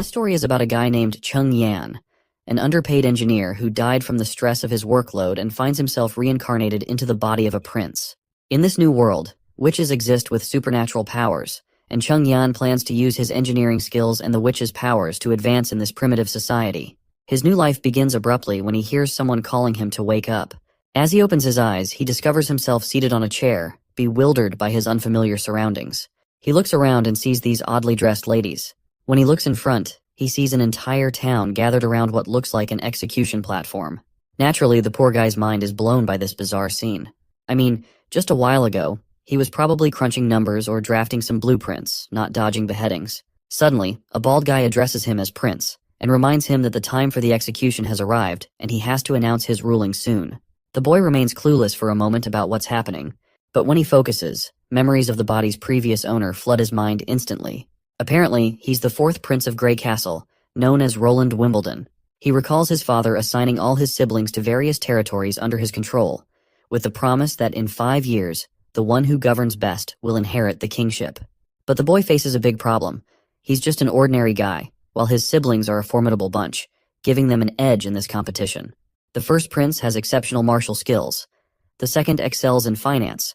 This story is about a guy named Chung Yan, an underpaid engineer who died from the stress of his workload and finds himself reincarnated into the body of a prince. In this new world, witches exist with supernatural powers, and Chung Yan plans to use his engineering skills and the witch's powers to advance in this primitive society. His new life begins abruptly when he hears someone calling him to wake up. As he opens his eyes, he discovers himself seated on a chair, bewildered by his unfamiliar surroundings. He looks around and sees these oddly dressed ladies. When he looks in front, he sees an entire town gathered around what looks like an execution platform. Naturally, the poor guy's mind is blown by this bizarre scene. I mean, just a while ago, he was probably crunching numbers or drafting some blueprints, not dodging beheadings. Suddenly, a bald guy addresses him as Prince, and reminds him that the time for the execution has arrived, and he has to announce his ruling soon. The boy remains clueless for a moment about what's happening, but when he focuses, memories of the body's previous owner flood his mind instantly. Apparently, he's the fourth Prince of Grey Castle, known as Roland Wimbledon. He recalls his father assigning all his siblings to various territories under his control, with the promise that in 5 years, the one who governs best will inherit the kingship. But the boy faces a big problem. He's just an ordinary guy, while his siblings are a formidable bunch, giving them an edge in this competition. The first prince has exceptional martial skills. The second excels in finance.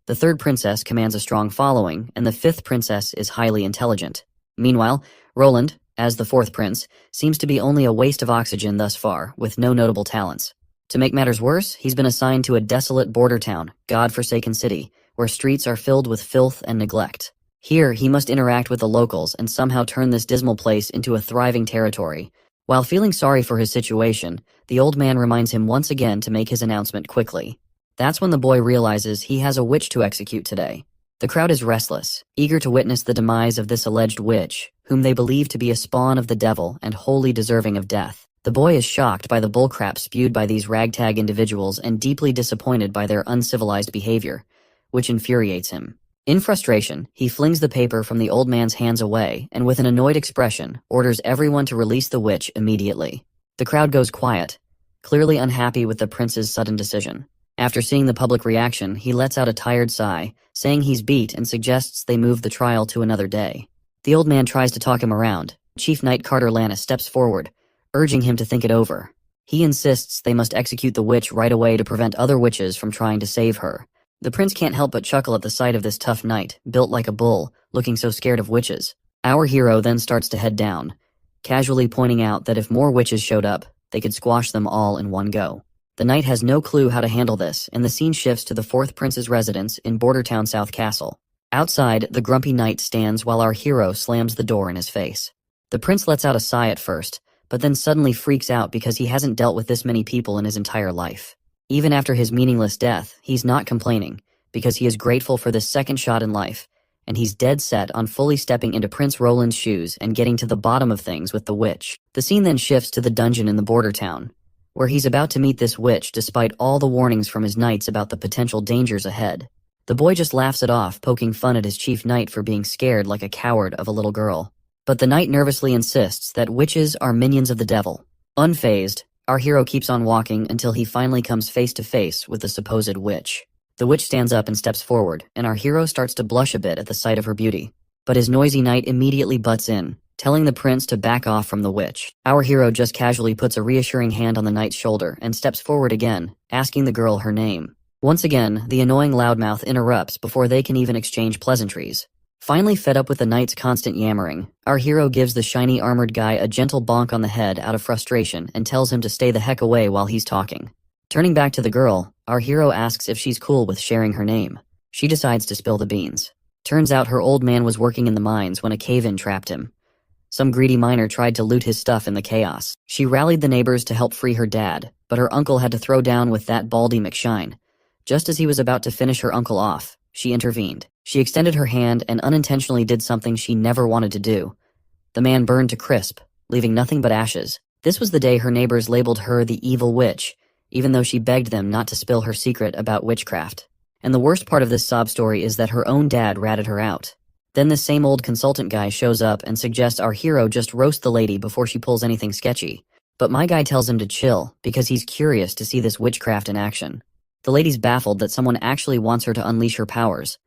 The third princess commands a strong following, and the fifth princess is highly intelligent. Meanwhile, Roland, as the fourth prince, seems to be only a waste of oxygen thus far, with no notable talents. To make matters worse, he's been assigned to a desolate border town, God-forsaken city, where streets are filled with filth and neglect. Here, he must interact with the locals and somehow turn this dismal place into a thriving territory. While feeling sorry for his situation, the old man reminds him once again to make his announcement quickly. That's when the boy realizes he has a witch to execute today. The crowd is restless, eager to witness the demise of this alleged witch, whom they believe to be a spawn of the devil and wholly deserving of death. The boy is shocked by the bullcrap spewed by these ragtag individuals and deeply disappointed by their uncivilized behavior, which infuriates him. In frustration, he flings the paper from the old man's hands away and with an annoyed expression, orders everyone to release the witch immediately. The crowd goes quiet, clearly unhappy with the prince's sudden decision. After seeing the public reaction, he lets out a tired sigh, saying he's beat and suggests they move the trial to another day. The old man tries to talk him around. Chief Knight Carter Lannis steps forward, urging him to think it over. He insists they must execute the witch right away to prevent other witches from trying to save her. The prince can't help but chuckle at the sight of this tough knight, built like a bull, looking so scared of witches. Our hero then starts to head down, casually pointing out that if more witches showed up, they could squash them all in one go. The knight has no clue how to handle this, and the scene shifts to the fourth prince's residence in Bordertown South Castle. Outside, the grumpy knight stands while our hero slams the door in his face. The prince lets out a sigh at first, but then suddenly freaks out because he hasn't dealt with this many people in his entire life. Even after his meaningless death, he's not complaining, because he is grateful for this second shot in life, and he's dead set on fully stepping into Prince Roland's shoes and getting to the bottom of things with the witch. The scene then shifts to the dungeon in the border town, where he's about to meet this witch despite all the warnings from his knights about the potential dangers ahead. The boy just laughs it off, poking fun at his chief knight for being scared like a coward of a little girl. But the knight nervously insists that witches are minions of the devil. Unfazed, our hero keeps on walking until he finally comes face to face with the supposed witch. The witch stands up and steps forward, and our hero starts to blush a bit at the sight of her beauty. But his noisy knight immediately butts in, telling the prince to back off from the witch. Our hero just casually puts a reassuring hand on the knight's shoulder and steps forward again, asking the girl her name. Once again, the annoying loudmouth interrupts before they can even exchange pleasantries. Finally fed up with the knight's constant yammering, our hero gives the shiny armored guy a gentle bonk on the head out of frustration and tells him to stay the heck away while he's talking. Turning back to the girl, our hero asks if she's cool with sharing her name. She decides to spill the beans. Turns out her old man was working in the mines when a cave-in trapped him. Some greedy miner tried to loot his stuff in the chaos. She rallied the neighbors to help free her dad, but her uncle had to throw down with that Baldy McShine. Just as he was about to finish her uncle off, she intervened. She extended her hand and unintentionally did something she never wanted to do. The man burned to crisp, leaving nothing but ashes. This was the day her neighbors labeled her the evil witch, even though she begged them not to spill her secret about witchcraft. And the worst part of this sob story is that her own dad ratted her out. Then this same old consultant guy shows up and suggests our hero just roast the lady before she pulls anything sketchy. But my guy tells him to chill, because he's curious to see this witchcraft in action. The lady's baffled that someone actually wants her to unleash her powers.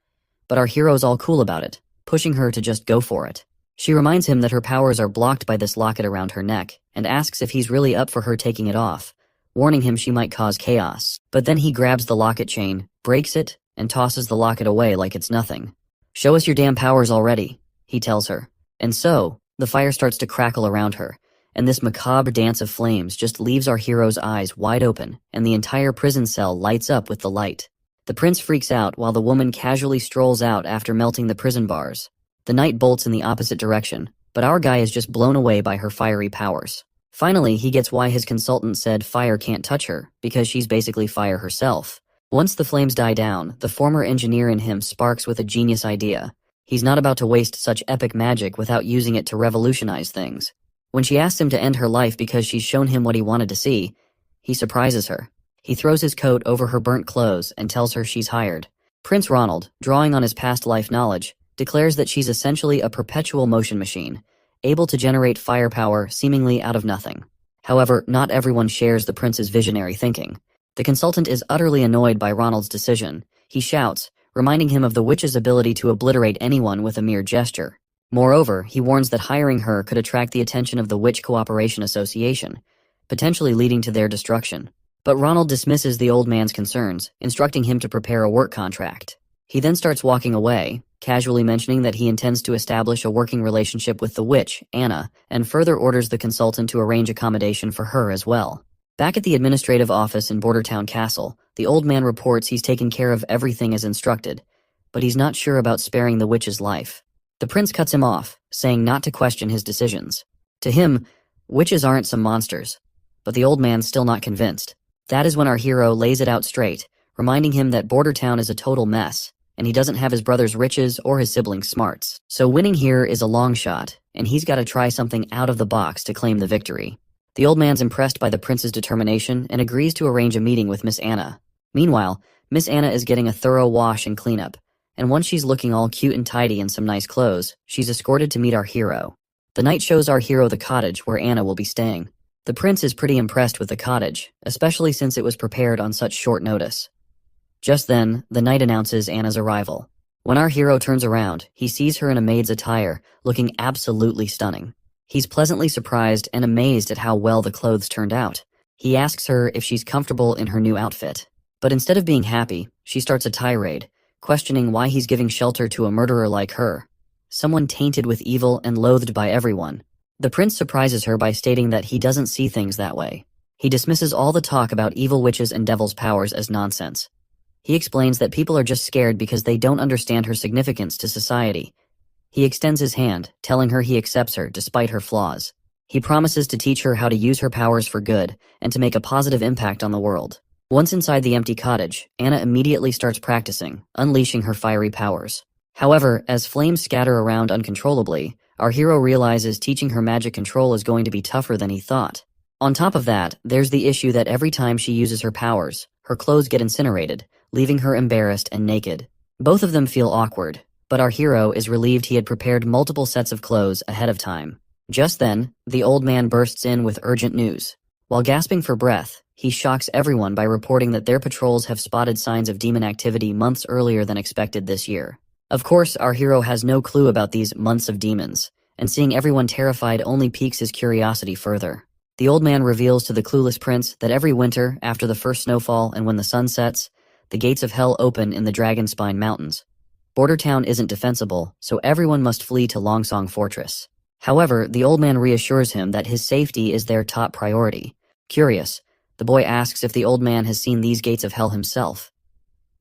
But our hero's all cool about it, pushing her to just go for it. She reminds him that her powers are blocked by this locket around her neck, and asks if he's really up for her taking it off, warning him she might cause chaos. But then he grabs the locket chain, breaks it, and tosses the locket away like it's nothing. "Show us your damn powers already," he tells her. And so, the fire starts to crackle around her, and this macabre dance of flames just leaves our hero's eyes wide open, and the entire prison cell lights up with the light. The prince freaks out while the woman casually strolls out after melting the prison bars. The knight bolts in the opposite direction, but our guy is just blown away by her fiery powers. Finally, he gets why his consultant said fire can't touch her, because she's basically fire herself. Once the flames die down, the former engineer in him sparks with a genius idea. He's not about to waste such epic magic without using it to revolutionize things. When she asks him to end her life because she's shown him what he wanted to see, he surprises her. He throws his coat over her burnt clothes and tells her she's hired. Prince Ronald, drawing on his past life knowledge, declares that she's essentially a perpetual motion machine, able to generate firepower seemingly out of nothing. However, not everyone shares the prince's visionary thinking. The consultant is utterly annoyed by Ronald's decision. He shouts, reminding him of the witch's ability to obliterate anyone with a mere gesture. Moreover, he warns that hiring her could attract the attention of the Witch Cooperation Association, potentially leading to their destruction. But Ronald dismisses the old man's concerns, instructing him to prepare a work contract. He then starts walking away, casually mentioning that he intends to establish a working relationship with the witch, Anna, and further orders the consultant to arrange accommodation for her as well. Back at the administrative office in Bordertown Castle, the old man reports he's taken care of everything as instructed, but he's not sure about sparing the witch's life. The prince cuts him off, saying not to question his decisions. To him, witches aren't some monsters, but the old man's still not convinced. That is when our hero lays it out straight, reminding him that Bordertown is a total mess, and he doesn't have his brother's riches or his siblings' smarts. So winning here is a long shot, and he's got to try something out of the box to claim the victory. The old man's impressed by the prince's determination and agrees to arrange a meeting with Miss Anna. Meanwhile, Miss Anna is getting a thorough wash and cleanup, and once she's looking all cute and tidy in some nice clothes, she's escorted to meet our hero. The knight shows our hero the cottage where Anna will be staying. The prince is pretty impressed with the cottage, especially since it was prepared on such short notice. Just then, the knight announces Anna's arrival. When our hero turns around, he sees her in a maid's attire, looking absolutely stunning. He's pleasantly surprised and amazed at how well the clothes turned out. He asks her if she's comfortable in her new outfit. But instead of being happy, she starts a tirade, questioning why he's giving shelter to a murderer like her, someone tainted with evil and loathed by everyone. The prince surprises her by stating that he doesn't see things that way. He dismisses all the talk about evil witches and devil's powers as nonsense. He explains that people are just scared because they don't understand her significance to society. He extends his hand, telling her he accepts her despite her flaws. He promises to teach her how to use her powers for good and to make a positive impact on the world. Once inside the empty cottage, Anna immediately starts practicing, unleashing her fiery powers. However, as flames scatter around uncontrollably, our hero realizes teaching her magic control is going to be tougher than he thought. On top of that, there's the issue that every time she uses her powers, her clothes get incinerated, leaving her embarrassed and naked. Both of them feel awkward, but our hero is relieved he had prepared multiple sets of clothes ahead of time. Just then, the old man bursts in with urgent news. While gasping for breath, he shocks everyone by reporting that their patrols have spotted signs of demon activity months earlier than expected this year. Of course, our hero has no clue about these months of demons, and seeing everyone terrified only piques his curiosity further. The old man reveals to the clueless prince that every winter, after the first snowfall and when the sun sets, the gates of hell open in the Dragonspine Mountains. Bordertown isn't defensible, so everyone must flee to Longsong Fortress. However, the old man reassures him that his safety is their top priority. Curious, the boy asks if the old man has seen these gates of hell himself.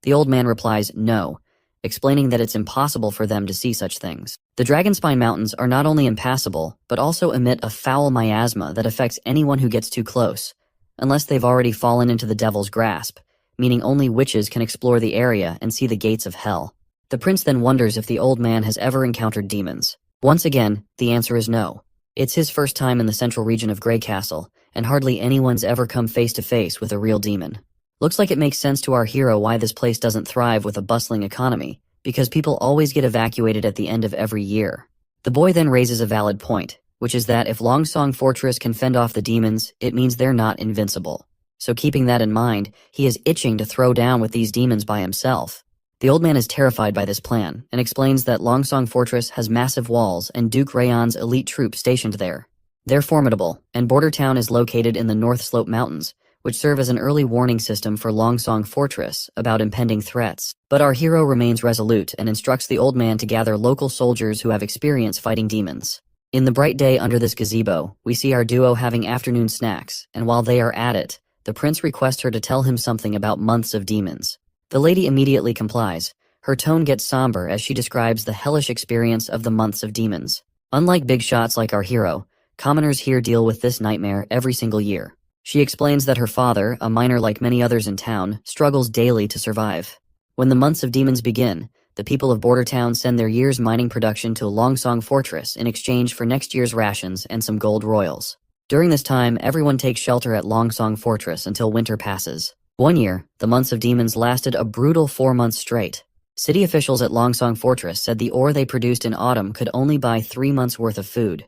The old man replies no, explaining that it's impossible for them to see such things. The Dragonspine Mountains are not only impassable, but also emit a foul miasma that affects anyone who gets too close, unless they've already fallen into the devil's grasp, meaning only witches can explore the area and see the gates of hell. The prince then wonders if the old man has ever encountered demons. Once again, the answer is no. It's his first time in the central region of Grey Castle, and hardly anyone's ever come face to face with a real demon. Looks like it makes sense to our hero why this place doesn't thrive with a bustling economy, because people always get evacuated at the end of every year. The boy then raises a valid point, which is that if Longsong Fortress can fend off the demons, it means they're not invincible. So keeping that in mind, he is itching to throw down with these demons by himself. The old man is terrified by this plan and explains that Longsong Fortress has massive walls and Duke Rayon's elite troops stationed there. They're formidable, and Border Town is located in the North Slope Mountains, which serve as an early warning system for Longsong Fortress about impending threats. But our hero remains resolute and instructs the old man to gather local soldiers who have experience fighting demons. In the bright day under this gazebo, we see our duo having afternoon snacks, and while they are at it, the prince requests her to tell him something about months of demons. The lady immediately complies. Her tone gets somber as she describes the hellish experience of the months of demons. Unlike big shots like our hero, commoners here deal with this nightmare every single year. She explains that her father, a miner like many others in town, struggles daily to survive. When the months of demons begin, the people of Border Town send their year's mining production to Longsong Fortress in exchange for next year's rations and some gold royals. During this time, everyone takes shelter at Longsong Fortress until winter passes. One year, the months of demons lasted a brutal 4 months straight. City officials at Longsong Fortress said the ore they produced in autumn could only buy 3 months' worth of food.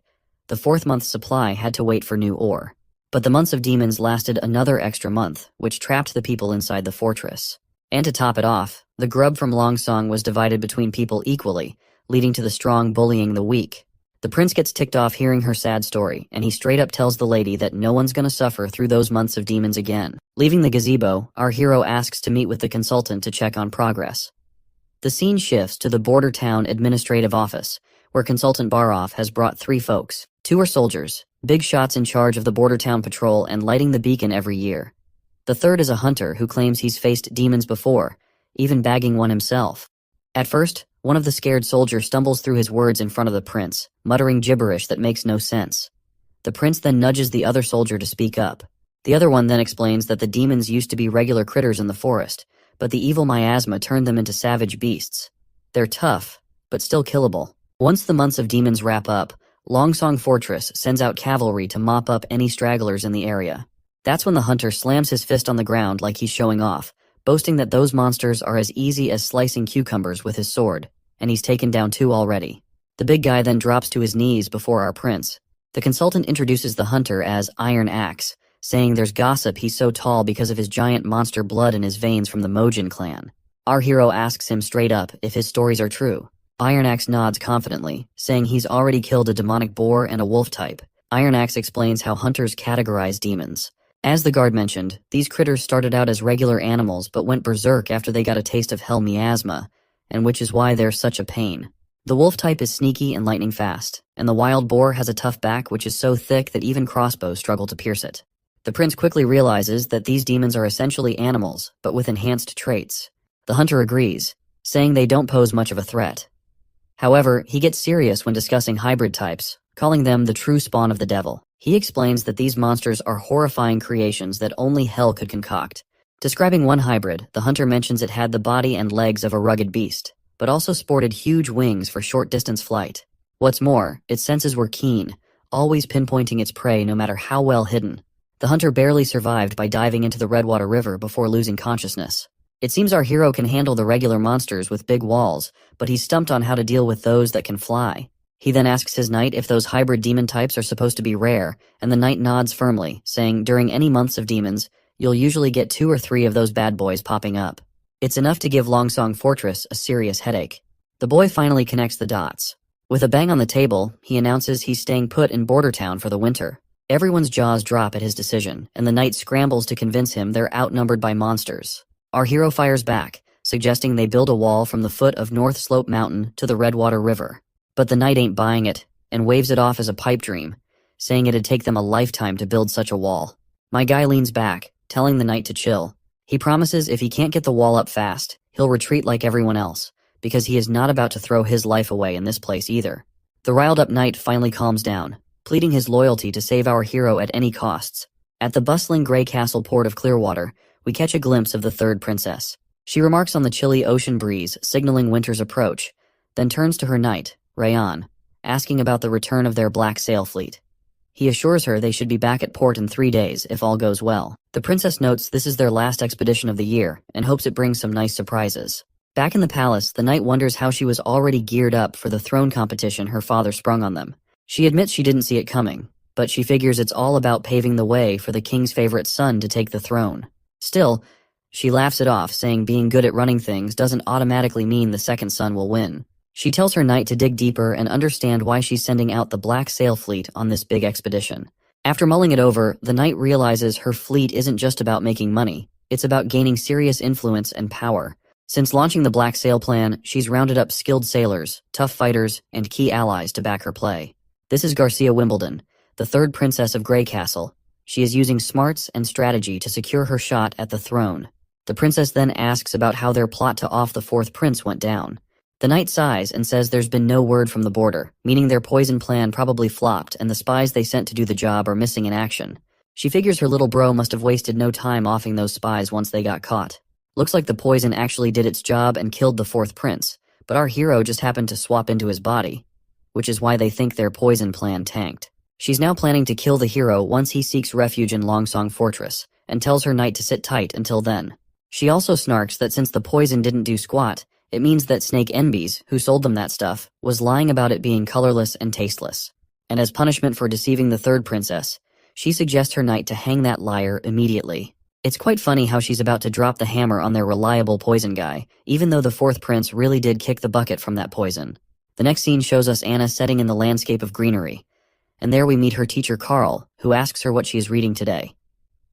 The 4th month's supply had to wait for new ore. But the months of demons lasted another extra month, which trapped the people inside the fortress. And to top it off, the grub from Longsong was divided between people equally, leading to the strong bullying the weak. The prince gets ticked off hearing her sad story, and he straight up tells the lady that no one's gonna suffer through those months of demons again. Leaving the gazebo, our hero asks to meet with the consultant to check on progress. The scene shifts to the Border Town Administrative Office, where Consultant Baroff has brought 3 folks. 2 are soldiers, big shots in charge of the Border Town Patrol and lighting the beacon every year. The 3rd is a hunter who claims he's faced demons before, even bagging one himself. At first, one of the scared soldiers stumbles through his words in front of the prince, muttering gibberish that makes no sense. The prince then nudges the other soldier to speak up. The other one then explains that the demons used to be regular critters in the forest, but the evil miasma turned them into savage beasts. They're tough, but still killable. Once the months of demons wrap up, Longsong Fortress sends out cavalry to mop up any stragglers in the area. That's when the hunter slams his fist on the ground like he's showing off, boasting that those monsters are as easy as slicing cucumbers with his sword, and he's taken down 2 already. The big guy then drops to his knees before our prince. The consultant introduces the hunter as Iron Axe, saying there's gossip he's so tall because of his giant monster blood in his veins from the Mojin clan. Our hero asks him straight up if his stories are true. Iron Axe nods confidently, saying he's already killed a demonic boar and a wolf type. Iron Axe explains how hunters categorize demons. As the guard mentioned, these critters started out as regular animals but went berserk after they got a taste of hell miasma, and which is why they're such a pain. The wolf type is sneaky and lightning fast, and the wild boar has a tough back which is so thick that even crossbows struggle to pierce it. The prince quickly realizes that these demons are essentially animals, but with enhanced traits. The hunter agrees, saying they don't pose much of a threat. However, he gets serious when discussing hybrid types, calling them the true spawn of the devil. He explains that these monsters are horrifying creations that only hell could concoct. Describing one hybrid, the hunter mentions it had the body and legs of a rugged beast, but also sported huge wings for short-distance flight. What's more, its senses were keen, always pinpointing its prey no matter how well hidden. The hunter barely survived by diving into the Redwater River before losing consciousness. It seems our hero can handle the regular monsters with big walls, but he's stumped on how to deal with those that can fly. He then asks his knight if those hybrid demon types are supposed to be rare, and the knight nods firmly, saying during any months of demons, you'll usually get 2 or 3 of those bad boys popping up. It's enough to give Longsong Fortress a serious headache. The boy finally connects the dots. With a bang on the table, he announces he's staying put in Border Town for the winter. Everyone's jaws drop at his decision, and the knight scrambles to convince him they're outnumbered by monsters. Our hero fires back, suggesting they build a wall from the foot of North Slope Mountain to the Redwater River. But the knight ain't buying it, and waves it off as a pipe dream, saying it'd take them a lifetime to build such a wall. My guy leans back, telling the knight to chill. He promises if he can't get the wall up fast, he'll retreat like everyone else, because he is not about to throw his life away in this place either. The riled-up knight finally calms down, pleading his loyalty to save our hero at any costs. At the bustling Grey Castle port of Clearwater, we catch a glimpse of the 3rd princess. She remarks on the chilly ocean breeze, signaling winter's approach, then turns to her knight, Rayon, asking about the return of their black sail fleet. He assures her they should be back at port in 3 days if all goes well. The princess notes this is their last expedition of the year and hopes it brings some nice surprises. Back in the palace, the knight wonders how she was already geared up for the throne competition her father sprung on them. She admits she didn't see it coming, but she figures it's all about paving the way for the king's favorite son to take the throne. Still, She laughs it off, saying being good at running things doesn't automatically mean the second son will win. She tells her knight to dig deeper and understand why she's sending out the Black Sail Fleet on this big expedition. After mulling it over, the knight realizes her fleet isn't just about making money, it's about gaining serious influence and power. Since launching the Black Sail plan, she's rounded up skilled sailors, tough fighters, and key allies to back her play. This is Garcia Wimbledon, the third princess of Grey Castle. She is using smarts and strategy to secure her shot at the throne. The princess then asks about how their plot to off the fourth prince went down. The knight sighs and says there's been no word from the border, meaning their poison plan probably flopped and the spies they sent to do the job are missing in action. She figures her little bro must have wasted no time offing those spies once they got caught. Looks like the poison actually did its job and killed the fourth prince, but our hero just happened to swap into his body, which is why they think their poison plan tanked. She's now planning to kill the hero once he seeks refuge in Longsong Fortress, and tells her knight to sit tight until then. She also snarks that since the poison didn't do squat, it means that Snake Enbies, who sold them that stuff, was lying about it being colorless and tasteless. And as punishment for deceiving the third princess, she suggests her knight to hang that liar immediately. It's quite funny how she's about to drop the hammer on their reliable poison guy, even though the fourth prince really did kick the bucket from that poison. The next scene shows us Anna setting in the landscape of greenery, and there we meet her teacher Carl, who asks her what she is reading today.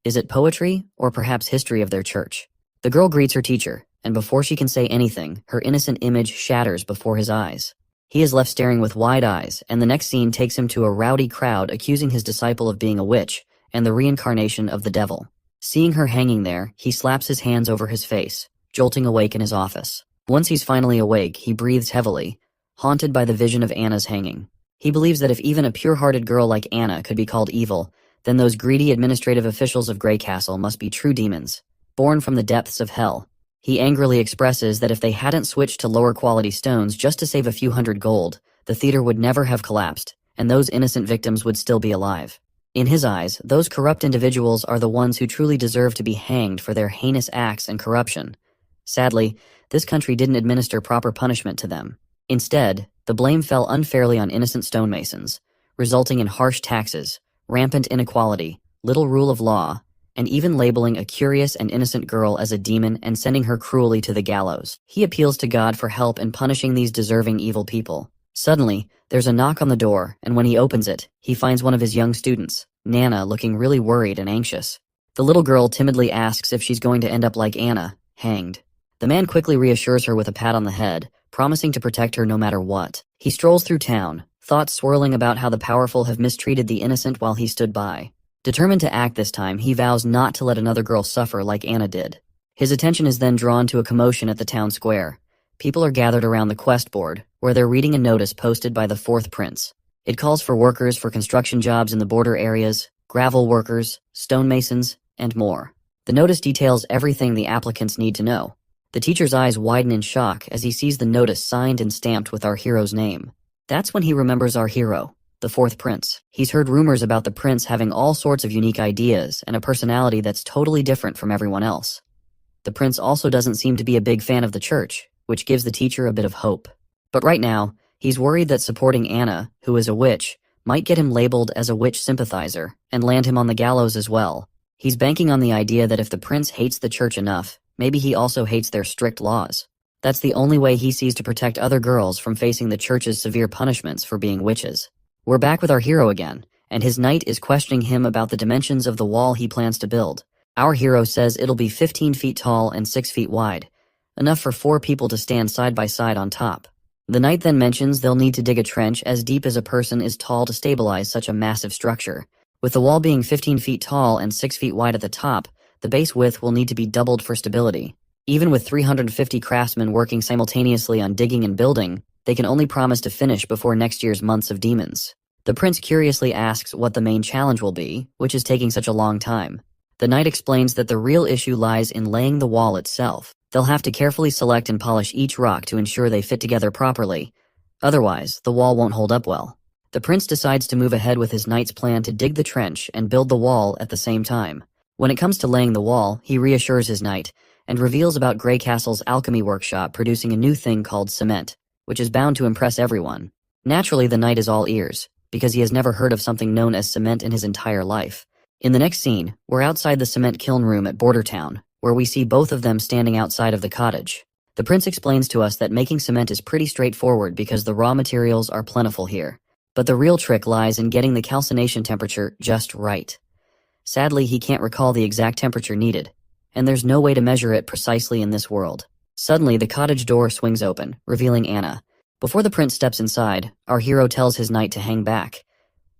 Is it poetry, or perhaps history of their church? The girl greets her teacher, and before she can say anything, her innocent image shatters before his eyes. He is left staring with wide eyes, and the next scene takes him to a rowdy crowd accusing his disciple of being a witch and the reincarnation of the devil. Seeing her hanging there, he slaps his hands over his face, jolting awake in his office. Once he's finally awake, he breathes heavily, haunted by the vision of Anna's hanging. He believes that if even a pure-hearted girl like Anna could be called evil, then those greedy administrative officials of Grey Castle must be true demons, born from the depths of hell. He angrily expresses that if they hadn't switched to lower-quality stones just to save a few hundred gold, the theater would never have collapsed, and those innocent victims would still be alive. In his eyes, those corrupt individuals are the ones who truly deserve to be hanged for their heinous acts and corruption. Sadly, this country didn't administer proper punishment to them. Instead, the blame fell unfairly on innocent stonemasons, resulting in harsh taxes, rampant inequality, little rule of law, and even labeling a curious and innocent girl as a demon and sending her cruelly to the gallows. He appeals to God for help in punishing these deserving evil people. Suddenly, there's a knock on the door, and when he opens it, he finds one of his young students, Nana, looking really worried and anxious. The little girl timidly asks if she's going to end up like Anna, hanged. The man quickly reassures her with a pat on the head, promising to protect her no matter what. He strolls through town, thoughts swirling about how the powerful have mistreated the innocent while he stood by. Determined to act this time, he vows not to let another girl suffer like Anna did. His attention is then drawn to a commotion at the town square. People are gathered around the quest board, where they're reading a notice posted by the fourth prince. It calls for workers for construction jobs in the border areas, gravel workers, stonemasons, and more. The notice details everything the applicants need to know. The teacher's eyes widen in shock as he sees the notice signed and stamped with our hero's name. That's when he remembers our hero, the fourth prince. He's heard rumors about the prince having all sorts of unique ideas and a personality that's totally different from everyone else. The prince also doesn't seem to be a big fan of the church, which gives the teacher a bit of hope. But right now, he's worried that supporting Anna, who is a witch, might get him labeled as a witch sympathizer and land him on the gallows as well. He's banking on the idea that if the prince hates the church enough, maybe he also hates their strict laws. That's the only way he sees to protect other girls from facing the church's severe punishments for being witches. We're back with our hero again, and his knight is questioning him about the dimensions of the wall he plans to build. Our hero says it'll be 15 feet tall and 6 feet wide, enough for 4 people to stand side by side on top. The knight then mentions they'll need to dig a trench as deep as a person is tall to stabilize such a massive structure. With the wall being 15 feet tall and 6 feet wide at the top, the base width will need to be doubled for stability. Even with 350 craftsmen working simultaneously on digging and building, they can only promise to finish before next year's months of demons. The prince curiously asks what the main challenge will be, which is taking such a long time. The knight explains that the real issue lies in laying the wall itself. They'll have to carefully select and polish each rock to ensure they fit together properly. Otherwise, the wall won't hold up well. The prince decides to move ahead with his knight's plan to dig the trench and build the wall at the same time. When it comes to laying the wall, he reassures his knight and reveals about Grey Castle's alchemy workshop producing a new thing called cement, which is bound to impress everyone. Naturally, the knight is all ears, because he has never heard of something known as cement in his entire life. In the next scene, we're outside the cement kiln room at Border Town, where we see both of them standing outside of the cottage. The prince explains to us that making cement is pretty straightforward because the raw materials are plentiful here. But the real trick lies in getting the calcination temperature just right. Sadly, he can't recall the exact temperature needed, and there's no way to measure it precisely in this world. Suddenly, the cottage door swings open, revealing Anna. Before the prince steps inside, our hero tells his knight to hang back.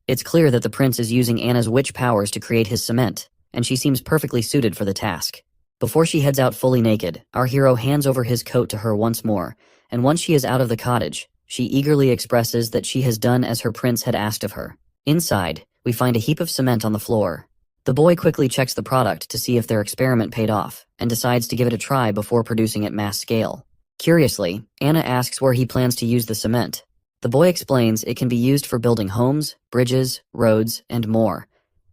It's clear that the prince is using Anna's witch powers to create his cement, and she seems perfectly suited for the task. Before she heads out fully naked, our hero hands over his coat to her once more, and once she is out of the cottage, she eagerly expresses that she has done as her prince had asked of her. Inside, we find a heap of cement on the floor. The boy quickly checks the product to see if their experiment paid off, and decides to give it a try before producing at mass scale. Curiously, Anna asks where he plans to use the cement. The boy explains it can be used for building homes, bridges, roads, and more.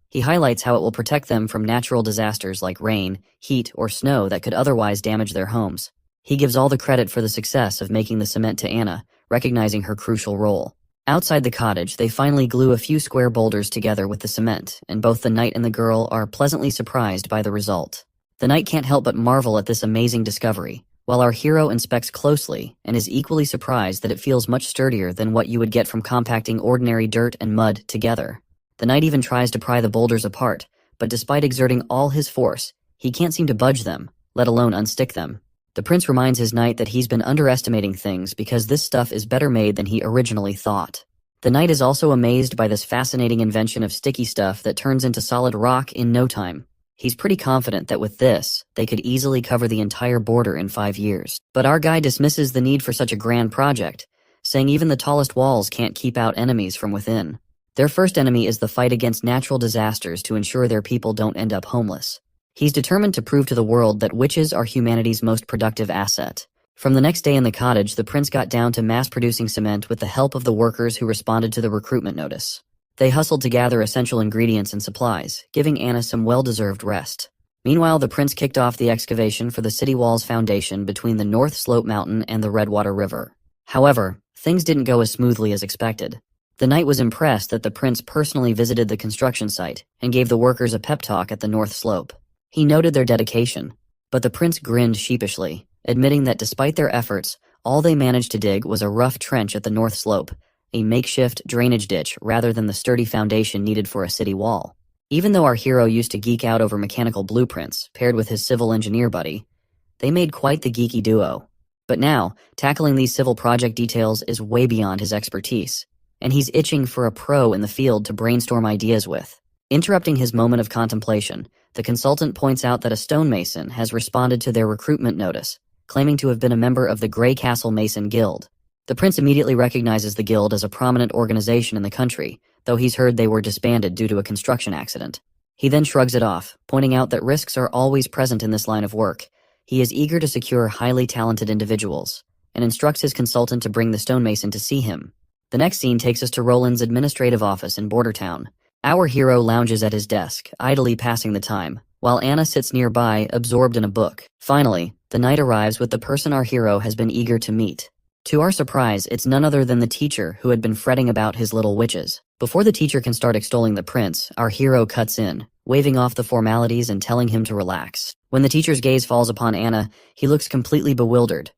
He highlights how it will protect them from natural disasters like rain, heat, or snow that could otherwise damage their homes. He gives all the credit for the success of making the cement to Anna, recognizing her crucial role. Outside the cottage, they finally glue a few square boulders together with the cement, and both the knight and the girl are pleasantly surprised by the result. The knight can't help but marvel at this amazing discovery, while our hero inspects closely and is equally surprised that it feels much sturdier than what you would get from compacting ordinary dirt and mud together. The knight even tries to pry the boulders apart, but despite exerting all his force, he can't seem to budge them, let alone unstick them. The prince reminds his knight that he's been underestimating things because this stuff is better made than he originally thought. The knight is also amazed by this fascinating invention of sticky stuff that turns into solid rock in no time. He's pretty confident that with this, they could easily cover the entire border in 5 years. But our guy dismisses the need for such a grand project, saying even the tallest walls can't keep out enemies from within. Their first enemy is the fight against natural disasters to ensure their people don't end up homeless. He's determined to prove to the world that witches are humanity's most productive asset. From the next day in the cottage, the prince got down to mass-producing cement with the help of the workers who responded to the recruitment notice. They hustled to gather essential ingredients and supplies, giving Anna some well-deserved rest. Meanwhile, the prince kicked off the excavation for the city wall's foundation between the North Slope Mountain and the Redwater River. However, things didn't go as smoothly as expected. The knight was impressed that the prince personally visited the construction site and gave the workers a pep talk at the North Slope. He noted their dedication, but the prince grinned sheepishly, admitting that despite their efforts, all they managed to dig was a rough trench at the North Slope, a makeshift drainage ditch rather than the sturdy foundation needed for a city wall. Even though our hero used to geek out over mechanical blueprints, paired with his civil engineer buddy, they made quite the geeky duo. But now, tackling these civil project details is way beyond his expertise, and he's itching for a pro in the field to brainstorm ideas with. Interrupting his moment of contemplation, the consultant points out that a stonemason has responded to their recruitment notice, claiming to have been a member of the Grey Castle Mason Guild. The prince immediately recognizes the guild as a prominent organization in the country, though he's heard they were disbanded due to a construction accident. He then shrugs it off, pointing out that risks are always present in this line of work. He is eager to secure highly talented individuals, and instructs his consultant to bring the stonemason to see him. The next scene takes us to Roland's administrative office in Bordertown. Our hero lounges at his desk, idly passing the time, while Anna sits nearby, absorbed in a book. Finally, the knight arrives with the person our hero has been eager to meet. To our surprise, it's none other than the teacher who had been fretting about his little witches. Before the teacher can start extolling the prince, our hero cuts in, waving off the formalities and telling him to relax. When the teacher's gaze falls upon Anna, he looks completely bewildered,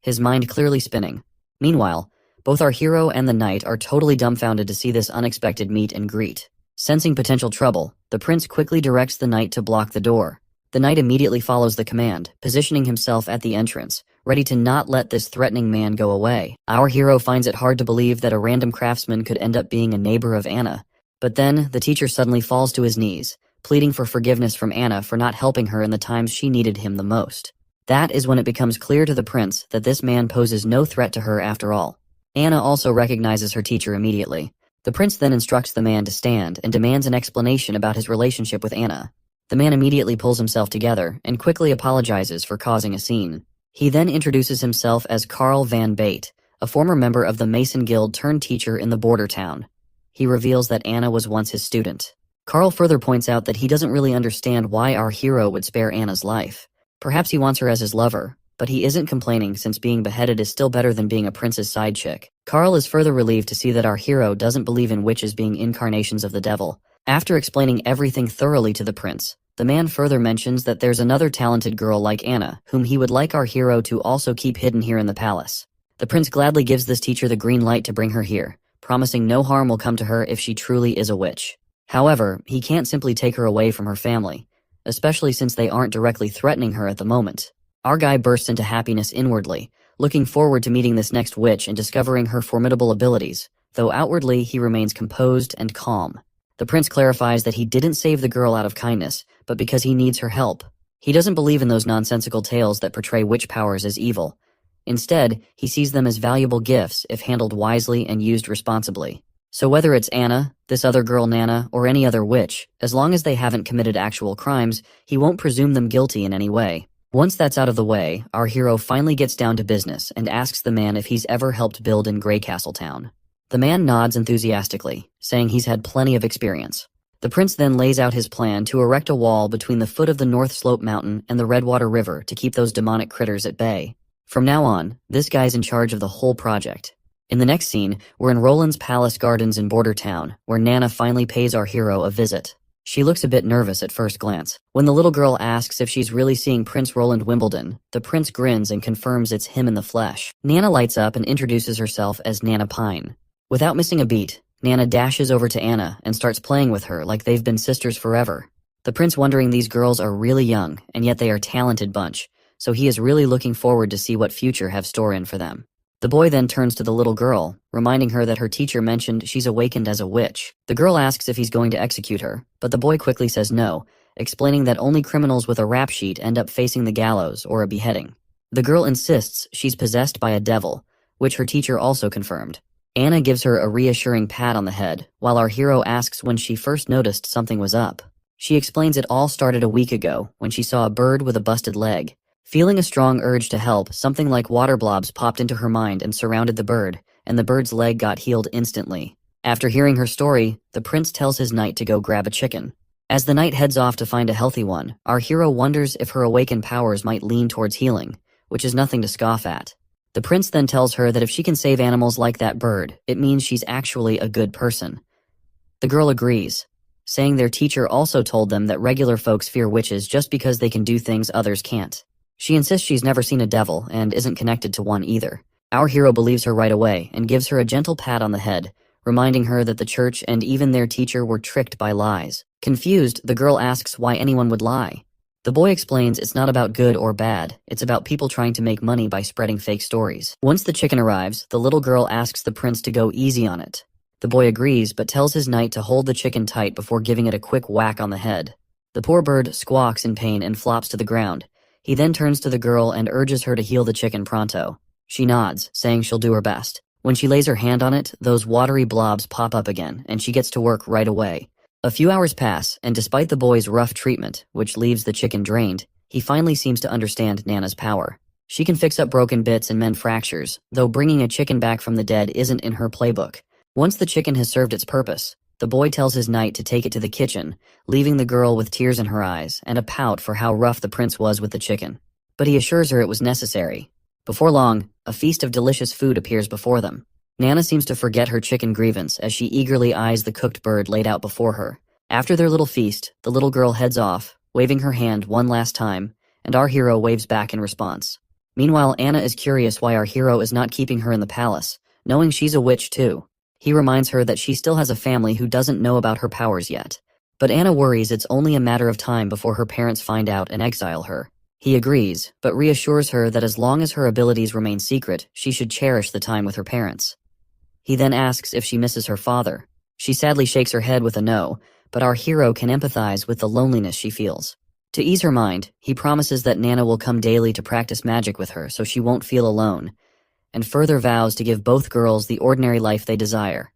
his mind clearly spinning. Meanwhile, both our hero and the knight are totally dumbfounded to see this unexpected meet and greet. Sensing potential trouble, the prince quickly directs the knight to block the door. The knight immediately follows the command, positioning himself at the entrance, ready to not let this threatening man go away. Our hero finds it hard to believe that a random craftsman could end up being a neighbor of Anna. But then, the teacher suddenly falls to his knees, pleading for forgiveness from Anna for not helping her in the times she needed him the most. That is when it becomes clear to the prince that this man poses no threat to her after all. Anna also recognizes her teacher immediately. The prince then instructs the man to stand and demands an explanation about his relationship with Anna. The man immediately pulls himself together and quickly apologizes for causing a scene. He then introduces himself as Carl Van Bate, a former member of the Mason Guild turned teacher in the border town. He reveals that Anna was once his student. Carl further points out that he doesn't really understand why our hero would spare Anna's life. Perhaps he wants her as his lover, but he isn't complaining since being beheaded is still better than being a prince's side chick. Carl is further relieved to see that our hero doesn't believe in witches being incarnations of the devil. After explaining everything thoroughly to the prince The man further mentions that there's another talented girl like Anna, whom he would like our hero to also keep hidden here in the palace. The prince gladly gives this teacher the green light to bring her here, promising no harm will come to her if she truly is a witch. However, he can't simply take her away from her family, especially since they aren't directly threatening her at the moment. Our guy bursts into happiness inwardly, looking forward to meeting this next witch and discovering her formidable abilities, though outwardly he remains composed and calm. The prince clarifies that he didn't save the girl out of kindness, but because he needs her help. He doesn't believe in those nonsensical tales that portray witch powers as evil. Instead, he sees them as valuable gifts if handled wisely and used responsibly. So whether it's Anna, this other girl Nana, or any other witch, as long as they haven't committed actual crimes, he won't presume them guilty in any way. Once that's out of the way, our hero finally gets down to business and asks the man if he's ever helped build in Greycastle Town. The man nods enthusiastically, saying he's had plenty of experience. The prince then lays out his plan to erect a wall between the foot of the North Slope Mountain and the Redwater River to keep those demonic critters at bay. From now on, this guy's in charge of the whole project. In the next scene, we're in Roland's Palace Gardens in Border Town, where Nana finally pays our hero a visit. She looks a bit nervous at first glance. When the little girl asks if she's really seeing Prince Roland Wimbledon, the prince grins and confirms it's him in the flesh. Nana lights up and introduces herself as Nana Pine. Without missing a beat, Nana dashes over to Anna and starts playing with her like they've been sisters forever. The prince wondering these girls are really young, and yet they are a talented bunch, so he is really looking forward to see what future have store in for them. The boy then turns to the little girl, reminding her that her teacher mentioned she's awakened as a witch. The girl asks if he's going to execute her, but the boy quickly says no, explaining that only criminals with a rap sheet end up facing the gallows or a beheading. The girl insists she's possessed by a devil, which her teacher also confirmed. Anna gives her a reassuring pat on the head, while our hero asks when she first noticed something was up. She explains it all started a week ago, when she saw a bird with a busted leg. Feeling a strong urge to help, something like water blobs popped into her mind and surrounded the bird, and the bird's leg got healed instantly. After hearing her story, the prince tells his knight to go grab a chicken. As the knight heads off to find a healthy one, our hero wonders if her awakened powers might lean towards healing, which is nothing to scoff at. The prince then tells her that if she can save animals like that bird, it means she's actually a good person. The girl agrees, saying their teacher also told them that regular folks fear witches just because they can do things others can't. She insists she's never seen a devil and isn't connected to one either. Our hero believes her right away and gives her a gentle pat on the head, reminding her that the church and even their teacher were tricked by lies. Confused, the girl asks why anyone would lie. The boy explains it's not about good or bad, it's about people trying to make money by spreading fake stories. Once the chicken arrives, the little girl asks the prince to go easy on it. The boy agrees, but tells his knight to hold the chicken tight before giving it a quick whack on the head. The poor bird squawks in pain and flops to the ground. He then turns to the girl and urges her to heal the chicken pronto. She nods, saying she'll do her best. When she lays her hand on it, those watery blobs pop up again, and she gets to work right away. A few hours pass, and despite the boy's rough treatment, which leaves the chicken drained, he finally seems to understand Nana's power. She can fix up broken bits and mend fractures, though bringing a chicken back from the dead isn't in her playbook. Once the chicken has served its purpose, the boy tells his knight to take it to the kitchen, leaving the girl with tears in her eyes and a pout for how rough the prince was with the chicken. But he assures her it was necessary. Before long, a feast of delicious food appears before them. Nana seems to forget her chicken grievance as she eagerly eyes the cooked bird laid out before her. After their little feast, the little girl heads off, waving her hand one last time, and our hero waves back in response. Meanwhile, Anna is curious why our hero is not keeping her in the palace, knowing she's a witch too. He reminds her that she still has a family who doesn't know about her powers yet. But Anna worries it's only a matter of time before her parents find out and exile her. He agrees, but reassures her that as long as her abilities remain secret, she should cherish the time with her parents. He then asks if she misses her father. She sadly shakes her head with a no, but our hero can empathize with the loneliness she feels. To ease her mind, he promises that Nana will come daily to practice magic with her so she won't feel alone, and further vows to give both girls the ordinary life they desire.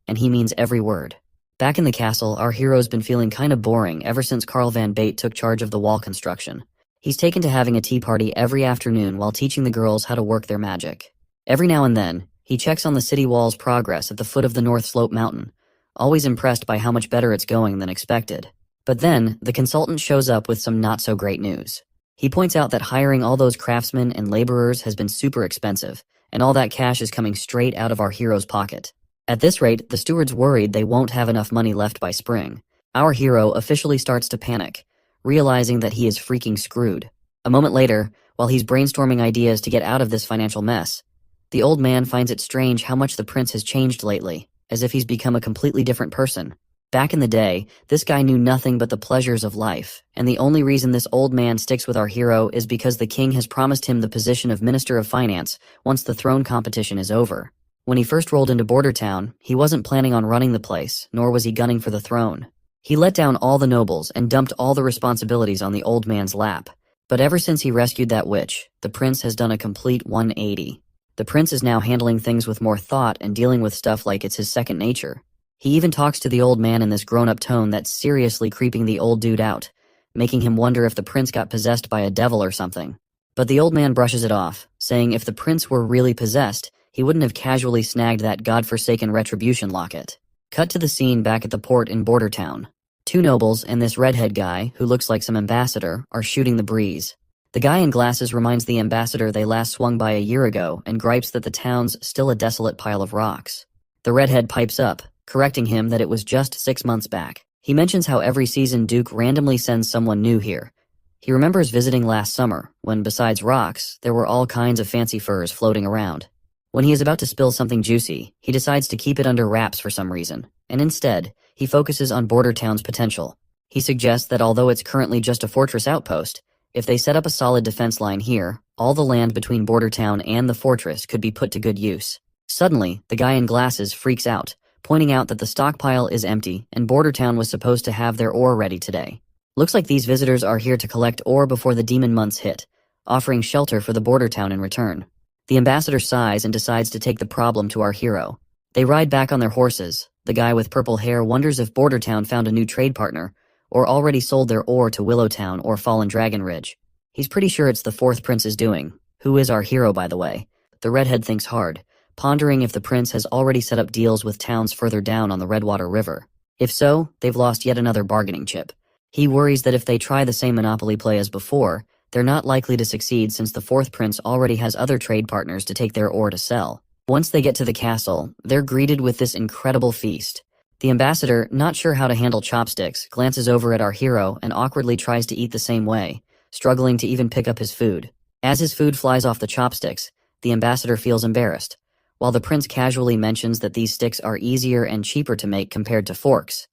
And he means every word. Back in the castle, our hero's been feeling kinda boring ever since Carl Van Bate took charge of the wall construction. He's taken to having a tea party every afternoon while teaching the girls how to work their magic. Every now and then, he checks on the city wall's progress at the foot of the North Slope Mountain, always impressed by how much better it's going than expected. But then, the consultant shows up with some not-so-great news. He points out that hiring all those craftsmen and laborers has been super expensive, and all that cash is coming straight out of our hero's pocket. At this rate, the steward's worried they won't have enough money left by spring. Our hero officially starts to panic, realizing that he is freaking screwed. A moment later, while he's brainstorming ideas to get out of this financial mess, the old man finds it strange how much the prince has changed lately, as if he's become a completely different person. Back in the day, this guy knew nothing but the pleasures of life, and the only reason this old man sticks with our hero is because the king has promised him the position of Minister of Finance once the throne competition is over. When he first rolled into Border Town, he wasn't planning on running the place, nor was he gunning for the throne. He let down all the nobles and dumped all the responsibilities on the old man's lap. But ever since he rescued that witch, the prince has done a complete 180. The prince is now handling things with more thought and dealing with stuff like it's his second nature. He even talks to the old man in this grown-up tone that's seriously creeping the old dude out, making him wonder if the prince got possessed by a devil or something. But the old man brushes it off, saying if the prince were really possessed, he wouldn't have casually snagged that godforsaken retribution locket. Cut to the scene back at the port in Border Town. Two nobles and this redhead guy, who looks like some ambassador, are shooting the breeze. The guy in glasses reminds the ambassador they last swung by a year ago and gripes that the town's still a desolate pile of rocks. The redhead pipes up, correcting him that it was just 6 months back. He mentions how every season Duke randomly sends someone new here. He remembers visiting last summer, when besides rocks, there were all kinds of fancy furs floating around. When he is about to spill something juicy, he decides to keep it under wraps for some reason, and instead, he focuses on Border Town's potential. He suggests that although it's currently just a fortress outpost, if they set up a solid defense line here, all the land between Border Town and the fortress could be put to good use. Suddenly, the guy in glasses freaks out, pointing out that the stockpile is empty and Border Town was supposed to have their ore ready today. Looks like these visitors are here to collect ore before the demon months hit, offering shelter for the Border Town in return. The ambassador sighs and decides to take the problem to our hero. They ride back on their horses. The guy with purple hair wonders if Border Town found a new trade partner, or already sold their ore to Willow Town or Fallen Dragon Ridge. He's pretty sure it's the fourth prince's doing, who is our hero by the way. The redhead thinks hard, pondering if the prince has already set up deals with towns further down on the Redwater River. If so, they've lost yet another bargaining chip. He worries that if they try the same monopoly play as before, they're not likely to succeed since the fourth prince already has other trade partners to take their ore to sell. Once they get to the castle, they're greeted with this incredible feast. The ambassador, not sure how to handle chopsticks, glances over at our hero and awkwardly tries to eat the same way, struggling to even pick up his food. As his food flies off the chopsticks, the ambassador feels embarrassed, while the prince casually mentions that these sticks are easier and cheaper to make compared to forks.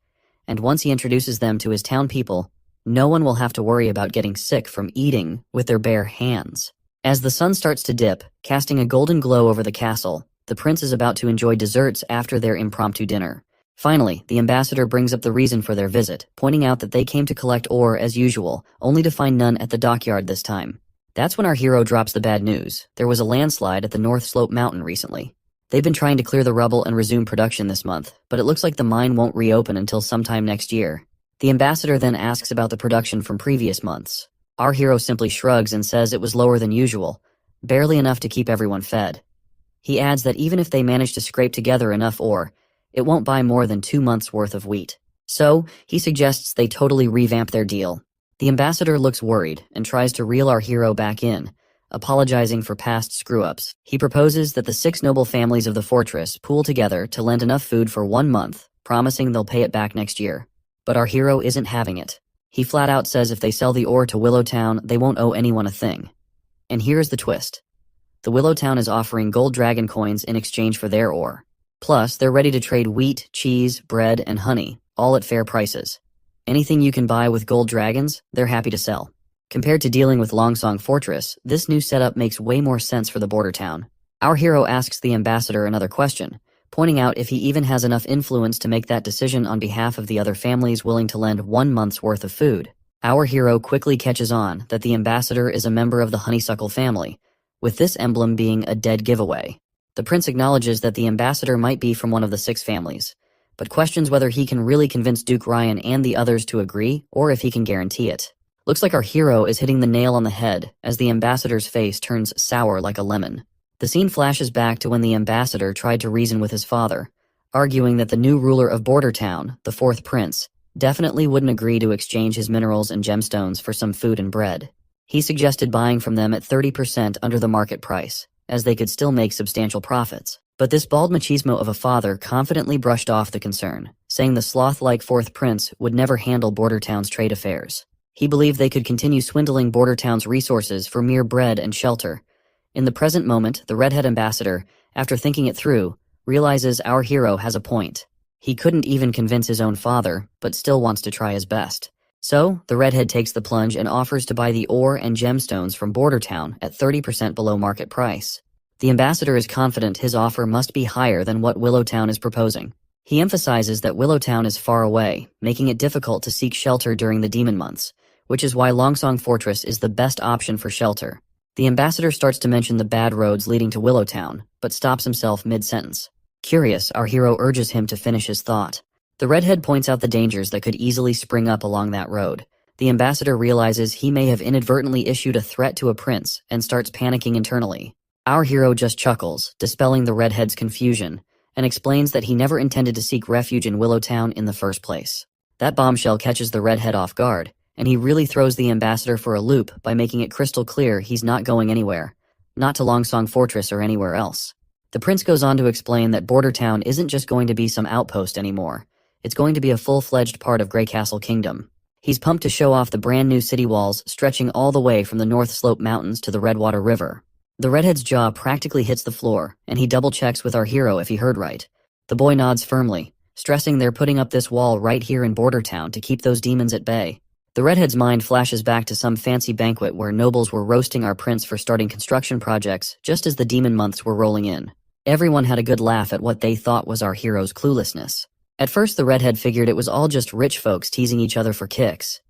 And once he introduces them to his town people, no one will have to worry about getting sick from eating with their bare hands. As the sun starts to dip, casting a golden glow over the castle, the prince is about to enjoy desserts after their impromptu dinner. Finally, the ambassador brings up the reason for their visit, pointing out that they came to collect ore as usual, only to find none at the dockyard this time. That's when our hero drops the bad news. There was a landslide at the North Slope Mountain recently. They've been trying to clear the rubble and resume production this month, but it looks like the mine won't reopen until sometime next year. The ambassador then asks about the production from previous months. Our hero simply shrugs and says it was lower than usual, barely enough to keep everyone fed. He adds that even if they manage to scrape together enough ore, it won't buy more than 2 months' worth of wheat. So, he suggests they totally revamp their deal. The ambassador looks worried and tries to reel our hero back in, apologizing for past screw-ups. He proposes that the 6 noble families of the fortress pool together to lend enough food for 1 month, promising they'll pay it back next year. But our hero isn't having it. He flat out says if they sell the ore to Willow Town, they won't owe anyone a thing. And here's the twist. The Willow Town is offering gold dragon coins in exchange for their ore. Plus, they're ready to trade wheat, cheese, bread, and honey, all at fair prices. Anything you can buy with gold dragons, they're happy to sell. Compared to dealing with Longsong Fortress, this new setup makes way more sense for the border town. Our hero asks the ambassador another question, pointing out if he even has enough influence to make that decision on behalf of the other families willing to lend 1 month's worth of food. Our hero quickly catches on that the ambassador is a member of the honeysuckle family, with this emblem being a dead giveaway. The prince acknowledges that the ambassador might be from one of the 6 families, but questions whether he can really convince Duke Ryan and the others to agree, or if he can guarantee it. Looks like our hero is hitting the nail on the head as the ambassador's face turns sour like a lemon. The scene flashes back to when the ambassador tried to reason with his father, arguing that the new ruler of Border Town, the 4th prince, definitely wouldn't agree to exchange his minerals and gemstones for some food and bread. He suggested buying from them at 30% under the market price, as they could still make substantial profits. But this bald machismo of a father confidently brushed off the concern, saying the sloth-like 4th prince would never handle Border Town's trade affairs. He believed they could continue swindling border towns' resources for mere bread and shelter. In the present moment, the redhead ambassador, after thinking it through, realizes our hero has a point. He couldn't even convince his own father, but still wants to try his best. So, the redhead takes the plunge and offers to buy the ore and gemstones from Border Town at 30% below market price. The ambassador is confident his offer must be higher than what Willowtown is proposing. He emphasizes that Willowtown is far away, making it difficult to seek shelter during the demon months, which is why Longsong Fortress is the best option for shelter. The ambassador starts to mention the bad roads leading to Willowtown, but stops himself mid-sentence. Curious, our hero urges him to finish his thought. The redhead points out the dangers that could easily spring up along that road. The ambassador realizes he may have inadvertently issued a threat to a prince and starts panicking internally. Our hero just chuckles, dispelling the redhead's confusion, and explains that he never intended to seek refuge in Willowtown in the first place. That bombshell catches the redhead off guard, and he really throws the ambassador for a loop by making it crystal clear he's not going anywhere, not to Longsong Fortress or anywhere else. The prince goes on to explain that Border Town isn't just going to be some outpost anymore. It's going to be a full-fledged part of Grey Castle Kingdom. He's pumped to show off the brand new city walls stretching all the way from the North Slope Mountains to the Redwater River. The redhead's jaw practically hits the floor, and he double-checks with our hero if he heard right. The boy nods firmly, stressing they're putting up this wall right here in Border Town to keep those demons at bay. The redhead's mind flashes back to some fancy banquet where nobles were roasting our prince for starting construction projects just as the demon months were rolling in. Everyone had a good laugh at what they thought was our hero's cluelessness. At first the redhead figured it was all just rich folks teasing each other for kicks.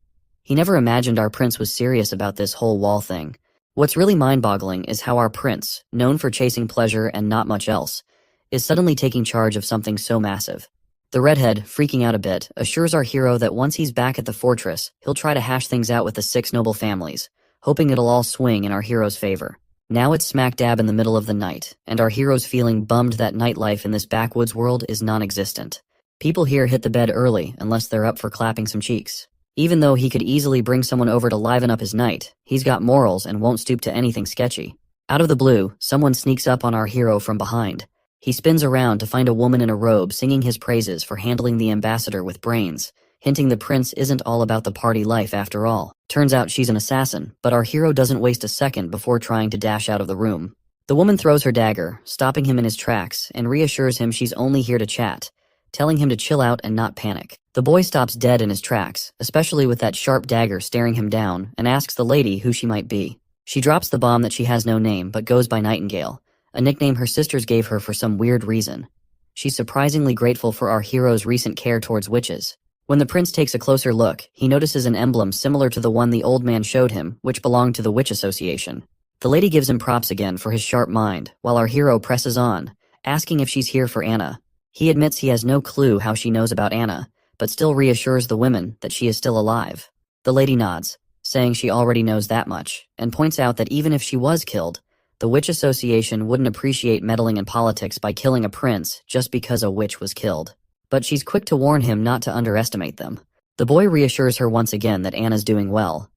He never imagined our prince was serious about this whole wall thing. What's really mind-boggling is how our prince, known for chasing pleasure and not much else, is suddenly taking charge of something so massive. The redhead, freaking out a bit, assures our hero that once he's back at the fortress, he'll try to hash things out with the 6 noble families, hoping it'll all swing in our hero's favor. Now it's smack dab in the middle of the night, and our hero's feeling bummed that nightlife in this backwoods world is non-existent. People here hit the bed early unless they're up for clapping some cheeks. Even though he could easily bring someone over to liven up his night, he's got morals and won't stoop to anything sketchy. Out of the blue, someone sneaks up on our hero from behind. He spins around to find a woman in a robe singing his praises for handling the ambassador with brains, hinting the prince isn't all about the party life after all. Turns out she's an assassin, but our hero doesn't waste a second before trying to dash out of the room. The woman throws her dagger, stopping him in his tracks, and reassures him she's only here to chat, telling him to chill out and not panic. The boy stops dead in his tracks, especially with that sharp dagger staring him down, and asks the lady who she might be. She drops the bomb that she has no name but goes by Nightingale, a nickname her sisters gave her for some weird reason. She's surprisingly grateful for our hero's recent care towards witches. When the prince takes a closer look, he notices an emblem similar to the one the old man showed him, which belonged to the Witch Association. The lady gives him props again for his sharp mind, while our hero presses on, asking if she's here for Anna. He admits he has no clue how she knows about Anna, but still reassures the women that she is still alive. The lady nods, saying she already knows that much, and points out that even if she was killed, the Witch Association wouldn't appreciate meddling in politics by killing a prince just because a witch was killed. But she's quick to warn him not to underestimate them. The boy reassures her once again that Anna's doing well.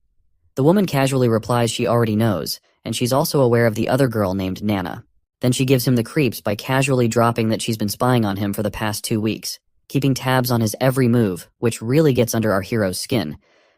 The woman casually replies she already knows, and she's also aware of the other girl named Nana. Then she gives him the creeps by casually dropping that she's been spying on him for the past 2 weeks, keeping tabs on his every move, which really gets under our hero's skin.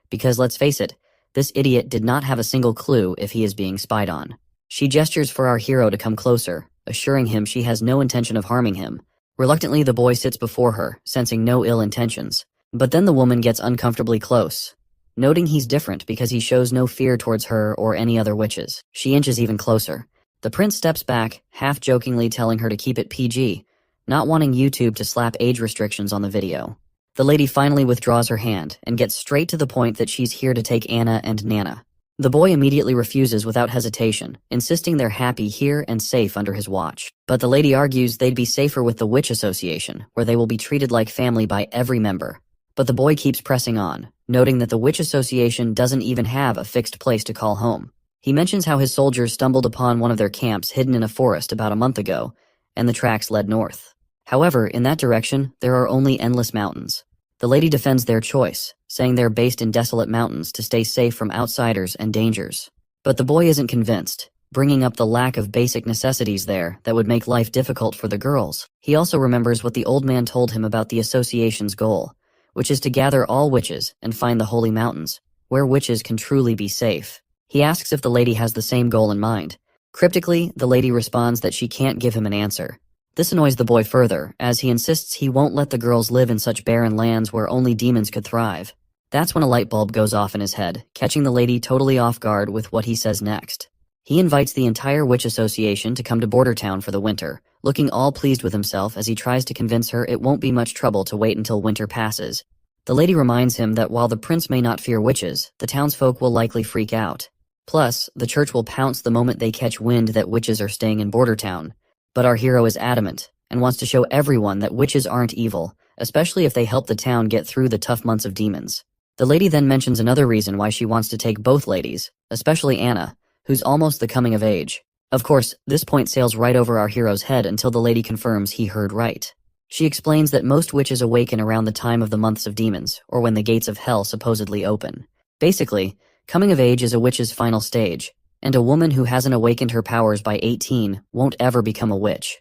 Because let's face it, this idiot did not have a single clue if he is being spied on. She gestures for our hero to come closer, assuring him she has no intention of harming him. Reluctantly, the boy sits before her, sensing no ill intentions. But then the woman gets uncomfortably close. Noting he's different because he shows no fear towards her or any other witches, she inches even closer. The prince steps back, half-jokingly telling her to keep it PG, not wanting YouTube to slap age restrictions on the video. The lady finally withdraws her hand and gets straight to the point that she's here to take Anna and Nana. The boy immediately refuses without hesitation, insisting they're happy here and safe under his watch. But the lady argues they'd be safer with the Witch Association, where they will be treated like family by every member. But the boy keeps pressing on, noting that the Witch Association doesn't even have a fixed place to call home. He mentions how his soldiers stumbled upon one of their camps hidden in a forest about a month ago, and the tracks led north. However, in that direction, there are only endless mountains. The lady defends their choice, saying they're based in desolate mountains to stay safe from outsiders and dangers. But the boy isn't convinced, bringing up the lack of basic necessities there that would make life difficult for the girls. He also remembers what the old man told him about the association's goal, which is to gather all witches and find the holy mountains, where witches can truly be safe. He asks if the lady has the same goal in mind. Cryptically, the lady responds that she can't give him an answer. This annoys the boy further, as he insists he won't let the girls live in such barren lands where only demons could thrive. That's when a light bulb goes off in his head, catching the lady totally off guard with what he says next. He invites the entire witch association to come to Border Town for the winter, looking all pleased with himself as he tries to convince her it won't be much trouble to wait until winter passes. The lady reminds him that while the prince may not fear witches, the townsfolk will likely freak out. Plus, the church will pounce the moment they catch wind that witches are staying in Border Town. But our hero is adamant, and wants to show everyone that witches aren't evil, especially if they help the town get through the tough months of demons. The lady then mentions another reason why she wants to take both ladies, especially Anna, who's almost the coming of age. Of course, this point sails right over our hero's head until the lady confirms he heard right. She explains that most witches awaken around the time of the months of demons, or when the gates of hell supposedly open. Basically, coming of age is a witch's final stage, and a woman who hasn't awakened her powers by 18 won't ever become a witch.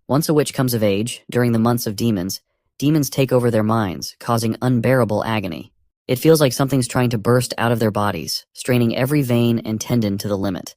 Once a witch comes of age, during the months of demons, demons take over their minds, causing unbearable agony. It feels like something's trying to burst out of their bodies, straining every vein and tendon to the limit.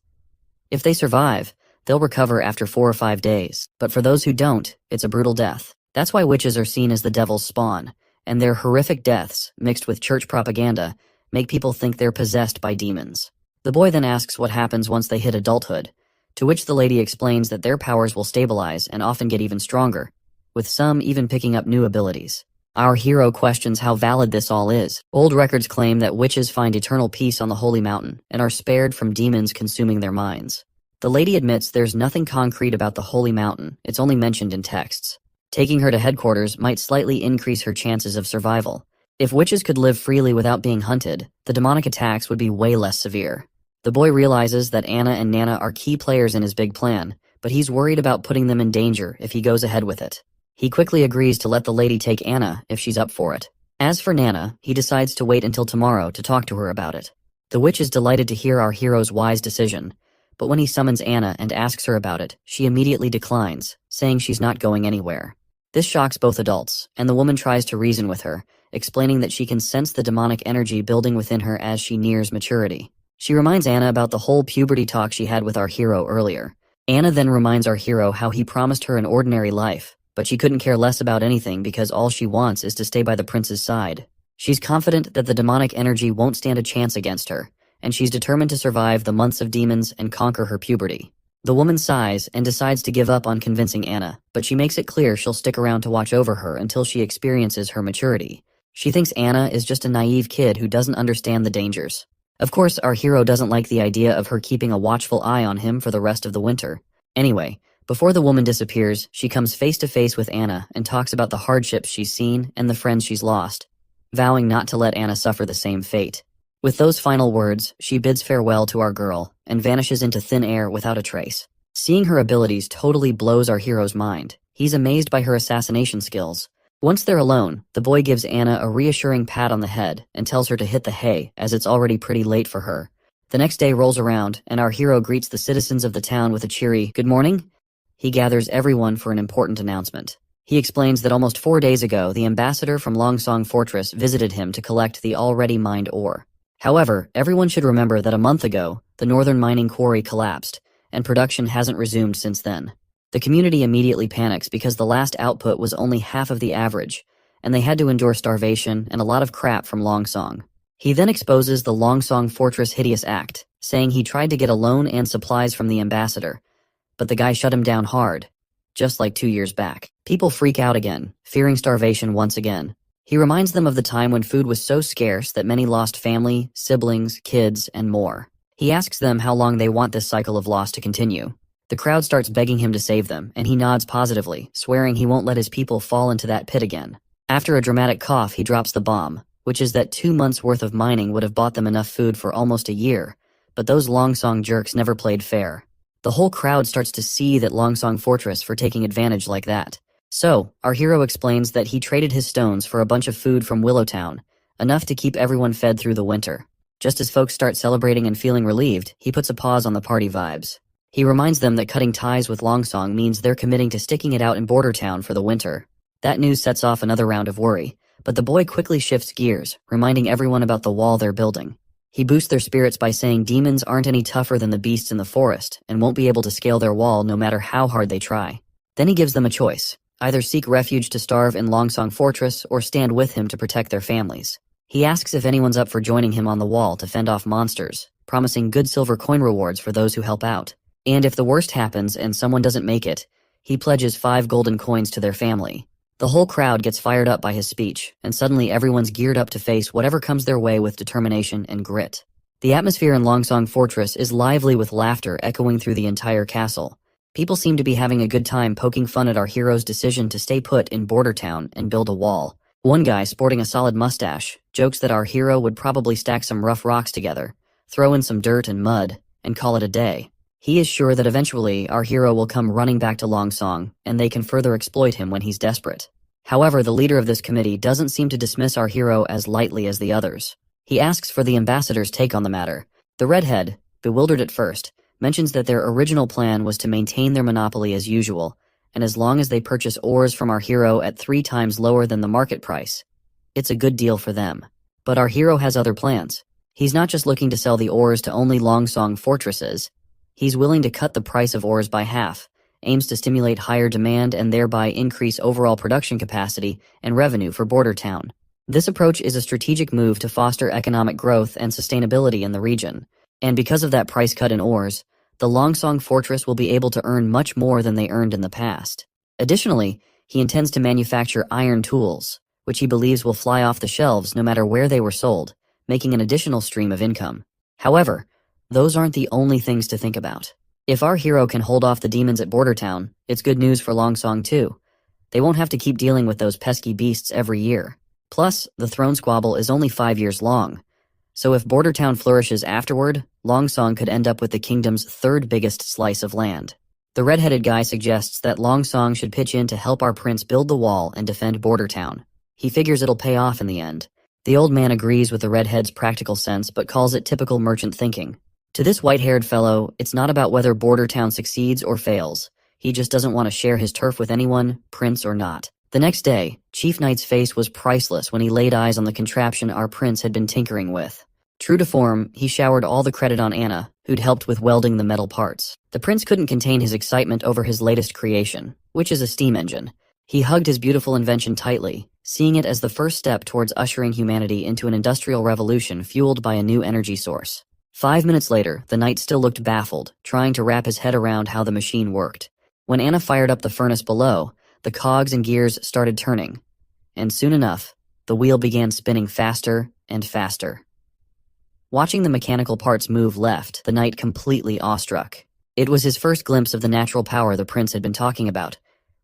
If they survive, they'll recover after 4 or 5 days, but for those who don't, it's a brutal death. That's why witches are seen as the devil's spawn, and their horrific deaths, mixed with church propaganda, make people think they're possessed by demons. The boy then asks what happens once they hit adulthood, to which the lady explains that their powers will stabilize and often get even stronger, with some even picking up new abilities. Our hero questions how valid this all is. Old records claim that witches find eternal peace on the holy mountain and are spared from demons consuming their minds. The lady admits there's nothing concrete about the holy mountain, it's only mentioned in texts. Taking her to headquarters might slightly increase her chances of survival. If witches could live freely without being hunted, the demonic attacks would be way less severe. The boy realizes that Anna and Nana are key players in his big plan, but he's worried about putting them in danger if he goes ahead with it. He quickly agrees to let the lady take Anna if she's up for it. As for Nana, he decides to wait until tomorrow to talk to her about it. The witch is delighted to hear our hero's wise decision, but when he summons Anna and asks her about it, she immediately declines, saying she's not going anywhere. This shocks both adults, and the woman tries to reason with her, explaining that she can sense the demonic energy building within her as she nears maturity. She reminds Anna about the whole puberty talk she had with our hero earlier. Anna then reminds our hero how he promised her an ordinary life, but she couldn't care less about anything because all she wants is to stay by the prince's side. She's confident that the demonic energy won't stand a chance against her, and she's determined to survive the months of demons and conquer her puberty. The woman sighs and decides to give up on convincing Anna, but she makes it clear she'll stick around to watch over her until she experiences her maturity. She thinks Anna is just a naive kid who doesn't understand the dangers. Of course, our hero doesn't like the idea of her keeping a watchful eye on him for the rest of the winter. Anyway, before the woman disappears, she comes face to face with Anna and talks about the hardships she's seen and the friends she's lost, vowing not to let Anna suffer the same fate. With those final words, she bids farewell to our girl and vanishes into thin air without a trace. Seeing her abilities totally blows our hero's mind. He's amazed by her assassination skills. Once they're alone, the boy gives Anna a reassuring pat on the head and tells her to hit the hay, as it's already pretty late for her. The next day rolls around, and our hero greets the citizens of the town with a cheery, "Good morning." He gathers everyone for an important announcement. He explains that almost 4 days ago, the ambassador from Longsong Fortress visited him to collect the already mined ore. However, everyone should remember that a month ago, the northern mining quarry collapsed, and production hasn't resumed since then. The community immediately panics because the last output was only half of the average, and they had to endure starvation and a lot of crap from Longsong. He then exposes the Longsong Fortress hideous act, saying he tried to get a loan and supplies from the ambassador, but the guy shut him down hard, just like 2 years back. People freak out again, fearing starvation once again. He reminds them of the time when food was so scarce that many lost family, siblings, kids, and more. He asks them how long they want this cycle of loss to continue. The crowd starts begging him to save them, and he nods positively, swearing he won't let his people fall into that pit again. After a dramatic cough, he drops the bomb, which is that 2 months' worth of mining would have bought them enough food for almost a year, but those Longsong jerks never played fair. The whole crowd starts to see that Longsong Fortress for taking advantage like that. So, our hero explains that he traded his stones for a bunch of food from Willowtown, enough to keep everyone fed through the winter. Just as folks start celebrating and feeling relieved, he puts a pause on the party vibes. He reminds them that cutting ties with Longsong means they're committing to sticking it out in Border Town for the winter. That news sets off another round of worry, But the boy quickly shifts gears, reminding everyone about the wall they're building. He boosts their spirits by saying demons aren't any tougher than the beasts in the forest and won't be able to scale their wall no matter how hard they try. Then he gives them a choice: either seek refuge to starve in Longsong Fortress or stand with him to protect their families. He asks if anyone's up for joining him on the wall to fend off monsters, promising good silver coin rewards for those who help out. And if the worst happens and someone doesn't make it, he pledges 5 golden coins to their family. The whole crowd gets fired up by his speech, and suddenly everyone's geared up to face whatever comes their way with determination and grit. The atmosphere in Longsong Fortress is lively with laughter echoing through the entire castle. People seem to be having a good time poking fun at our hero's decision to stay put in Border Town and build a wall. One guy, sporting a solid mustache, jokes that our hero would probably stack some rough rocks together, throw in some dirt and mud, and call it a day. He is sure that eventually our hero will come running back to Longsong, and they can further exploit him when he's desperate. However, the leader of this committee doesn't seem to dismiss our hero as lightly as the others. He asks for the ambassador's take on the matter. The redhead, bewildered at first, mentions that their original plan was to maintain their monopoly as usual, and as long as they purchase ores from our hero at 3 times lower than the market price, it's a good deal for them. But our hero has other plans. He's not just looking to sell the ores to only Longsong Fortresses. He's willing to cut the price of ores by half, aims to stimulate higher demand and thereby increase overall production capacity and revenue for Border Town. This approach is a strategic move to foster economic growth and sustainability in the region. And because of that price cut in ores, the Longsong Fortress will be able to earn much more than they earned in the past. Additionally, he intends to manufacture iron tools, which he believes will fly off the shelves no matter where they were sold, making an additional stream of income. However, those aren't the only things to think about. If our hero can hold off the demons at Border Town, it's good news for Longsong too. They won't have to keep dealing with those pesky beasts every year. Plus, the throne squabble is only 5 years long. So if Border Town flourishes afterward, Longsong could end up with the kingdom's 3rd biggest slice of land. The red-headed guy suggests that Longsong should pitch in to help our prince build the wall and defend Border Town. He figures it'll pay off in the end. The old man agrees with the redhead's practical sense but calls it typical merchant thinking. To this white-haired fellow, it's not about whether Border Town succeeds or fails. He just doesn't want to share his turf with anyone, prince or not. The next day, Chief Knight's face was priceless when he laid eyes on the contraption our prince had been tinkering with. True to form, he showered all the credit on Anna, who'd helped with welding the metal parts. The prince couldn't contain his excitement over his latest creation, which is a steam engine. He hugged his beautiful invention tightly, seeing it as the first step towards ushering humanity into an industrial revolution fueled by a new energy source. 5 minutes later, the knight still looked baffled, trying to wrap his head around how the machine worked. When Anna fired up the furnace below, the cogs and gears started turning. And soon enough, the wheel began spinning faster and faster. Watching the mechanical parts move left, the knight completely awestruck. It was his first glimpse of the natural power the prince had been talking about,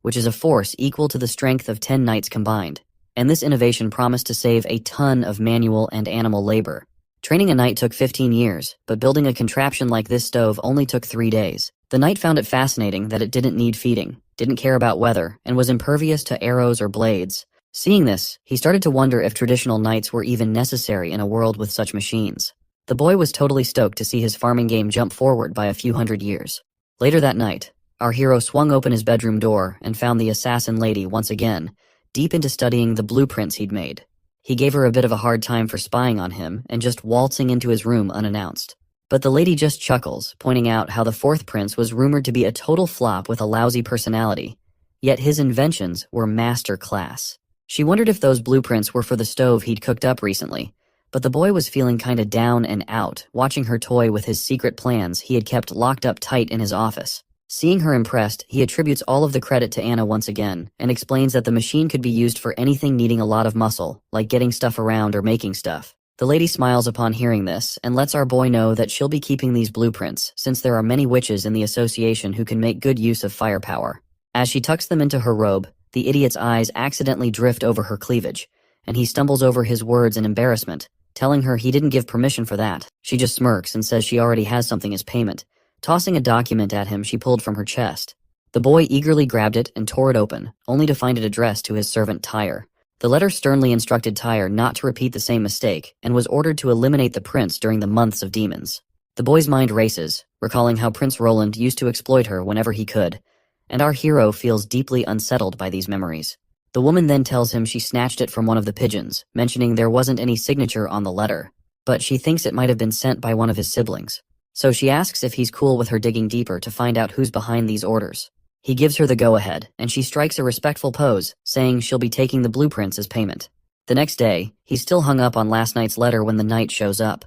which is a force equal to the strength of 10 knights combined. And this innovation promised to save a ton of manual and animal labor. Training a knight took 15 years, but building a contraption like this stove only took 3 days. The knight found it fascinating that it didn't need feeding, didn't care about weather, and was impervious to arrows or blades. Seeing this, he started to wonder if traditional knights were even necessary in a world with such machines. The boy was totally stoked to see his farming game jump forward by a few hundred years. Later that night, our hero swung open his bedroom door and found the assassin lady once again, deep into studying the blueprints he'd made. He gave her a bit of a hard time for spying on him and just waltzing into his room unannounced. But the lady just chuckles, pointing out how the 4th prince was rumored to be a total flop with a lousy personality, yet his inventions were master class. She wondered if those blueprints were for the stove he'd cooked up recently, but the boy was feeling kinda down and out, watching her toy with his secret plans he had kept locked up tight in his office. Seeing her impressed, he attributes all of the credit to Anna once again, and explains that the machine could be used for anything needing a lot of muscle, like getting stuff around or making stuff. The lady smiles upon hearing this, and lets our boy know that she'll be keeping these blueprints, since there are many witches in the association who can make good use of firepower. As she tucks them into her robe, the idiot's eyes accidentally drift over her cleavage, and he stumbles over his words in embarrassment, telling her he didn't give permission for that. She just smirks and says she already has something as payment, tossing a document at him she pulled from her chest. The boy eagerly grabbed it and tore it open, only to find it addressed to his servant Tyre. The letter sternly instructed Tyre not to repeat the same mistake, and was ordered to eliminate the prince during the months of demons. The boy's mind races, recalling how Prince Roland used to exploit her whenever he could, and our hero feels deeply unsettled by these memories. The woman then tells him she snatched it from one of the pigeons, mentioning there wasn't any signature on the letter, but she thinks it might have been sent by one of his siblings. So she asks if he's cool with her digging deeper to find out who's behind these orders. He gives her the go-ahead, and she strikes a respectful pose, saying she'll be taking the blueprints as payment. The next day, he's still hung up on last night's letter when the knight shows up.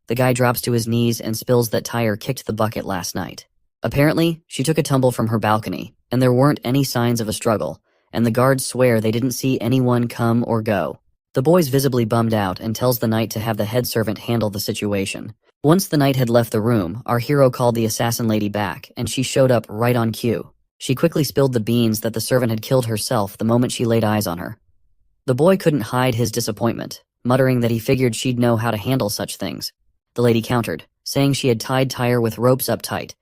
The guy drops to his knees and spills that Tyre kicked the bucket last night. Apparently, she took a tumble from her balcony, and there weren't any signs of a struggle, and the guards swear they didn't see anyone come or go. The boy's visibly bummed out and tells the knight to have the head servant handle the situation. Once the knight had left the room, our hero called the assassin lady back, and she showed up right on cue. She quickly spilled the beans that the servant had killed herself the moment she laid eyes on her. The boy couldn't hide his disappointment, muttering that he figured she'd know how to handle such things. The lady countered, saying she had tied Tyre with ropes up tight,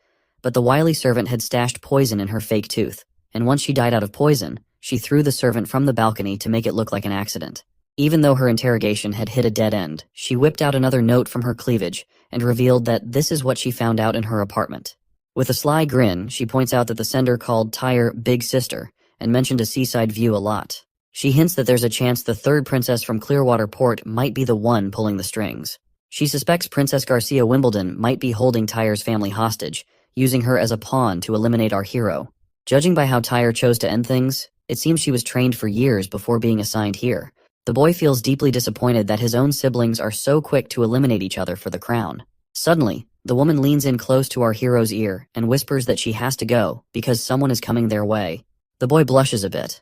but the wily servant had stashed poison in her fake tooth, and once she died out of poison, she threw the servant from the balcony to make it look like an accident. Even though her interrogation had hit a dead end, she whipped out another note from her cleavage and revealed that this is what she found out in her apartment. With a sly grin, she points out that the sender called Tyre Big Sister and mentioned a seaside view a lot. She hints that there's a chance the third princess from Clearwater Port might be the one pulling the strings. She suspects Princess Garcia Wimbledon might be holding Tyre's family hostage, using her as a pawn to eliminate our hero. Judging by how Tyre chose to end things, it seems she was trained for years before being assigned here. The boy feels deeply disappointed that his own siblings are so quick to eliminate each other for the crown. Suddenly, the woman leans in close to our hero's ear and whispers that she has to go because someone is coming their way. The boy blushes a bit,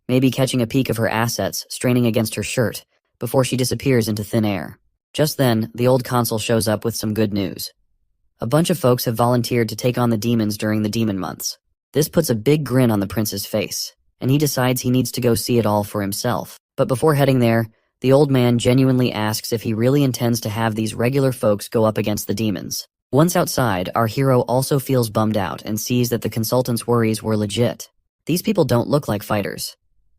maybe catching a peek of her assets straining against her shirt, before she disappears into thin air. Just then, the old consul shows up with some good news. A bunch of folks have volunteered to take on the demons during the demon months. This puts a big grin on the prince's face, and he decides he needs to go see it all for himself. But before heading there, the old man genuinely asks if he really intends to have these regular folks go up against the demons. Once outside, our hero also feels bummed out and sees that the consultant's worries were legit. These people don't look like fighters.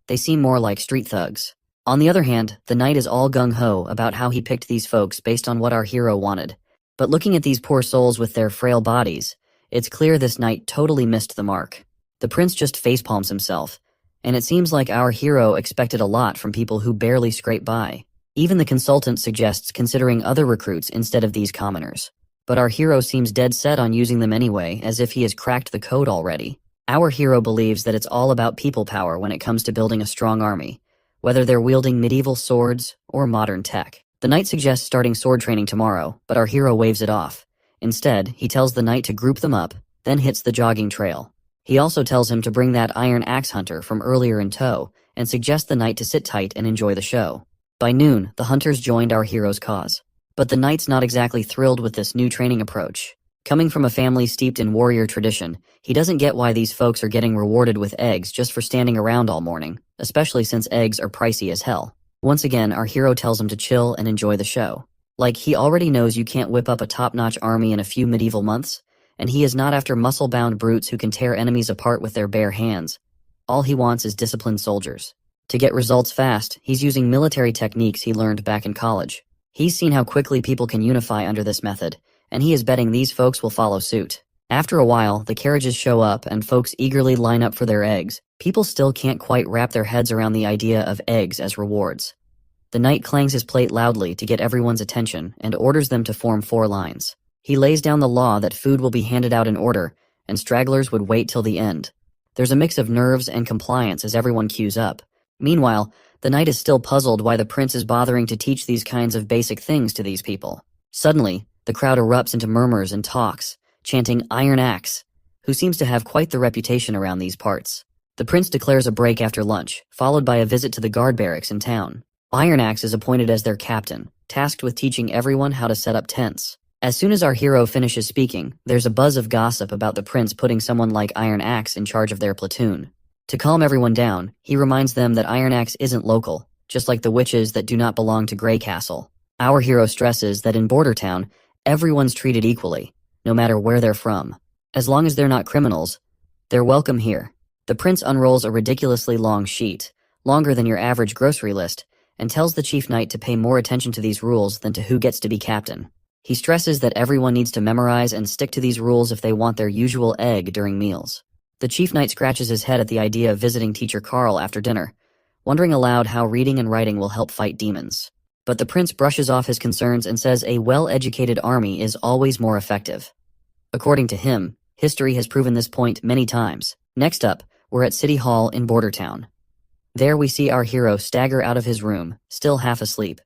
They seem more like street thugs. On the other hand, the knight is all gung-ho about how he picked these folks based on what our hero wanted. But looking at these poor souls with their frail bodies, it's clear this knight totally missed the mark. The prince just facepalms himself, and it seems like our hero expected a lot from people who barely scrape by. Even the consultant suggests considering other recruits instead of these commoners. But our hero seems dead set on using them anyway, as if he has cracked the code already. Our hero believes that it's all about people power when it comes to building a strong army, whether they're wielding medieval swords or modern tech. The knight suggests starting sword training tomorrow, but our hero waves it off. Instead, he tells the knight to group them up, then hits the jogging trail. He also tells him to bring that iron axe hunter from earlier in tow, and suggests the knight to sit tight and enjoy the show. By noon, the hunters joined our hero's cause. But the knight's not exactly thrilled with this new training approach. Coming from a family steeped in warrior tradition, he doesn't get why these folks are getting rewarded with eggs just for standing around all morning, especially since eggs are pricey as hell. Once again, our hero tells him to chill and enjoy the show. Like, he already knows you can't whip up a top-notch army in a few medieval months, and he is not after muscle-bound brutes who can tear enemies apart with their bare hands. All he wants is disciplined soldiers. To get results fast, he's using military techniques he learned back in college. He's seen how quickly people can unify under this method, and he is betting these folks will follow suit. After a while, the carriages show up and folks eagerly line up for their eggs. People still can't quite wrap their heads around the idea of eggs as rewards. The knight clangs his plate loudly to get everyone's attention and orders them to form 4 lines. He lays down the law that food will be handed out in order, and stragglers would wait till the end. There's a mix of nerves and compliance as everyone queues up. Meanwhile, the knight is still puzzled why the prince is bothering to teach these kinds of basic things to these people. Suddenly, the crowd erupts into murmurs and talks, chanting Iron Axe, who seems to have quite the reputation around these parts. The prince declares a break after lunch, followed by a visit to the guard barracks in town. Iron Axe is appointed as their captain, tasked with teaching everyone how to set up tents. As soon as our hero finishes speaking, there's a buzz of gossip about the prince putting someone like Iron Axe in charge of their platoon. To calm everyone down, he reminds them that Iron Axe isn't local, just like the witches that do not belong to Grey Castle. Our hero stresses that in Border Town, everyone's treated equally, no matter where they're from. As long as they're not criminals, they're welcome here. The prince unrolls a ridiculously long sheet, longer than your average grocery list, and tells the chief knight to pay more attention to these rules than to who gets to be captain. He stresses that everyone needs to memorize and stick to these rules if they want their usual egg during meals. The chief knight scratches his head at the idea of visiting Teacher Carl after dinner, wondering aloud how reading and writing will help fight demons. But the prince brushes off his concerns and says a well-educated army is always more effective. According to him, history has proven this point many times. Next up, we're at City Hall in Bordertown. There we see our hero stagger out of his room, still half asleep.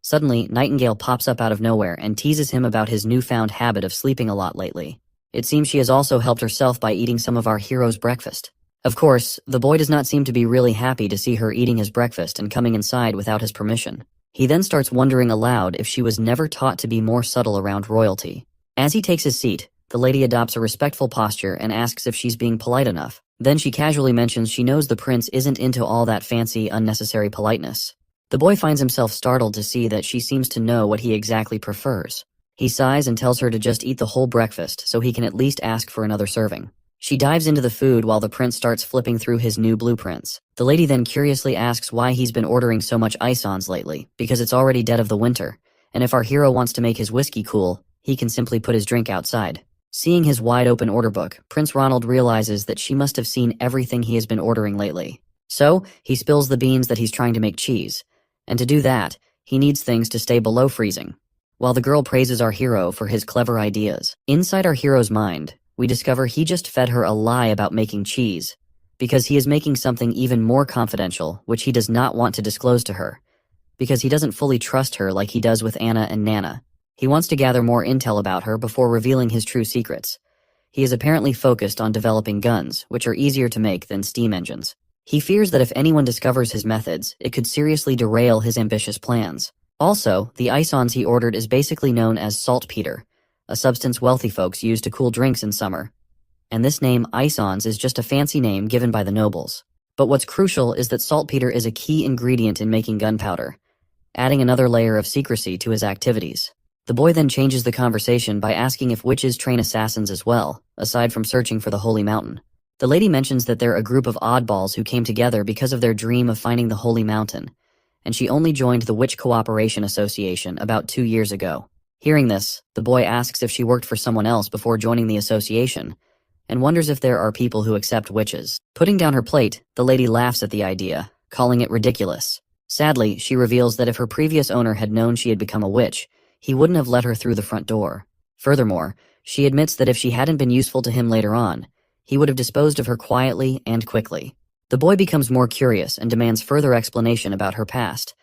Suddenly, Nightingale pops up out of nowhere and teases him about his newfound habit of sleeping a lot lately. It seems she has also helped herself by eating some of our hero's breakfast. Of course, the boy does not seem to be really happy to see her eating his breakfast and coming inside without his permission. He then starts wondering aloud if she was never taught to be more subtle around royalty. As he takes his seat, the lady adopts a respectful posture and asks if she's being polite enough. Then she casually mentions she knows the prince isn't into all that fancy, unnecessary politeness. The boy finds himself startled to see that she seems to know what he exactly prefers. He sighs and tells her to just eat the whole breakfast so he can at least ask for another serving. She dives into the food while the prince starts flipping through his new blueprints. The lady then curiously asks why he's been ordering so much ice-ons lately, because it's already dead of the winter, and if our hero wants to make his whiskey cool, he can simply put his drink outside. Seeing his wide-open order book, Prince Ronald realizes that she must have seen everything he has been ordering lately. So, he spills the beans that he's trying to make cheese. And to do that, he needs things to stay below freezing. While the girl praises our hero for his clever ideas, inside our hero's mind, we discover he just fed her a lie about making cheese, because he is making something even more confidential, which he does not want to disclose to her, because he doesn't fully trust her like he does with Anna and Nana. He wants to gather more intel about her before revealing his true secrets. He is apparently focused on developing guns, which are easier to make than steam engines. He fears that if anyone discovers his methods, it could seriously derail his ambitious plans. Also, the ice-ons he ordered is basically known as saltpeter, a substance wealthy folks use to cool drinks in summer. And this name, ice-ons, is just a fancy name given by the nobles. But what's crucial is that saltpeter is a key ingredient in making gunpowder, adding another layer of secrecy to his activities. The boy then changes the conversation by asking if witches train assassins as well, aside from searching for the Holy Mountain. The lady mentions that they're a group of oddballs who came together because of their dream of finding the Holy Mountain, and she only joined the Witch Cooperation Association about 2 years ago. Hearing this, the boy asks if she worked for someone else before joining the association, and wonders if there are people who accept witches. Putting down her plate, the lady laughs at the idea, calling it ridiculous. Sadly, she reveals that if her previous owner had known she had become a witch, he wouldn't have let her through the front door. Furthermore, she admits that if she hadn't been useful to him later on, he would have disposed of her quietly and quickly. The boy becomes more curious and demands further explanation about her past,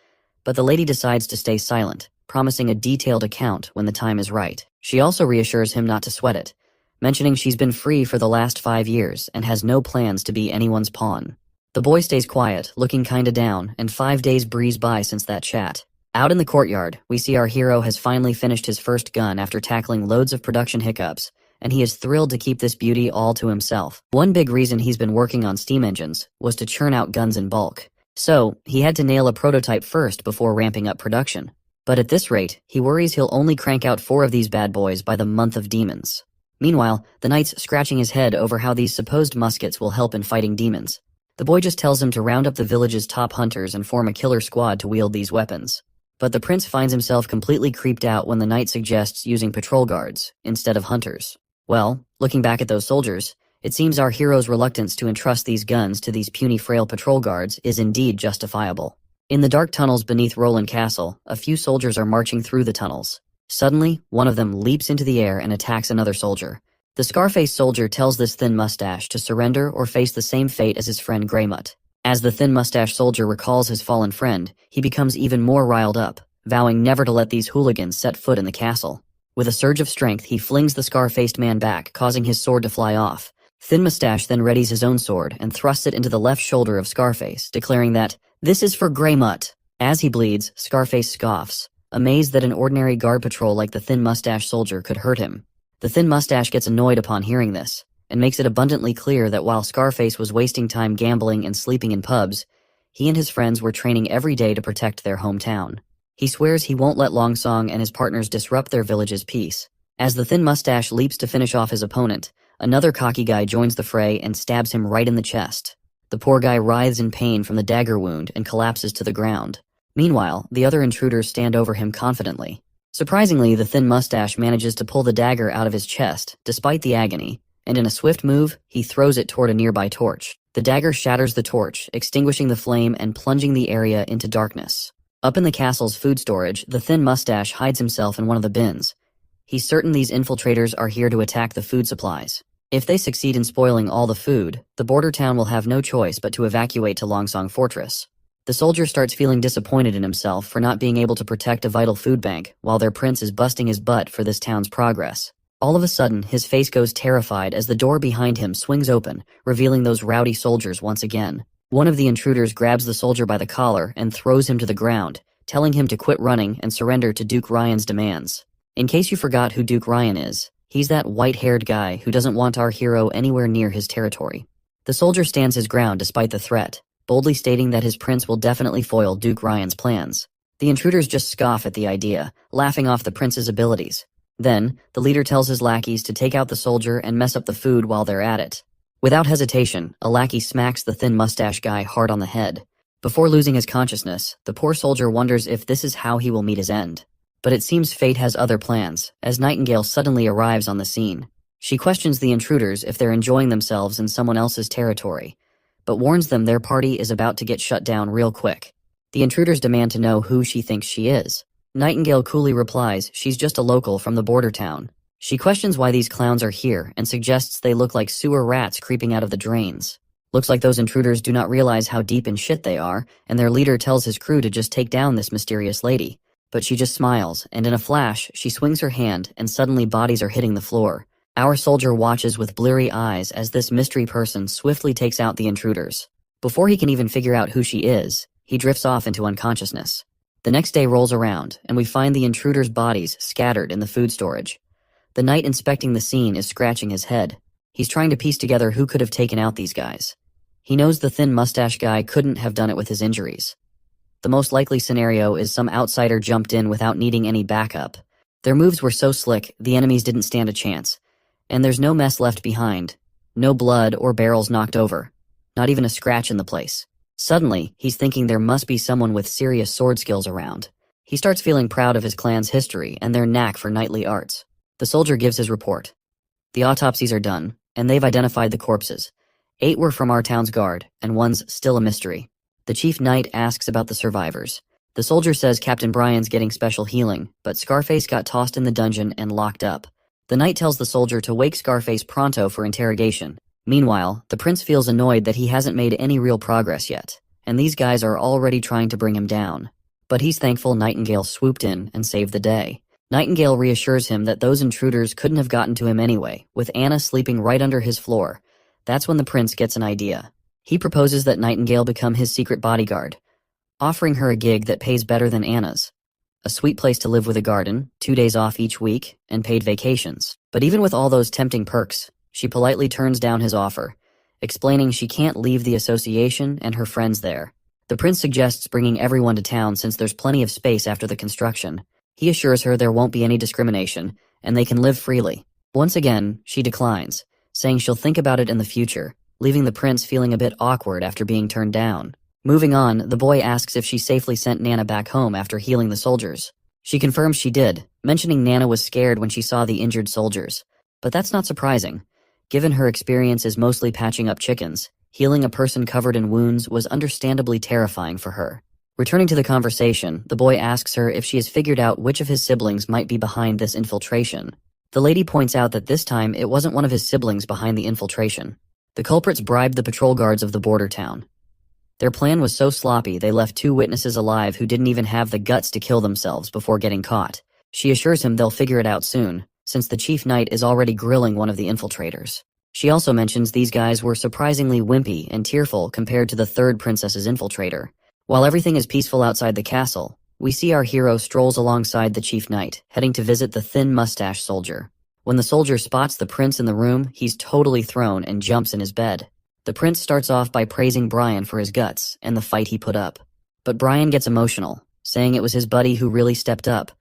but the lady decides to stay silent, promising a detailed account when the time is right. She also reassures him not to sweat it, mentioning she's been free for the last 5 years and has no plans to be anyone's pawn. The boy stays quiet, looking kinda down, and 5 days breeze by since that chat. Out in the courtyard, we see our hero has finally finished his first gun after tackling loads of production hiccups, and he is thrilled to keep this beauty all to himself. One big reason he's been working on steam engines was to churn out guns in bulk. So, he had to nail a prototype first before ramping up production. But at this rate, he worries he'll only crank out 4 of these bad boys by the month of demons. Meanwhile, the knight's scratching his head over how these supposed muskets will help in fighting demons. The boy just tells him to round up the village's top hunters and form a killer squad to wield these weapons. But the prince finds himself completely creeped out when the knight suggests using patrol guards instead of hunters. Well, looking back at those soldiers, it seems our hero's reluctance to entrust these guns to these puny frail patrol guards is indeed justifiable. In the dark tunnels beneath Roland Castle, a few soldiers are marching through the tunnels. Suddenly, one of them leaps into the air and attacks another soldier. The Scarface soldier tells this thin mustache to surrender or face the same fate as his friend Greymut. As the thin mustache soldier recalls his fallen friend, he becomes even more riled up, vowing never to let these hooligans set foot in the castle. With a surge of strength, he flings the scar-faced man back, causing his sword to fly off. Thin Mustache then readies his own sword and thrusts it into the left shoulder of Scarface, declaring that, "This is for Greymut." As he bleeds, Scarface scoffs, amazed that an ordinary guard patrol like the Thin Mustache soldier could hurt him. The Thin Mustache gets annoyed upon hearing this, and makes it abundantly clear that while Scarface was wasting time gambling and sleeping in pubs, he and his friends were training every day to protect their hometown. He swears he won't let Longsong and his partners disrupt their village's peace. As the Thin Mustache leaps to finish off his opponent, another cocky guy joins the fray and stabs him right in the chest. The poor guy writhes in pain from the dagger wound and collapses to the ground. Meanwhile, the other intruders stand over him confidently. Surprisingly, the Thin Mustache manages to pull the dagger out of his chest, despite the agony, and in a swift move, he throws it toward a nearby torch. The dagger shatters the torch, extinguishing the flame and plunging the area into darkness. Up in the castle's food storage, the thin mustache hides himself in one of the bins. He's certain these infiltrators are here to attack the food supplies. If they succeed in spoiling all the food, the border town will have no choice but to evacuate to Longsong Fortress. The soldier starts feeling disappointed in himself for not being able to protect a vital food bank, while their prince is busting his butt for this town's progress. All of a sudden, his face goes terrified as the door behind him swings open, revealing those rowdy soldiers once again. One of the intruders grabs the soldier by the collar and throws him to the ground, telling him to quit running and surrender to Duke Ryan's demands. In case you forgot who Duke Ryan is, he's that white-haired guy who doesn't want our hero anywhere near his territory. The soldier stands his ground despite the threat, boldly stating that his prince will definitely foil Duke Ryan's plans. The intruders just scoff at the idea, laughing off the prince's abilities. Then, the leader tells his lackeys to take out the soldier and mess up the food while they're at it. Without hesitation, a lackey smacks the thin mustache guy hard on the head. Before losing his consciousness, the poor soldier wonders if this is how he will meet his end. But it seems fate has other plans, as Nightingale suddenly arrives on the scene. She questions the intruders if they're enjoying themselves in someone else's territory, but warns them their party is about to get shut down real quick. The intruders demand to know who she thinks she is. Nightingale coolly replies she's just a local from the border town. She questions why these clowns are here and suggests they look like sewer rats creeping out of the drains. Looks like those intruders do not realize how deep in shit they are, and their leader tells his crew to just take down this mysterious lady. But she just smiles, and in a flash, she swings her hand, and suddenly bodies are hitting the floor. Our soldier watches with bleary eyes as this mystery person swiftly takes out the intruders. Before he can even figure out who she is, he drifts off into unconsciousness. The next day rolls around, and we find the intruders' bodies scattered in the food storage. The knight inspecting the scene is scratching his head. He's trying to piece together who could have taken out these guys. He knows the thin mustache guy couldn't have done it with his injuries. The most likely scenario is some outsider jumped in without needing any backup. Their moves were so slick, the enemies didn't stand a chance. And there's no mess left behind. No blood or barrels knocked over. Not even a scratch in the place. Suddenly, he's thinking there must be someone with serious sword skills around. He starts feeling proud of his clan's history and their knack for knightly arts. The soldier gives his report. The autopsies are done, and they've identified the corpses. 8 were from our town's guard, and 1's still a mystery. The chief knight asks about the survivors. The soldier says Captain Brian's getting special healing, but Scarface got tossed in the dungeon and locked up. The knight tells the soldier to wake Scarface pronto for interrogation. Meanwhile, the prince feels annoyed that he hasn't made any real progress yet, and these guys are already trying to bring him down. But he's thankful Nightingale swooped in and saved the day. Nightingale reassures him that those intruders couldn't have gotten to him anyway, with Anna sleeping right under his floor. That's when the prince gets an idea. He proposes that Nightingale become his secret bodyguard, offering her a gig that pays better than Anna's. A sweet place to live with a garden, 2 days off each week, and paid vacations. But even with all those tempting perks, she politely turns down his offer, explaining she can't leave the association and her friends there. The prince suggests bringing everyone to town since there's plenty of space after the construction. He assures her there won't be any discrimination, and they can live freely. Once again, she declines, saying she'll think about it in the future, leaving the prince feeling a bit awkward after being turned down. Moving on, the boy asks if she safely sent Nana back home after healing the soldiers. She confirms she did, mentioning Nana was scared when she saw the injured soldiers. But that's not surprising. Given her experience is mostly patching up chickens, healing a person covered in wounds was understandably terrifying for her. Returning to the conversation, the boy asks her if she has figured out which of his siblings might be behind this infiltration. The lady points out that this time it wasn't one of his siblings behind the infiltration. The culprits bribed the patrol guards of the border town. Their plan was so sloppy they left 2 witnesses alive who didn't even have the guts to kill themselves before getting caught. She assures him they'll figure it out soon, since the chief knight is already grilling one of the infiltrators. She also mentions these guys were surprisingly wimpy and tearful compared to the 3rd princess's infiltrator. While everything is peaceful outside the castle, we see our hero strolls alongside the chief knight, heading to visit the thin mustache soldier. When the soldier spots the prince in the room, he's totally thrown and jumps in his bed. The prince starts off by praising Brian for his guts and the fight he put up. But Brian gets emotional, saying it was his buddy who really stepped up,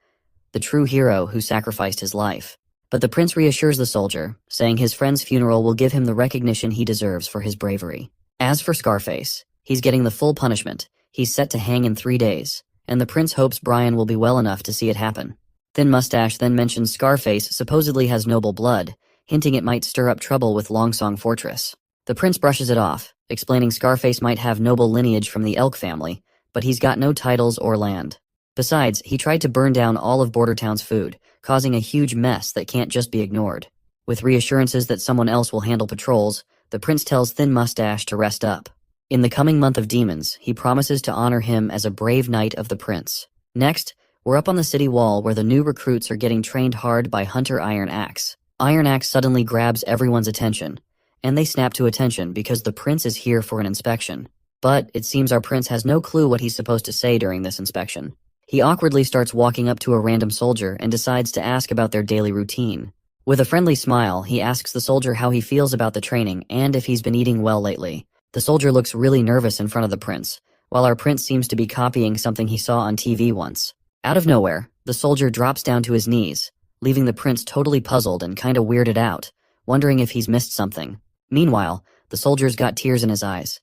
the true hero who sacrificed his life. But the prince reassures the soldier, saying his friend's funeral will give him the recognition he deserves for his bravery. As for Scarface, he's getting the full punishment. He's set to hang in 3 days, and the prince hopes Brian will be well enough to see it happen. Thin Mustache then mentions Scarface supposedly has noble blood. hinting it might stir up trouble with Longsong Fortress. The prince brushes it off, explaining Scarface might have noble lineage from the Elk family, but he's got no titles or land. Besides, he tried to burn down all of Bordertown's food, causing a huge mess that can't just be ignored. With reassurances that someone else will handle patrols, the prince tells Thin Mustache to rest up. In the coming month of demons, he promises to honor him as a brave knight of the prince. Next, we're up on the city wall where the new recruits are getting trained hard by Hunter Iron Axe. Iron Axe suddenly grabs everyone's attention, and they snap to attention because the prince is here for an inspection. But it seems our prince has no clue what he's supposed to say during this inspection. He awkwardly starts walking up to a random soldier and decides to ask about their daily routine. With a friendly smile, he asks the soldier how he feels about the training and if he's been eating well lately. The soldier looks really nervous in front of the prince, while our prince seems to be copying something he saw on TV once. Out of nowhere, the soldier drops down to his knees, leaving the prince totally puzzled and kinda weirded out, wondering if he's missed something. Meanwhile, the soldier's got tears in his eyes.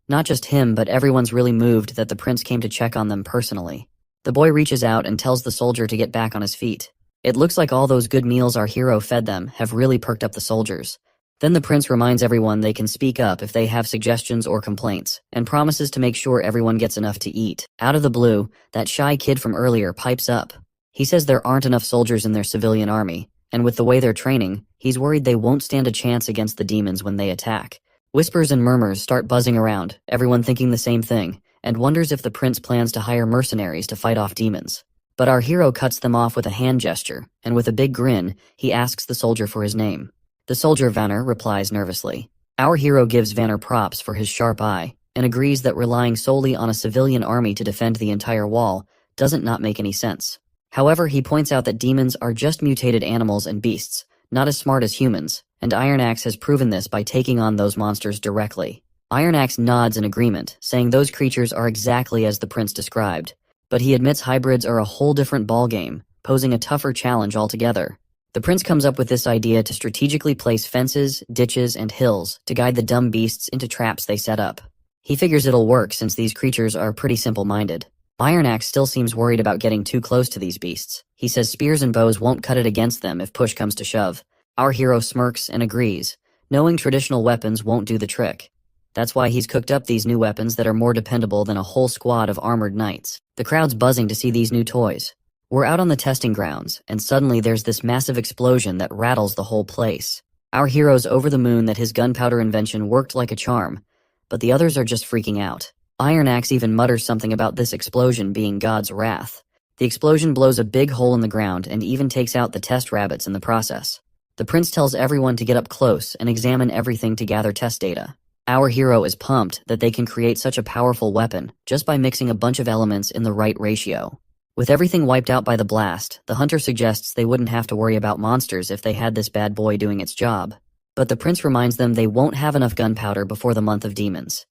Not just him, but everyone's really moved that the prince came to check on them personally. The boy reaches out and tells the soldier to get back on his feet. It looks like all those good meals our hero fed them have really perked up the soldiers. Then the prince reminds everyone they can speak up if they have suggestions or complaints, and promises to make sure everyone gets enough to eat. Out of the blue, that shy kid from earlier pipes up. He says there aren't enough soldiers in their civilian army, and with the way they're training, he's worried they won't stand a chance against the demons when they attack. Whispers and murmurs start buzzing around, everyone thinking the same thing, and wonders if the prince plans to hire mercenaries to fight off demons. But our hero cuts them off with a hand gesture, and with a big grin, he asks the soldier for his name. The soldier Vanner replies nervously. Our hero gives Vanner props for his sharp eye, and agrees that relying solely on a civilian army to defend the entire wall doesn't not make any sense. However, he points out that demons are just mutated animals and beasts, not as smart as humans, and Iron Axe has proven this by taking on those monsters directly. Iron Axe nods in agreement, saying those creatures are exactly as the prince described, but he admits hybrids are a whole different ballgame, posing a tougher challenge altogether. The prince comes up with this idea to strategically place fences, ditches, and hills to guide the dumb beasts into traps they set up. He figures it'll work since these creatures are pretty simple-minded. Iron Axe still seems worried about getting too close to these beasts. He says spears and bows won't cut it against them if push comes to shove. Our hero smirks and agrees, knowing traditional weapons won't do the trick. That's why he's cooked up these new weapons that are more dependable than a whole squad of armored knights. The crowd's buzzing to see these new toys. We're out on the testing grounds, and suddenly there's this massive explosion that rattles the whole place. Our hero's over the moon that his gunpowder invention worked like a charm, but the others are just freaking out. Iron Axe even mutters something about this explosion being God's wrath. The explosion blows a big hole in the ground and even takes out the test rabbits in the process. The prince tells everyone to get up close and examine everything to gather test data. Our hero is pumped that they can create such a powerful weapon just by mixing a bunch of elements in the right ratio. With everything wiped out by the blast, the hunter suggests they wouldn't have to worry about monsters if they had this bad boy doing its job. But the prince reminds them they won't have enough gunpowder before the month of demons.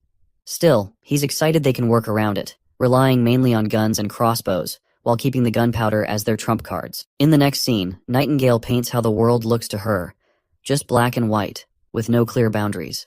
Still, he's excited they can work around it, relying mainly on guns and crossbows, while keeping the gunpowder as their trump cards. In the next scene, Nightingale paints how the world looks to her, just black and white, with no clear boundaries.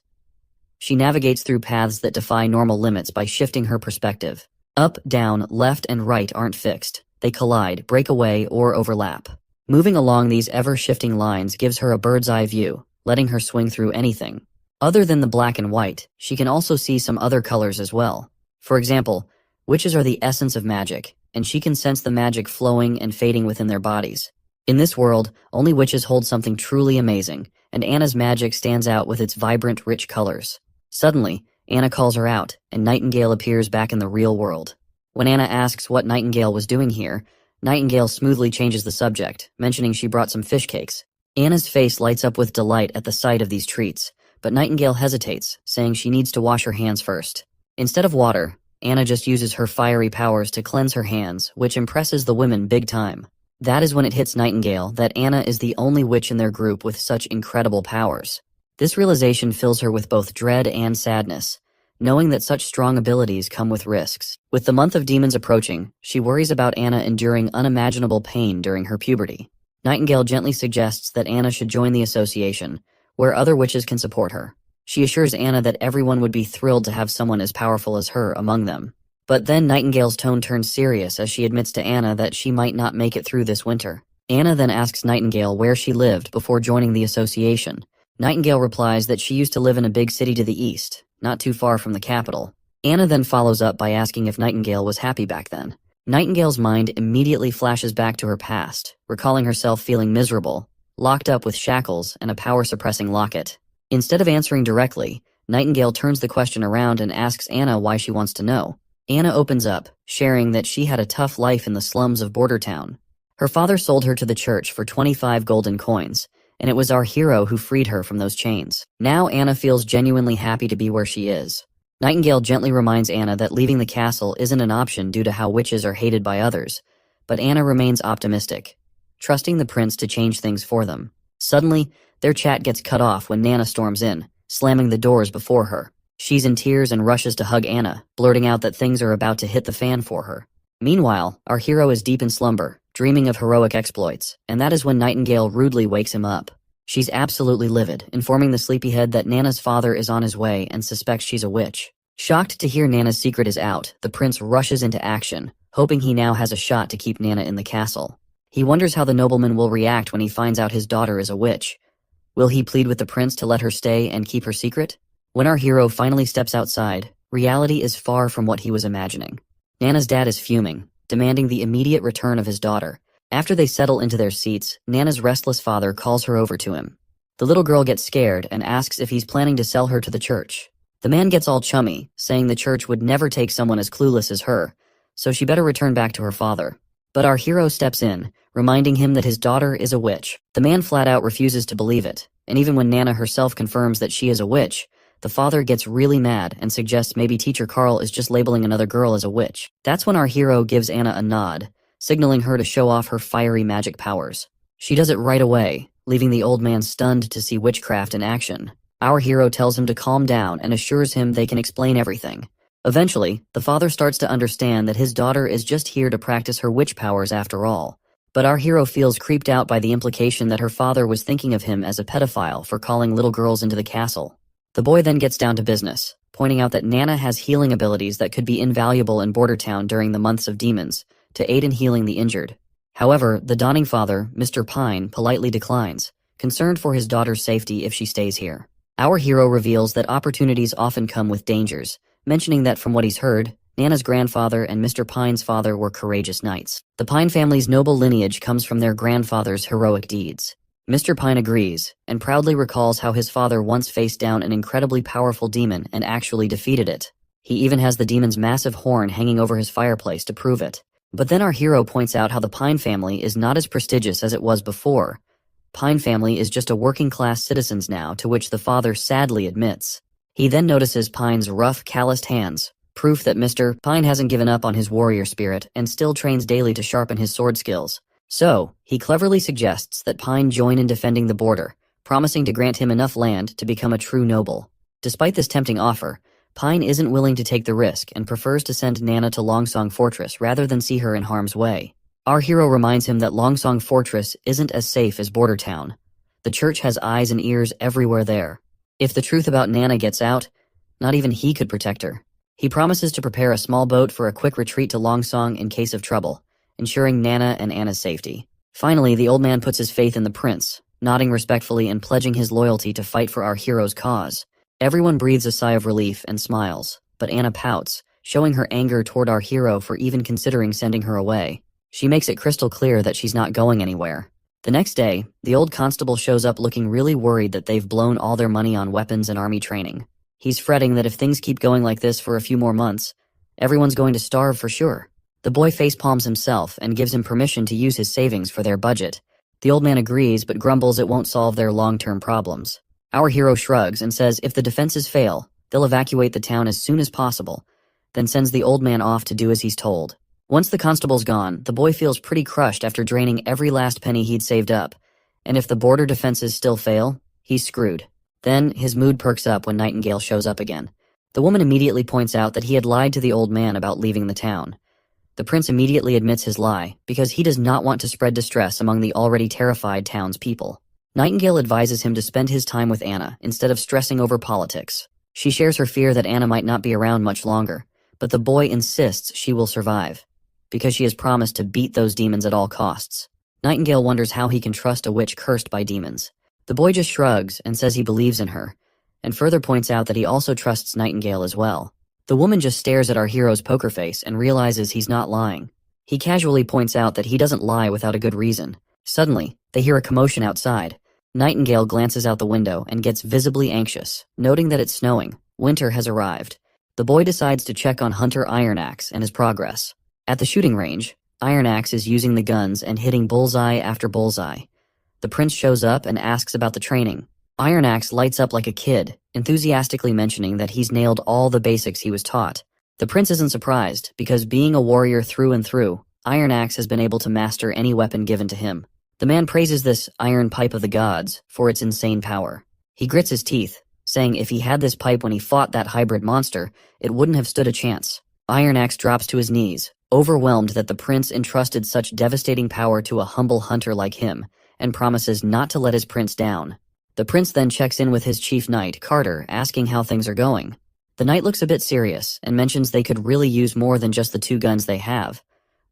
She navigates through paths that defy normal limits by shifting her perspective. Up, down, left, and right aren't fixed. They collide, break away, or overlap. Moving along these ever-shifting lines gives her a bird's-eye view, letting her swing through anything. Other than the black and white, she can also see some other colors as well. For example, witches are the essence of magic, and she can sense the magic flowing and fading within their bodies. In this world, only witches hold something truly amazing, and Anna's magic stands out with its vibrant, rich colors. Suddenly, Anna calls her out, and Nightingale appears back in the real world. When Anna asks what Nightingale was doing here, Nightingale smoothly changes the subject, mentioning she brought some fish cakes. Anna's face lights up with delight at the sight of these treats, but Nightingale hesitates, saying she needs to wash her hands first. Instead of water, Anna just uses her fiery powers to cleanse her hands, which impresses the women big time. That is when it hits Nightingale that Anna is the only witch in their group with such incredible powers. This realization fills her with both dread and sadness, knowing that such strong abilities come with risks. With the month of demons approaching, she worries about Anna enduring unimaginable pain during her puberty. Nightingale gently suggests that Anna should join the association, where other witches can support her. She assures Anna that everyone would be thrilled to have someone as powerful as her among them. But then Nightingale's tone turns serious as she admits to Anna that she might not make it through this winter. Anna then asks Nightingale where she lived before joining the association. Nightingale replies that she used to live in a big city to the east, not too far from the capital. Anna then follows up by asking if Nightingale was happy back then. Nightingale's mind immediately flashes back to her past, recalling herself feeling miserable, locked up with shackles and a power-suppressing locket. Instead of answering directly, Nightingale turns the question around and asks Anna why she wants to know. Anna opens up, sharing that she had a tough life in the slums of Border Town. Her father sold her to the church for 25 golden coins, and it was our hero who freed her from those chains. Now Anna feels genuinely happy to be where she is. Nightingale gently reminds Anna that leaving the castle isn't an option due to how witches are hated by others, but Anna remains optimistic, trusting the prince to change things for them. Suddenly, their chat gets cut off when Nana storms in, slamming the doors before her. She's in tears and rushes to hug Anna, blurting out that things are about to hit the fan for her. Meanwhile, our hero is deep in slumber, dreaming of heroic exploits, and that is when Nightingale rudely wakes him up. She's absolutely livid, informing the sleepyhead that Nana's father is on his way and suspects she's a witch. Shocked to hear Nana's secret is out, the prince rushes into action, hoping he now has a shot to keep Nana in the castle. He wonders how the nobleman will react when he finds out his daughter is a witch. Will he plead with the prince to let her stay and keep her secret? When our hero finally steps outside, reality is far from what he was imagining. Nana's dad is fuming, demanding the immediate return of his daughter. After they settle into their seats, Nana's restless father calls her over to him. The little girl gets scared and asks if he's planning to sell her to the church. The man gets all chummy, saying the church would never take someone as clueless as her, so she better return back to her father. But our hero steps in, reminding him that his daughter is a witch. The man flat out refuses to believe it, and even when Nana herself confirms that she is a witch, the father gets really mad and suggests maybe Teacher Carl is just labeling another girl as a witch. That's when our hero gives Anna a nod, signaling her to show off her fiery magic powers. She does it right away, leaving the old man stunned to see witchcraft in action. Our hero tells him to calm down and assures him they can explain everything. Eventually, the father starts to understand that his daughter is just here to practice her witch powers after all. But our hero feels creeped out by the implication that her father was thinking of him as a pedophile for calling little girls into the castle. The boy then gets down to business, pointing out that Nana has healing abilities that could be invaluable in Border Town during the months of demons, to aid in healing the injured. However, the dawning father, Mr. Pine, politely declines, concerned for his daughter's safety if she stays here. Our hero reveals that opportunities often come with dangers, mentioning that from what he's heard, Nana's grandfather and Mr. Pine's father were courageous knights. The Pine family's noble lineage comes from their grandfather's heroic deeds. Mr. Pine agrees, and proudly recalls how his father once faced down an incredibly powerful demon and actually defeated it. He even has the demon's massive horn hanging over his fireplace to prove it. But then our hero points out how the Pine family is not as prestigious as it was before. Pine family is just a working-class citizens now, to which the father sadly admits. He then notices Pine's rough, calloused hands, proof that Mr. Pine hasn't given up on his warrior spirit and still trains daily to sharpen his sword skills. So, he cleverly suggests that Pine join in defending the border, promising to grant him enough land to become a true noble. Despite this tempting offer, Pine isn't willing to take the risk and prefers to send Nana to Longsong Fortress rather than see her in harm's way. Our hero reminds him that Longsong Fortress isn't as safe as Border Town. The church has eyes and ears everywhere there. If the truth about Nana gets out, not even he could protect her. He promises to prepare a small boat for a quick retreat to Longsong in case of trouble, ensuring Nana and Anna's safety. Finally, the old man puts his faith in the prince, nodding respectfully and pledging his loyalty to fight for our hero's cause. Everyone breathes a sigh of relief and smiles, but Anna pouts, showing her anger toward our hero for even considering sending her away. She makes it crystal clear that she's not going anywhere. The next day, the old constable shows up looking really worried that they've blown all their money on weapons and army training. He's fretting that if things keep going like this for a few more months, everyone's going to starve for sure. The boy facepalms himself and gives him permission to use his savings for their budget. The old man agrees but grumbles it won't solve their long-term problems. Our hero shrugs and says if the defenses fail, they'll evacuate the town as soon as possible, then sends the old man off to do as he's told. Once the constable's gone, the boy feels pretty crushed after draining every last penny he'd saved up, and if the border defenses still fail, he's screwed. Then, his mood perks up when Nightingale shows up again. The woman immediately points out that he had lied to the old man about leaving the town. The prince immediately admits his lie, because he does not want to spread distress among the already terrified townspeople. Nightingale advises him to spend his time with Anna instead of stressing over politics. She shares her fear that Anna might not be around much longer, but the boy insists she will survive, because she has promised to beat those demons at all costs. Nightingale wonders how he can trust a witch cursed by demons. The boy just shrugs and says he believes in her, and further points out that he also trusts Nightingale as well. The woman just stares at our hero's poker face and realizes he's not lying. He casually points out that he doesn't lie without a good reason. Suddenly, they hear a commotion outside. Nightingale glances out the window and gets visibly anxious, noting that it's snowing. Winter has arrived. The boy decides to check on Hunter Ironaxe and his progress. At the shooting range, Ironaxe is using the guns and hitting bullseye after bullseye. The prince shows up and asks about the training. Ironaxe lights up like a kid, enthusiastically mentioning that he's nailed all the basics he was taught. The prince isn't surprised, because being a warrior through and through, Ironaxe has been able to master any weapon given to him. The man praises this iron pipe of the gods for its insane power. He grits his teeth, saying if he had this pipe when he fought that hybrid monster, it wouldn't have stood a chance. Ironaxe drops to his knees, overwhelmed that the prince entrusted such devastating power to a humble hunter like him, and promises not to let his prince down. The prince then checks in with his chief knight, Carter, asking how things are going. The knight looks a bit serious and mentions they could really use more than just the 2 guns they have.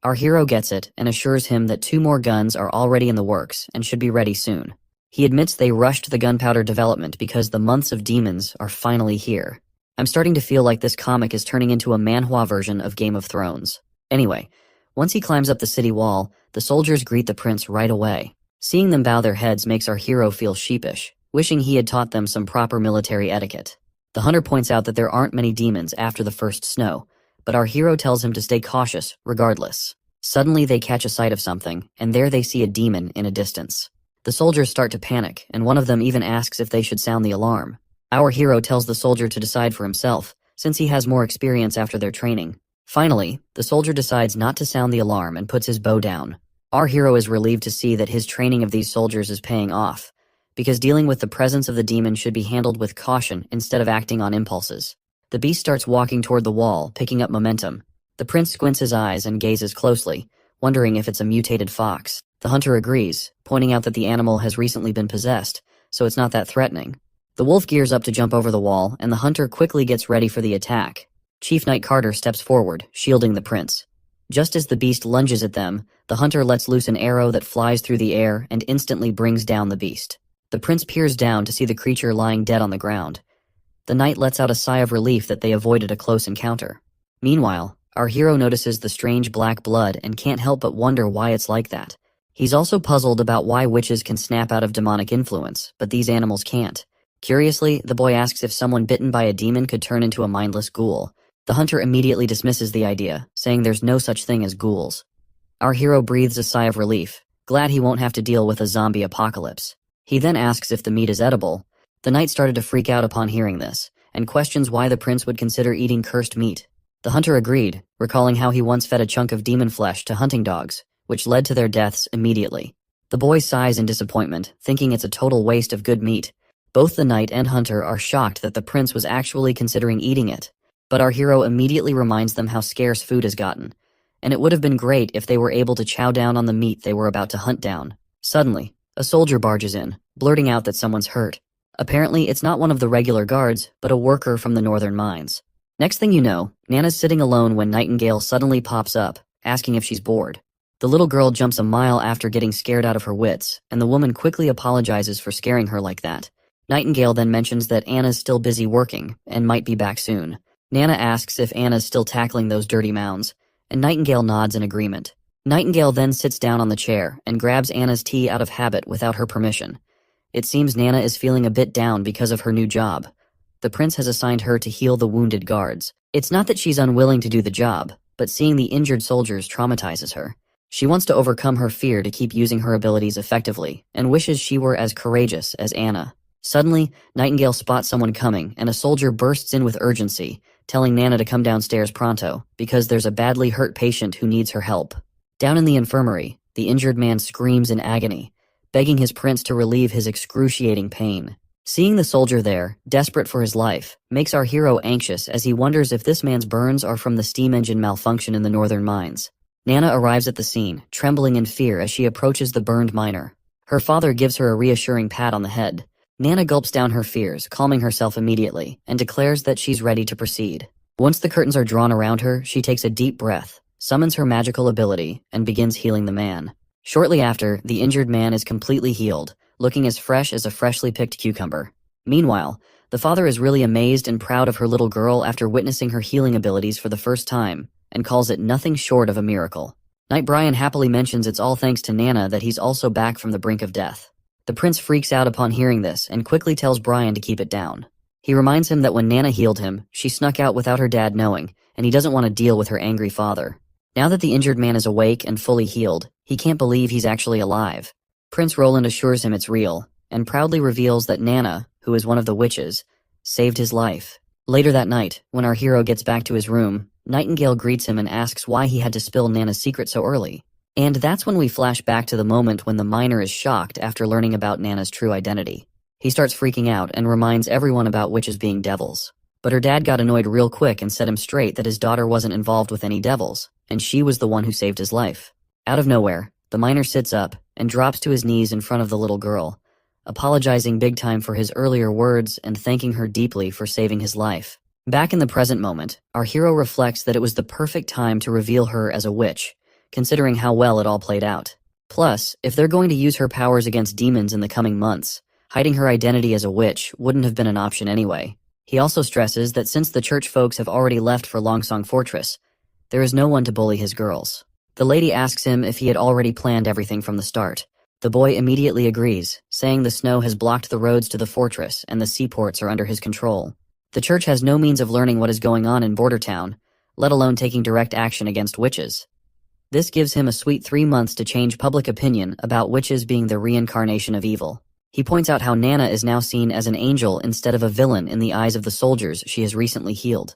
Our hero gets it and assures him that 2 more guns are already in the works and should be ready soon. He admits they rushed the gunpowder development because the months of demons are finally here. I'm starting to feel like this comic is turning into a manhwa version of Game of Thrones. Anyway, once he climbs up the city wall, the soldiers greet the prince right away. Seeing them bow their heads makes our hero feel sheepish, wishing he had taught them some proper military etiquette. The hunter points out that there aren't many demons after the first snow, but our hero tells him to stay cautious regardless. Suddenly they catch a sight of something, and there they see a demon in a distance. The soldiers start to panic, and one of them even asks if they should sound the alarm. Our hero tells the soldier to decide for himself, since he has more experience after their training. Finally, the soldier decides not to sound the alarm and puts his bow down. Our hero is relieved to see that his training of these soldiers is paying off, because dealing with the presence of the demon should be handled with caution instead of acting on impulses. The beast starts walking toward the wall, picking up momentum. The prince squints his eyes and gazes closely, wondering if it's a mutated fox. The hunter agrees, pointing out that the animal has recently been possessed, so it's not that threatening. The wolf gears up to jump over the wall, and the hunter quickly gets ready for the attack. Chief Knight Carter steps forward, shielding the prince. Just as the beast lunges at them, the hunter lets loose an arrow that flies through the air and instantly brings down the beast. The prince peers down to see the creature lying dead on the ground. The knight lets out a sigh of relief that they avoided a close encounter. Meanwhile, our hero notices the strange black blood and can't help but wonder why it's like that. He's also puzzled about why witches can snap out of demonic influence, but these animals can't. Curiously, the boy asks if someone bitten by a demon could turn into a mindless ghoul. The hunter immediately dismisses the idea, saying there's no such thing as ghouls. Our hero breathes a sigh of relief, glad he won't have to deal with a zombie apocalypse. He then asks if the meat is edible. The knight started to freak out upon hearing this, and questions why the prince would consider eating cursed meat. The hunter agreed, recalling how he once fed a chunk of demon flesh to hunting dogs, which led to their deaths immediately. The boy sighs in disappointment, thinking it's a total waste of good meat. Both the knight and hunter are shocked that the prince was actually considering eating it, but our hero immediately reminds them how scarce food has gotten, and it would have been great if they were able to chow down on the meat they were about to hunt down. Suddenly, a soldier barges in, blurting out that someone's hurt. Apparently, it's not one of the regular guards, but a worker from the northern mines. Next thing you know, Nana's sitting alone when Nightingale suddenly pops up, asking if she's bored. The little girl jumps a mile after getting scared out of her wits, and the woman quickly apologizes for scaring her like that. Nightingale then mentions that Anna's still busy working, and might be back soon. Nana asks if Anna's still tackling those dirty mounds, and Nightingale nods in agreement. Nightingale then sits down on the chair and grabs Anna's tea out of habit without her permission. It seems Nana is feeling a bit down because of her new job. The prince has assigned her to heal the wounded guards. It's not that she's unwilling to do the job, but seeing the injured soldiers traumatizes her. She wants to overcome her fear to keep using her abilities effectively, and wishes she were as courageous as Anna. Suddenly, Nightingale spots someone coming, and a soldier bursts in with urgency, telling Nana to come downstairs pronto, because there's a badly hurt patient who needs her help. Down in the infirmary, the injured man screams in agony, begging his prince to relieve his excruciating pain. Seeing the soldier there, desperate for his life, makes our hero anxious as he wonders if this man's burns are from the steam engine malfunction in the northern mines. Nana arrives at the scene, trembling in fear as she approaches the burned miner. Her father gives her a reassuring pat on the head. Nana gulps down her fears, calming herself immediately, and declares that she's ready to proceed. Once the curtains are drawn around her, she takes a deep breath, summons her magical ability, and begins healing the man. Shortly after, the injured man is completely healed, looking as fresh as a freshly picked cucumber. Meanwhile, the father is really amazed and proud of her little girl after witnessing her healing abilities for the first time, and calls it nothing short of a miracle. Knight Brian happily mentions it's all thanks to Nana that he's also back from the brink of death. The prince freaks out upon hearing this and quickly tells Brian to keep it down. He reminds him that when Nana healed him, she snuck out without her dad knowing, and he doesn't want to deal with her angry father. Now that the injured man is awake and fully healed, he can't believe he's actually alive. Prince Roland assures him it's real, and proudly reveals that Nana, who is one of the witches, saved his life. Later that night, when our hero gets back to his room, Nightingale greets him and asks why he had to spill Nana's secret so early. And that's when we flash back to the moment when the miner is shocked after learning about Nana's true identity. He starts freaking out and reminds everyone about witches being devils. But her dad got annoyed real quick and set him straight that his daughter wasn't involved with any devils, and she was the one who saved his life. Out of nowhere, the miner sits up and drops to his knees in front of the little girl, apologizing big time for his earlier words and thanking her deeply for saving his life. Back in the present moment, our hero reflects that it was the perfect time to reveal her as a witch, considering how well it all played out. Plus, if they're going to use her powers against demons in the coming months, hiding her identity as a witch wouldn't have been an option anyway. He also stresses that since the church folks have already left for Longsong Fortress, there is no one to bully his girls. The lady asks him if he had already planned everything from the start. The boy immediately agrees, saying the snow has blocked the roads to the fortress and the seaports are under his control. The church has no means of learning what is going on in Border Town, let alone taking direct action against witches. This gives him a sweet 3 months to change public opinion about witches being the reincarnation of evil. He points out how Nana is now seen as an angel instead of a villain in the eyes of the soldiers she has recently healed.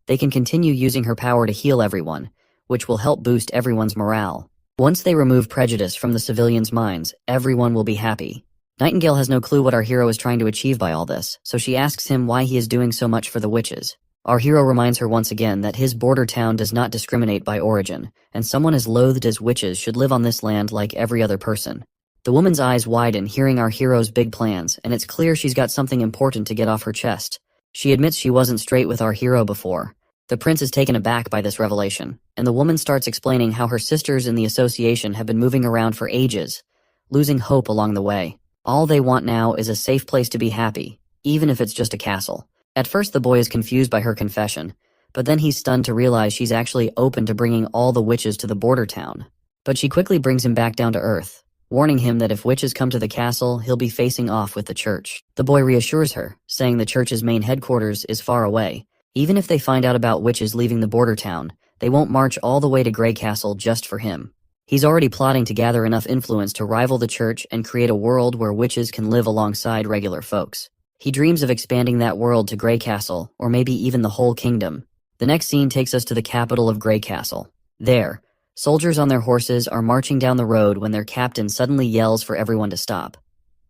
They can continue using her power to heal everyone, which will help boost everyone's morale. Once they remove prejudice from the civilians' minds, everyone will be happy. Nightingale has no clue what our hero is trying to achieve by all this, so she asks him why he is doing so much for the witches. Our hero reminds her once again that his border town does not discriminate by origin, and someone as loathed as witches should live on this land like every other person. The woman's eyes widen hearing our hero's big plans, and it's clear she's got something important to get off her chest. She admits she wasn't straight with our hero before. The prince is taken aback by this revelation, and the woman starts explaining how her sisters in the association have been moving around for ages, losing hope along the way. All they want now is a safe place to be happy, even if it's just a castle. At first the boy is confused by her confession, but then he's stunned to realize she's actually open to bringing all the witches to the border town. But she quickly brings him back down to earth, warning him that if witches come to the castle, he'll be facing off with the church. The boy reassures her, saying the church's main headquarters is far away. Even if they find out about witches leaving the border town, they won't march all the way to Grey Castle just for him. He's already plotting to gather enough influence to rival the church and create a world where witches can live alongside regular folks. He dreams of expanding that world to Grey Castle, or maybe even the whole kingdom. The next scene takes us to the capital of Grey Castle. There, soldiers on their horses are marching down the road when their captain suddenly yells for everyone to stop.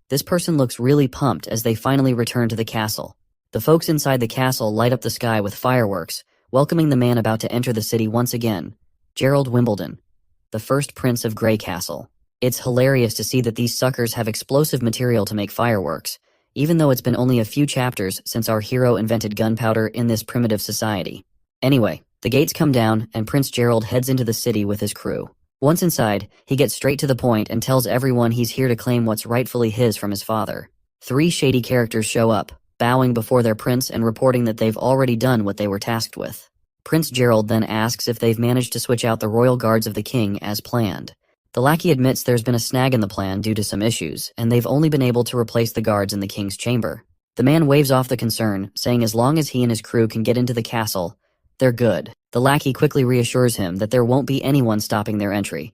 This person looks really pumped as they finally return to the castle. The folks inside the castle light up the sky with fireworks, welcoming the man about to enter the city once again, Gerald Wimbledon, the first prince of Grey Castle. It's hilarious to see that these suckers have explosive material to make fireworks, even though it's been only a few chapters since our hero invented gunpowder in this primitive society. Anyway, the gates come down and Prince Gerald heads into the city with his crew. Once inside, he gets straight to the point and tells everyone he's here to claim what's rightfully his from his father. 3 shady characters show up, bowing before their prince and reporting that they've already done what they were tasked with. Prince Gerald then asks if they've managed to switch out the royal guards of the king as planned. The lackey admits there's been a snag in the plan due to some issues, and they've only been able to replace the guards in the king's chamber. The man waves off the concern, saying as long as he and his crew can get into the castle, they're good. The lackey quickly reassures him that there won't be anyone stopping their entry.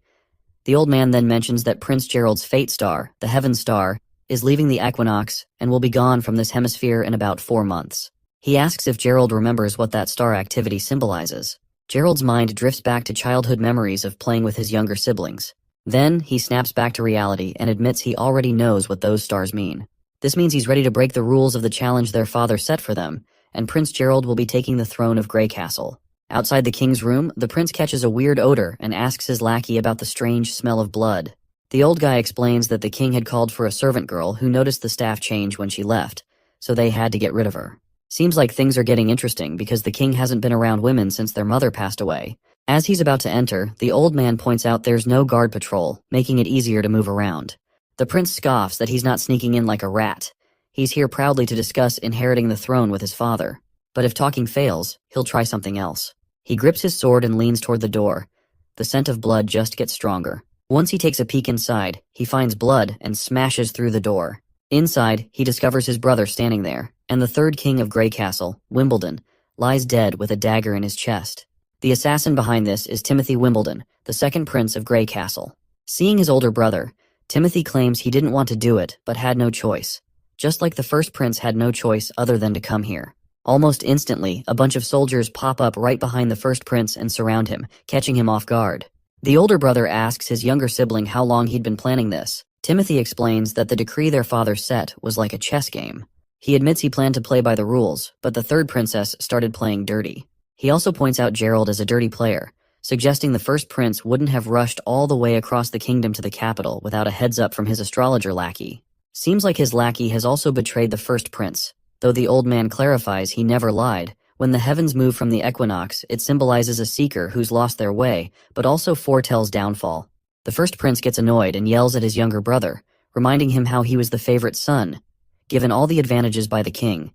The old man then mentions that Prince Gerald's fate star, the Heaven Star, is leaving the equinox and will be gone from this hemisphere in about 4 months. He asks if Gerald remembers what that star activity symbolizes. Gerald's mind drifts back to childhood memories of playing with his younger siblings. Then, he snaps back to reality and admits he already knows what those stars mean. This means he's ready to break the rules of the challenge their father set for them, and Prince Gerald will be taking the throne of Grey Castle. Outside the king's room, the prince catches a weird odor and asks his lackey about the strange smell of blood. The old guy explains that the king had called for a servant girl who noticed the staff change when she left, so they had to get rid of her. Seems like things are getting interesting because the king hasn't been around women since their mother passed away. As he's about to enter, the old man points out there's no guard patrol, making it easier to move around. The prince scoffs that he's not sneaking in like a rat. He's here proudly to discuss inheriting the throne with his father. But if talking fails, he'll try something else. He grips his sword and leans toward the door. The scent of blood just gets stronger. Once he takes a peek inside, he finds blood and smashes through the door. Inside, he discovers his brother standing there, and the third king of Grey Castle, Wimbledon, lies dead with a dagger in his chest. The assassin behind this is Timothy Wimbledon, the second prince of Grey Castle. Seeing his older brother, Timothy claims he didn't want to do it, but had no choice. Just like the first prince had no choice other than to come here. Almost instantly, a bunch of soldiers pop up right behind the first prince and surround him, catching him off guard. The older brother asks his younger sibling how long he'd been planning this. Timothy explains that the decree their father set was like a chess game. He admits he planned to play by the rules, but the third princess started playing dirty. He also points out Gerald as a dirty player, suggesting the first prince wouldn't have rushed all the way across the kingdom to the capital without a heads up from his astrologer lackey. Seems like his lackey has also betrayed the first prince, though the old man clarifies he never lied. When the heavens move from the equinox, it symbolizes a seeker who's lost their way, but also foretells downfall. The first prince gets annoyed and yells at his younger brother, reminding him how he was the favorite son, given all the advantages by the king.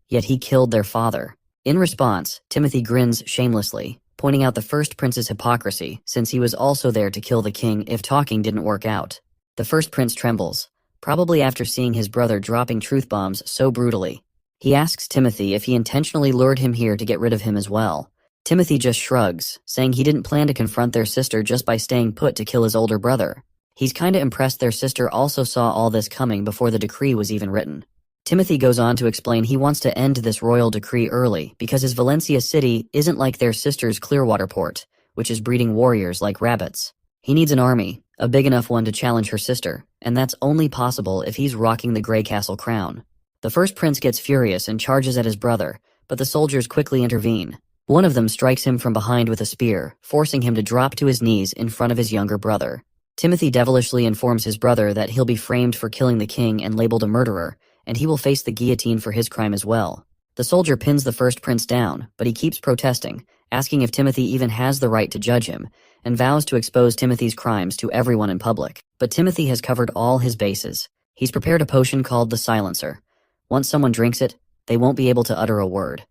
Yet he killed their father. In response, Timothy grins shamelessly, pointing out the first prince's hypocrisy, since he was also there to kill the king if talking didn't work out. The first prince trembles, probably after seeing his brother dropping truth bombs so brutally. He asks Timothy if he intentionally lured him here to get rid of him as well. Timothy just shrugs, saying he didn't plan to confront their sister just by staying put to kill his older brother. He's kinda impressed their sister also saw all this coming before the decree was even written. Timothy goes on to explain he wants to end this royal decree early because his Valencia city isn't like their sister's Clearwater port, which is breeding warriors like rabbits. He needs an army, a big enough one to challenge her sister, and that's only possible if he's rocking the Grey Castle crown. The first prince gets furious and charges at his brother, but the soldiers quickly intervene. One of them strikes him from behind with a spear, forcing him to drop to his knees in front of his younger brother. Timothy devilishly informs his brother that he'll be framed for killing the king and labeled a murderer, and he will face the guillotine for his crime as well. The soldier pins the first prince down, but he keeps protesting, asking if Timothy even has the right to judge him, and vows to expose Timothy's crimes to everyone in public. But Timothy has covered all his bases. He's prepared a potion called the Silencer. Once someone drinks it, they won't be able to utter a word.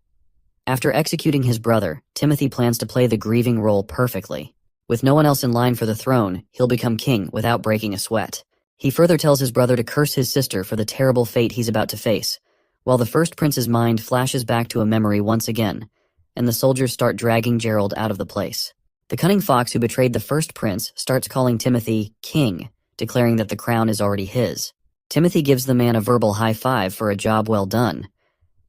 After executing his brother, Timothy plans to play the grieving role perfectly. With no one else in line for the throne, he'll become king without breaking a sweat. He further tells his brother to curse his sister for the terrible fate he's about to face, while the first prince's mind flashes back to a memory once again, and the soldiers start dragging Gerald out of the place. The cunning fox who betrayed the first prince starts calling Timothy king, declaring that the crown is already his. Timothy gives the man a verbal high five for a job well done,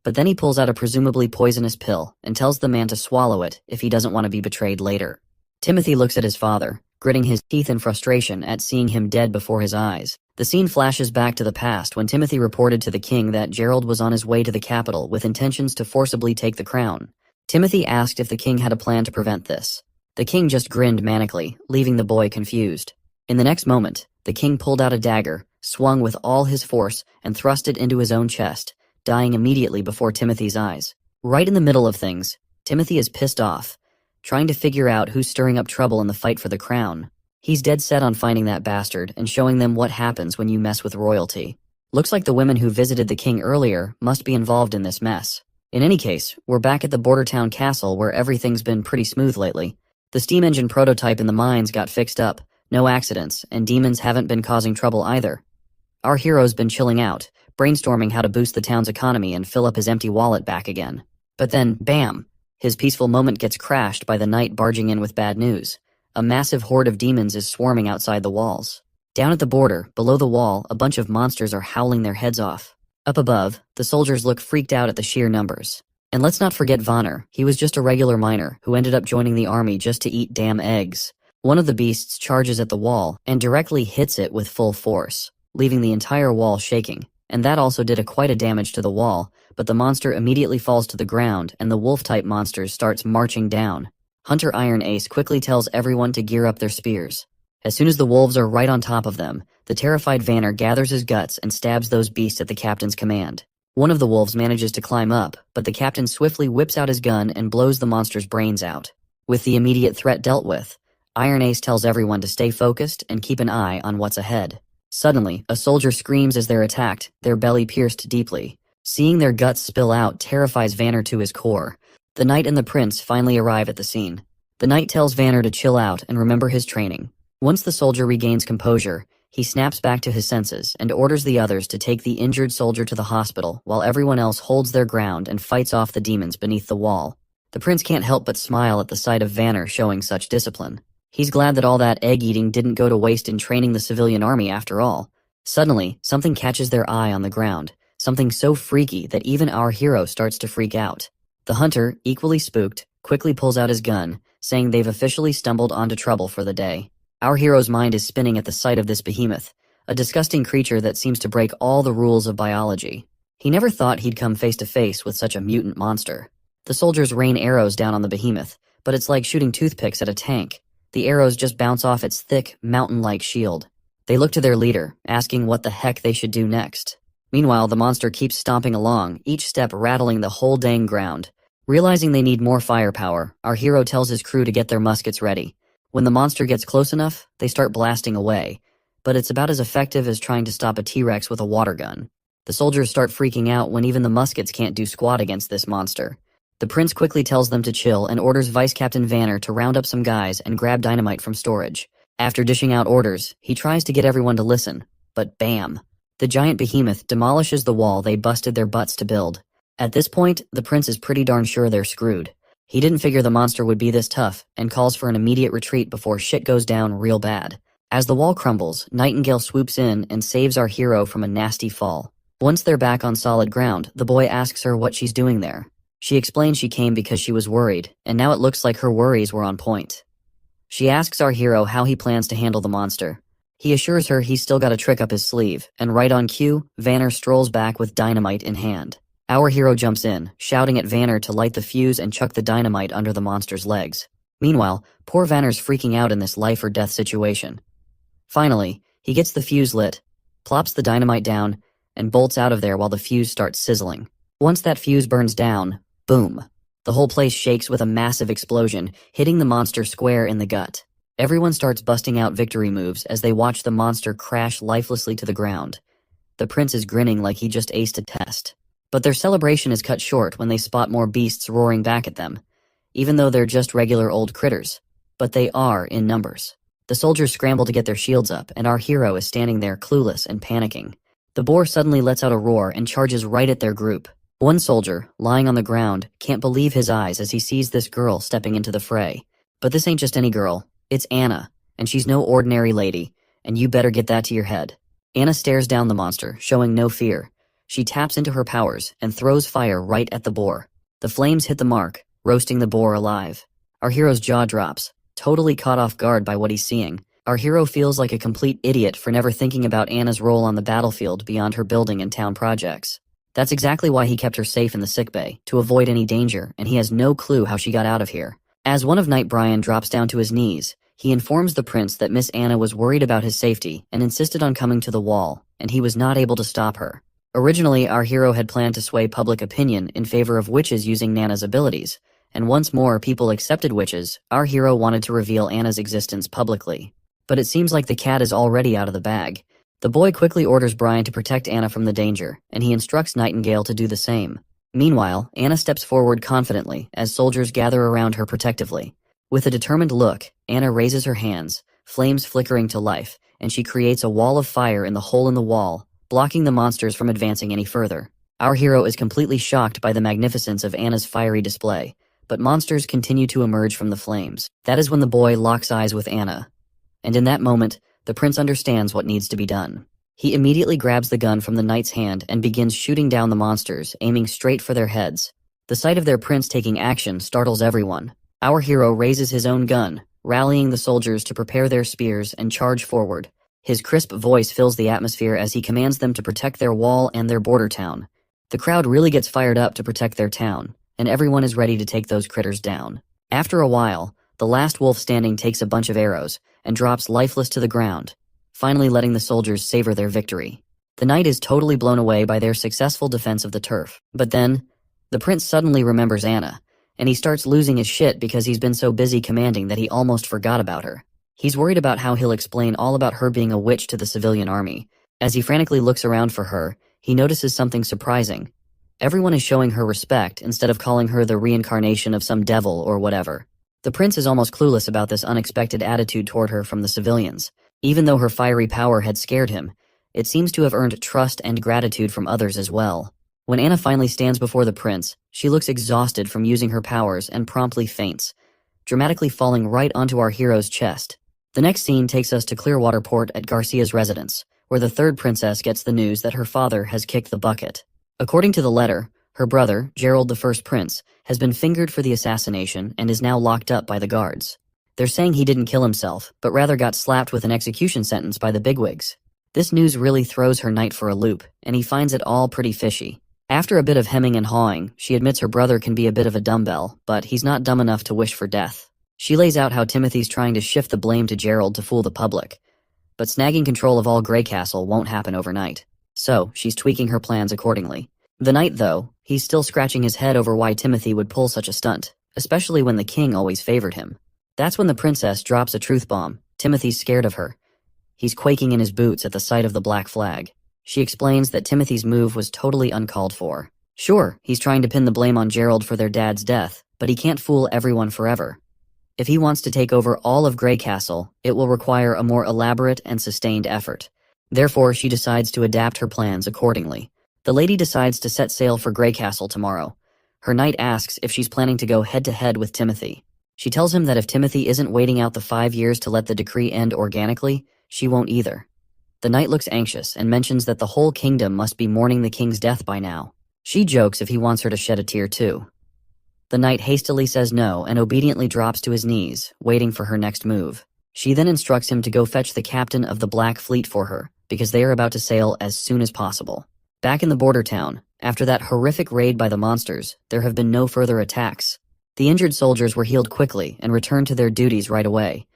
but then he pulls out a presumably poisonous pill and tells the man to swallow it if he doesn't want to be betrayed later. Timothy looks at his father, gritting his teeth in frustration at seeing him dead before his eyes. The scene flashes back to the past when Timothy reported to the king that Gerald was on his way to the capital with intentions to forcibly take the crown. Timothy asked if the king had a plan to prevent this. The king just grinned manically, leaving the boy confused. In the next moment, the king pulled out a dagger, swung with all his force, and thrust it into his own chest, dying immediately before Timothy's eyes. Right in the middle of things, Timothy is pissed off, trying to figure out who's stirring up trouble in the fight for the crown. He's dead set on finding that bastard and showing them what happens when you mess with royalty. Looks like the women who visited the king earlier must be involved in this mess. In any case, we're back at the border town castle where everything's been pretty smooth lately. The steam engine prototype in the mines got fixed up, no accidents, and demons haven't been causing trouble either. Our hero's been chilling out, brainstorming how to boost the town's economy and fill up his empty wallet back again. But then, bam! His peaceful moment gets crashed by the knight barging in with bad news. A massive horde of demons is swarming outside the walls. Down at the border, below the wall, a bunch of monsters are howling their heads off. Up above, the soldiers look freaked out at the sheer numbers. And let's not forget Vonner. He was just a regular miner who ended up joining the army just to eat damn eggs. One of the beasts charges at the wall and directly hits it with full force, leaving the entire wall shaking. And that also did quite a damage to the wall, but the monster immediately falls to the ground and the wolf-type monster starts marching down. Hunter Iron Ace quickly tells everyone to gear up their spears. As soon as the wolves are right on top of them, the terrified Vanner gathers his guts and stabs those beasts at the captain's command. One of the wolves manages to climb up, but the captain swiftly whips out his gun and blows the monster's brains out. With the immediate threat dealt with, Iron Ace tells everyone to stay focused and keep an eye on what's ahead. Suddenly, a soldier screams as they're attacked, their belly pierced deeply. Seeing their guts spill out terrifies Vanner to his core. The knight and the prince finally arrive at the scene. The knight tells Vanner to chill out and remember his training. Once the soldier regains composure, he snaps back to his senses and orders the others to take the injured soldier to the hospital while everyone else holds their ground and fights off the demons beneath the wall. The prince can't help but smile at the sight of Vanner showing such discipline. He's glad that all that egg-eating didn't go to waste in training the civilian army after all. Suddenly, something catches their eye on the ground, something so freaky that even our hero starts to freak out. The hunter, equally spooked, quickly pulls out his gun, saying they've officially stumbled onto trouble for the day. Our hero's mind is spinning at the sight of this behemoth, a disgusting creature that seems to break all the rules of biology. He never thought he'd come face to face with such a mutant monster. The soldiers rain arrows down on the behemoth, but it's like shooting toothpicks at a tank. The arrows just bounce off its thick, mountain-like shield. They look to their leader, asking what the heck they should do next. Meanwhile, the monster keeps stomping along, each step rattling the whole dang ground. Realizing they need more firepower, our hero tells his crew to get their muskets ready. When the monster gets close enough, they start blasting away. But it's about as effective as trying to stop a T-Rex with a water gun. The soldiers start freaking out when even the muskets can't do squat against this monster. The prince quickly tells them to chill and orders Vice Captain Vanner to round up some guys and grab dynamite from storage. After dishing out orders, he tries to get everyone to listen, but bam! The giant behemoth demolishes the wall they busted their butts to build. At this point, the prince is pretty darn sure they're screwed. He didn't figure the monster would be this tough and calls for an immediate retreat before shit goes down real bad. As the wall crumbles, Nightingale swoops in and saves our hero from a nasty fall. Once they're back on solid ground, the boy asks her what she's doing there. She explains she came because she was worried, and now it looks like her worries were on point. She asks our hero how he plans to handle the monster. He assures her he's still got a trick up his sleeve, and right on cue, Vanner strolls back with dynamite in hand. Our hero jumps in, shouting at Vanner to light the fuse and chuck the dynamite under the monster's legs. Meanwhile, poor Vanner's freaking out in this life-or-death situation. Finally, he gets the fuse lit, plops the dynamite down, and bolts out of there while the fuse starts sizzling. Once that fuse burns down, boom. The whole place shakes with a massive explosion, hitting the monster square in the gut. Everyone starts busting out victory moves as they watch the monster crash lifelessly to the ground. The prince is grinning like he just aced a test. But their celebration is cut short when they spot more beasts roaring back at them, even though they're just regular old critters. But they are in numbers. The soldiers scramble to get their shields up, and our hero is standing there clueless and panicking. The boar suddenly lets out a roar and charges right at their group. One soldier, lying on the ground, can't believe his eyes as he sees this girl stepping into the fray. But this ain't just any girl, it's Anna, and she's no ordinary lady, and you better get that to your head. Anna stares down the monster, showing no fear. She taps into her powers and throws fire right at the boar. The flames hit the mark, roasting the boar alive. Our hero's jaw drops, totally caught off guard by what he's seeing. Our hero feels like a complete idiot for never thinking about Anna's role on the battlefield beyond her building and town projects. That's exactly why he kept her safe in the sickbay, to avoid any danger, and he has no clue how she got out of here. As one of Knight Brian drops down to his knees, he informs the prince that Miss Anna was worried about his safety and insisted on coming to the wall, and he was not able to stop her. Originally, our hero had planned to sway public opinion in favor of witches using Nana's abilities, and once more people accepted witches, our hero wanted to reveal Anna's existence publicly. But it seems like the cat is already out of the bag. The boy quickly orders Brian to protect Anna from the danger, and he instructs Nightingale to do the same. Meanwhile, Anna steps forward confidently as soldiers gather around her protectively. With a determined look, Anna raises her hands, flames flickering to life, and she creates a wall of fire in the hole in the wall, blocking the monsters from advancing any further. Our hero is completely shocked by the magnificence of Anna's fiery display, but monsters continue to emerge from the flames. That is when the boy locks eyes with Anna. And in that moment, the prince understands what needs to be done. He immediately grabs the gun from the knight's hand and begins shooting down the monsters, aiming straight for their heads. The sight of their prince taking action startles everyone. Our hero raises his own gun, rallying the soldiers to prepare their spears and charge forward. His crisp voice fills the atmosphere as he commands them to protect their wall and their border town. The crowd really gets fired up to protect their town, and everyone is ready to take those critters down. After a while, the last wolf standing takes a bunch of arrows and drops lifeless to the ground, finally letting the soldiers savor their victory. The knight is totally blown away by their successful defense of the turf. But then, the prince suddenly remembers Anna, and he starts losing his shit because he's been so busy commanding that he almost forgot about her. He's worried about how he'll explain all about her being a witch to the civilian army. As he frantically looks around for her, he notices something surprising. Everyone is showing her respect instead of calling her the reincarnation of some devil or whatever. The prince is almost clueless about this unexpected attitude toward her from the civilians. Even though her fiery power had scared him, it seems to have earned trust and gratitude from others as well. When Anna finally stands before the prince, she looks exhausted from using her powers and promptly faints, dramatically falling right onto our hero's chest. The next scene takes us to Clearwater Port at Garcia's residence, where the third princess gets the news that her father has kicked the bucket. According to the letter, her brother, Gerald the First Prince, has been fingered for the assassination and is now locked up by the guards. They're saying he didn't kill himself, but rather got slapped with an execution sentence by the bigwigs. This news really throws her knight for a loop, and he finds it all pretty fishy. After a bit of hemming and hawing, she admits her brother can be a bit of a dumbbell, but he's not dumb enough to wish for death. She lays out how Timothy's trying to shift the blame to Gerald to fool the public. But snagging control of all Grey Castle won't happen overnight. So, she's tweaking her plans accordingly. The knight, though, he's still scratching his head over why Timothy would pull such a stunt, especially when the king always favored him. That's when the princess drops a truth bomb. Timothy's scared of her. He's quaking in his boots at the sight of the black flag. She explains that Timothy's move was totally uncalled for. Sure, he's trying to pin the blame on Gerald for their dad's death, but he can't fool everyone forever. If he wants to take over all of Grey Castle, it will require a more elaborate and sustained effort. Therefore, she decides to adapt her plans accordingly. The lady decides to set sail for Grey Castle tomorrow. Her knight asks if she's planning to go head-to-head with Timothy. She tells him that if Timothy isn't waiting out the 5 years to let the decree end organically, she won't either. The knight looks anxious and mentions that the whole kingdom must be mourning the king's death by now. She jokes if he wants her to shed a tear too. The knight hastily says no and obediently drops to his knees, waiting for her next move. She then instructs him to go fetch the captain of the Black Fleet for her, because they are about to sail as soon as possible. Back in the border town, after that horrific raid by the monsters, there have been no further attacks. The injured soldiers were healed quickly and returned to their duties right away.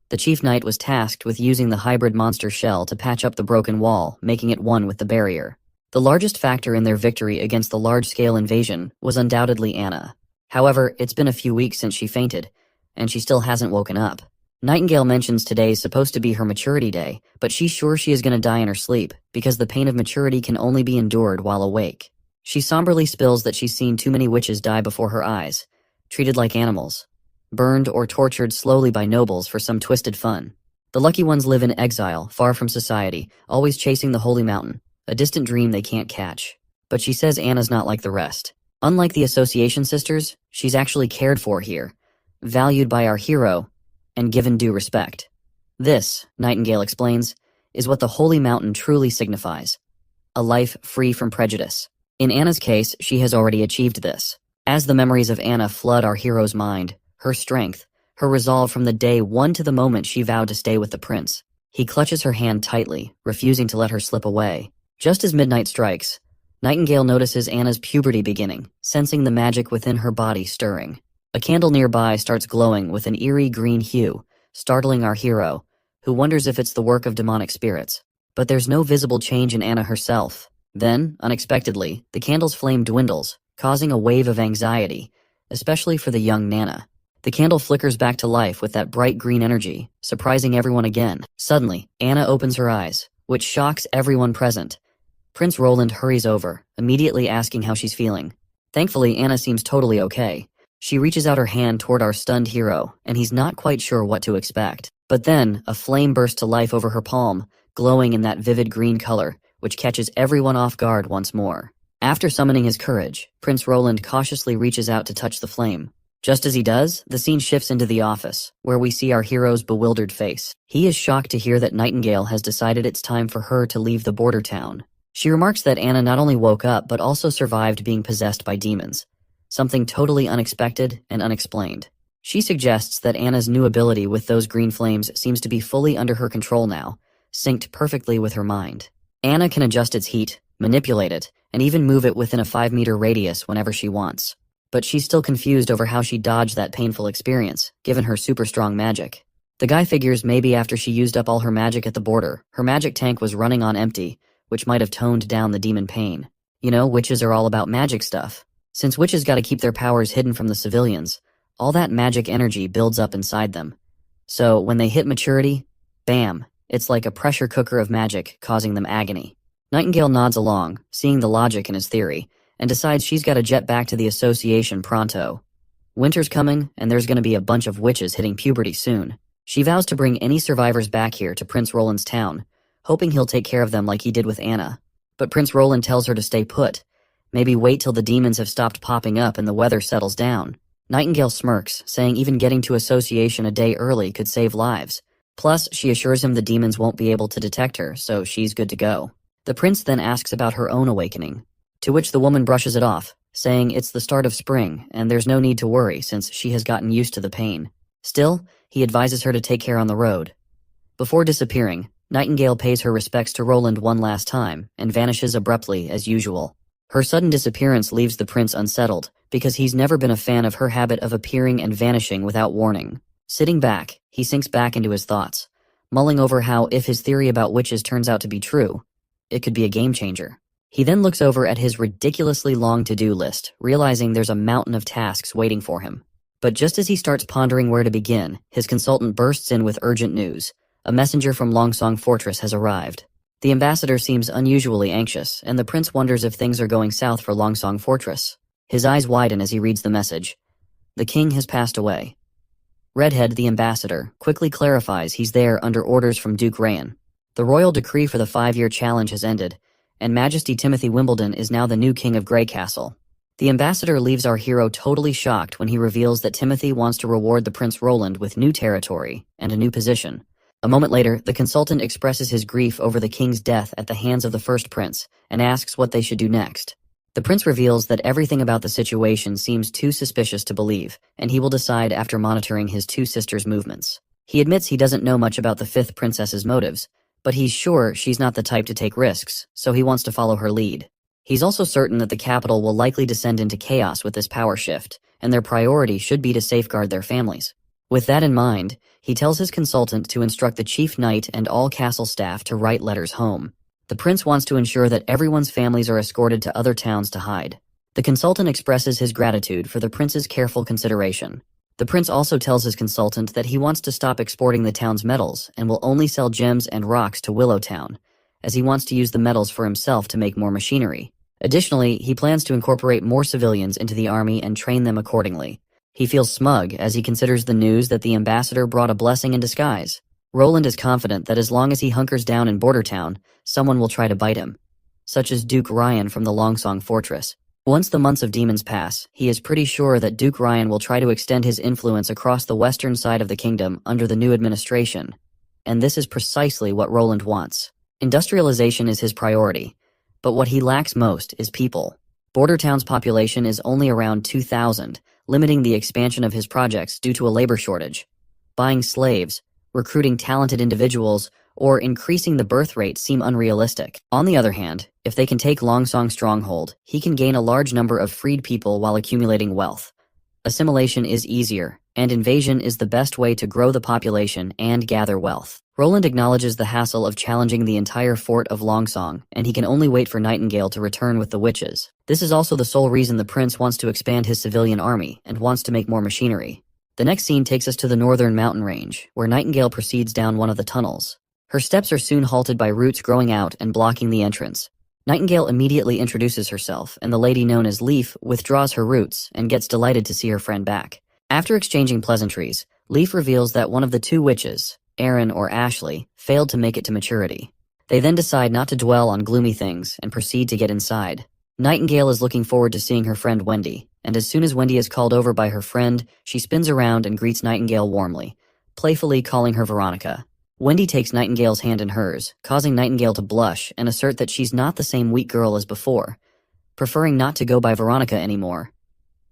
The chief knight was tasked with using the hybrid monster shell to patch up the broken wall, making it one with the barrier. The largest factor in their victory against the large-scale invasion was undoubtedly Anna. However, it's been a few weeks since she fainted, and she still hasn't woken up. Nightingale mentions today's supposed to be her maturity day, but she's sure she is going to die in her sleep, because the pain of maturity can only be endured while awake. She somberly spills that she's seen too many witches die before her eyes, treated like animals, burned or tortured slowly by nobles for some twisted fun. The lucky ones live in exile, far from society, always chasing the holy mountain, a distant dream they can't catch. But she says Anna's not like the rest. Unlike the Association sisters, she's actually cared for here, valued by our hero, and given due respect. This, Nightingale explains, is what the holy mountain truly signifies: a life free from prejudice. In Anna's case, she has already achieved this. As the memories of Anna flood our hero's mind, her strength, her resolve from the day one to the moment she vowed to stay with the prince, he clutches her hand tightly, refusing to let her slip away. Just as midnight strikes, Nightingale notices Anna's puberty beginning, sensing the magic within her body stirring. A candle nearby starts glowing with an eerie green hue, startling our hero, who wonders if it's the work of demonic spirits. But there's no visible change in Anna herself. Then, unexpectedly, the candle's flame dwindles, causing a wave of anxiety, especially for the young Nana. The candle flickers back to life with that bright green energy, surprising everyone again. Suddenly, Anna opens her eyes, which shocks everyone present. Prince Roland hurries over, immediately asking how she's feeling. Thankfully, Anna seems totally okay. She reaches out her hand toward our stunned hero, and he's not quite sure what to expect. But then, a flame bursts to life over her palm, glowing in that vivid green color, which catches everyone off guard once more. After summoning his courage, Prince Roland cautiously reaches out to touch the flame. Just as he does, the scene shifts into the office, where we see our hero's bewildered face. He is shocked to hear that Nightingale has decided it's time for her to leave the border town. She remarks that Anna not only woke up but also survived being possessed by demons, something totally unexpected and unexplained. She suggests that Anna's new ability with those green flames seems to be fully under her control now, synced perfectly with her mind. Anna can adjust its heat, manipulate it, and even move it within a 5-meter radius whenever she wants. But she's still confused over how she dodged that painful experience, given her super strong magic. The guy figures maybe after she used up all her magic at the border, her magic tank was running on empty, which might have toned down the demon pain. You know, witches are all about magic stuff. Since witches gotta keep their powers hidden from the civilians, all that magic energy builds up inside them. So when they hit maturity, bam, it's like a pressure cooker of magic causing them agony. Nightingale nods along, seeing the logic in his theory, and decides she's gotta jet back to the association pronto. Winter's coming, and there's gonna be a bunch of witches hitting puberty soon. She vows to bring any survivors back here to Prince Roland's town, hoping he'll take care of them like he did with Anna. But Prince Roland tells her to stay put. Maybe wait till the demons have stopped popping up and the weather settles down. Nightingale smirks, saying even getting to association a day early could save lives. Plus, she assures him the demons won't be able to detect her, so she's good to go. The prince then asks about her own awakening, to which the woman brushes it off, saying it's the start of spring and there's no need to worry since she has gotten used to the pain. Still, he advises her to take care on the road. Before disappearing, Nightingale pays her respects to Roland one last time and vanishes abruptly as usual. Her sudden disappearance leaves the prince unsettled because he's never been a fan of her habit of appearing and vanishing without warning. Sitting back, he sinks back into his thoughts, mulling over how if his theory about witches turns out to be true, it could be a game changer. He then looks over at his ridiculously long to-do list, realizing there's a mountain of tasks waiting for him. But just as he starts pondering where to begin, his consultant bursts in with urgent news. A messenger from Longsong Fortress has arrived. The ambassador seems unusually anxious, and the prince wonders if things are going south for Longsong Fortress. His eyes widen as he reads the message. The king has passed away. Redhead, the ambassador, quickly clarifies he's there under orders from Duke Rayan. The royal decree for the 5-year challenge has ended, and Majesty Timothy Wimbledon is now the new king of Grey Castle. The ambassador leaves our hero totally shocked when he reveals that Timothy wants to reward the Prince Roland with new territory and a new position. A moment later, the consultant expresses his grief over the king's death at the hands of the first prince and asks what they should do next. The prince reveals that everything about the situation seems too suspicious to believe, and he will decide after monitoring his two sisters' movements. He admits he doesn't know much about the fifth princess's motives, but he's sure she's not the type to take risks, so he wants to follow her lead. He's also certain that the capital will likely descend into chaos with this power shift, and their priority should be to safeguard their families. With that in mind, he tells his consultant to instruct the chief knight and all castle staff to write letters home. The prince wants to ensure that everyone's families are escorted to other towns to hide. The consultant expresses his gratitude for the prince's careful consideration. The prince also tells his consultant that he wants to stop exporting the town's metals and will only sell gems and rocks to Willowtown, as he wants to use the metals for himself to make more machinery. Additionally, he plans to incorporate more civilians into the army and train them accordingly. He feels smug as he considers the news that the ambassador brought a blessing in disguise. Roland is confident that as long as he hunkers down in Bordertown, someone will try to bite him, such as Duke Rayan from the Longsong Fortress. Once the months of demons pass, he is pretty sure that Duke Rayan will try to extend his influence across the western side of the kingdom under the new administration. And this is precisely what Roland wants. Industrialization is his priority, but what he lacks most is people. Bordertown's population is only around 2,000, limiting the expansion of his projects due to a labor shortage. Buying slaves, recruiting talented individuals, or increasing the birth rate seem unrealistic. On the other hand, if they can take Longsong Stronghold, he can gain a large number of freed people while accumulating wealth. Assimilation is easier, and invasion is the best way to grow the population and gather wealth. Roland acknowledges the hassle of challenging the entire fort of Longsong, and he can only wait for Nightingale to return with the witches. This is also the sole reason the prince wants to expand his civilian army and wants to make more machinery. The next scene takes us to the northern mountain range, where Nightingale proceeds down one of the tunnels. Her steps are soon halted by roots growing out and blocking the entrance. Nightingale immediately introduces herself, and the lady known as Leaf withdraws her roots and gets delighted to see her friend back. After exchanging pleasantries, Leaf reveals that one of the two witches, Erin or Ashley, failed to make it to maturity. They then decide not to dwell on gloomy things and proceed to get inside. Nightingale is looking forward to seeing her friend Wendy, and as soon as Wendy is called over by her friend, she spins around and greets Nightingale warmly, playfully calling her Veronica. Wendy takes Nightingale's hand in hers, causing Nightingale to blush and assert that she's not the same weak girl as before, preferring not to go by Veronica anymore.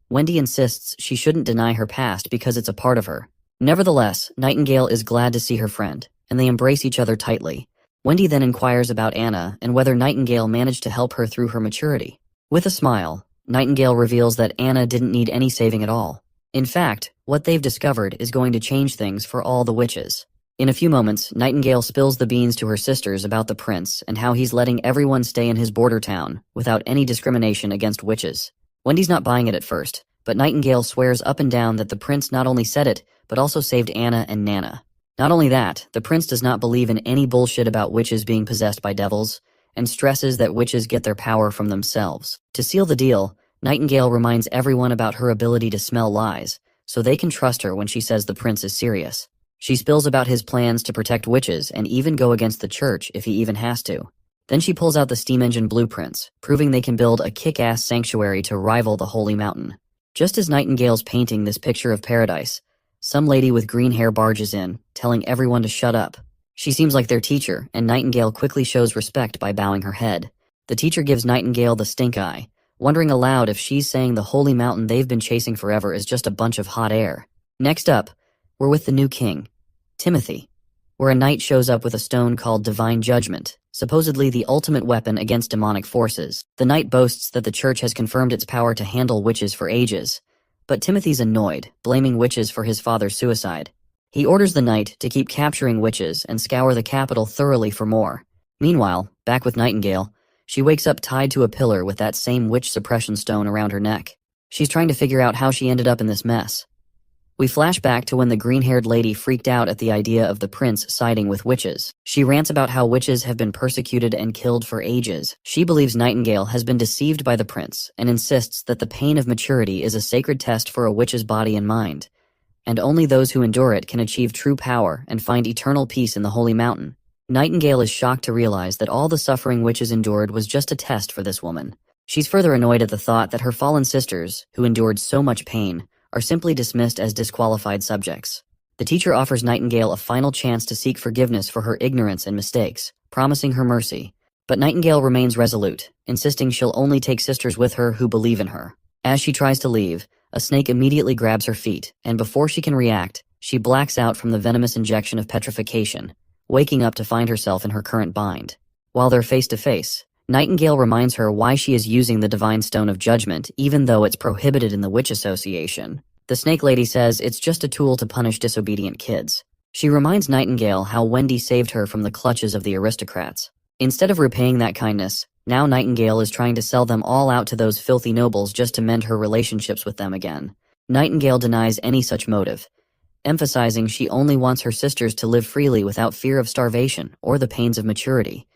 Wendy insists she shouldn't deny her past because it's a part of her. Nevertheless, Nightingale is glad to see her friend, and they embrace each other tightly. Wendy then inquires about Anna and whether Nightingale managed to help her through her maturity. With a smile, Nightingale reveals that Anna didn't need any saving at all. In fact, what they've discovered is going to change things for all the witches. In a few moments, Nightingale spills the beans to her sisters about the prince and how he's letting everyone stay in his border town without any discrimination against witches. Wendy's not buying it at first, but Nightingale swears up and down that the prince not only said it, but also saved Anna and Nana. Not only that, the prince does not believe in any bullshit about witches being possessed by devils, and stresses that witches get their power from themselves. To seal the deal, Nightingale reminds everyone about her ability to smell lies, so they can trust her when she says the prince is serious. She spills about his plans to protect witches and even go against the church if he even has to. Then she pulls out the steam engine blueprints, proving they can build a kick-ass sanctuary to rival the Holy Mountain. Just as Nightingale's painting this picture of paradise, some lady with green hair barges in, telling everyone to shut up. She seems like their teacher, and Nightingale quickly shows respect by bowing her head. The teacher gives Nightingale the stink eye, wondering aloud if she's saying the Holy Mountain they've been chasing forever is just a bunch of hot air. Next up, we're with the new king, Timothy, where a knight shows up with a stone called Divine Judgment, supposedly the ultimate weapon against demonic forces. The knight boasts that the church has confirmed its power to handle witches for ages, but Timothy's annoyed, blaming witches for his father's suicide. He orders the knight to keep capturing witches and scour the capital thoroughly for more. Meanwhile, back with Nightingale, she wakes up tied to a pillar with that same witch suppression stone around her neck. She's trying to figure out how she ended up in this mess. We flash back to when the green-haired lady freaked out at the idea of the prince siding with witches. She rants about how witches have been persecuted and killed for ages. She believes Nightingale has been deceived by the prince and insists that the pain of maturity is a sacred test for a witch's body and mind, and only those who endure it can achieve true power and find eternal peace in the Holy Mountain. Nightingale is shocked to realize that all the suffering witches endured was just a test for this woman. She's further annoyed at the thought that her fallen sisters, who endured so much pain, are simply dismissed as disqualified subjects. The teacher offers Nightingale a final chance to seek forgiveness for her ignorance and mistakes, promising her mercy. But Nightingale remains resolute, insisting she'll only take sisters with her who believe in her. As she tries to leave, a snake immediately grabs her feet, and before she can react, she blacks out from the venomous injection of petrification, waking up to find herself in her current bind. While they're face to face, Nightingale reminds her why she is using the Divine Stone of Judgment even though it's prohibited in the Witch Association. The Snake Lady says it's just a tool to punish disobedient kids. She reminds Nightingale how Wendy saved her from the clutches of the aristocrats. Instead of repaying that kindness, now Nightingale is trying to sell them all out to those filthy nobles just to mend her relationships with them again. Nightingale denies any such motive, emphasizing she only wants her sisters to live freely without fear of starvation or the pains of maturity,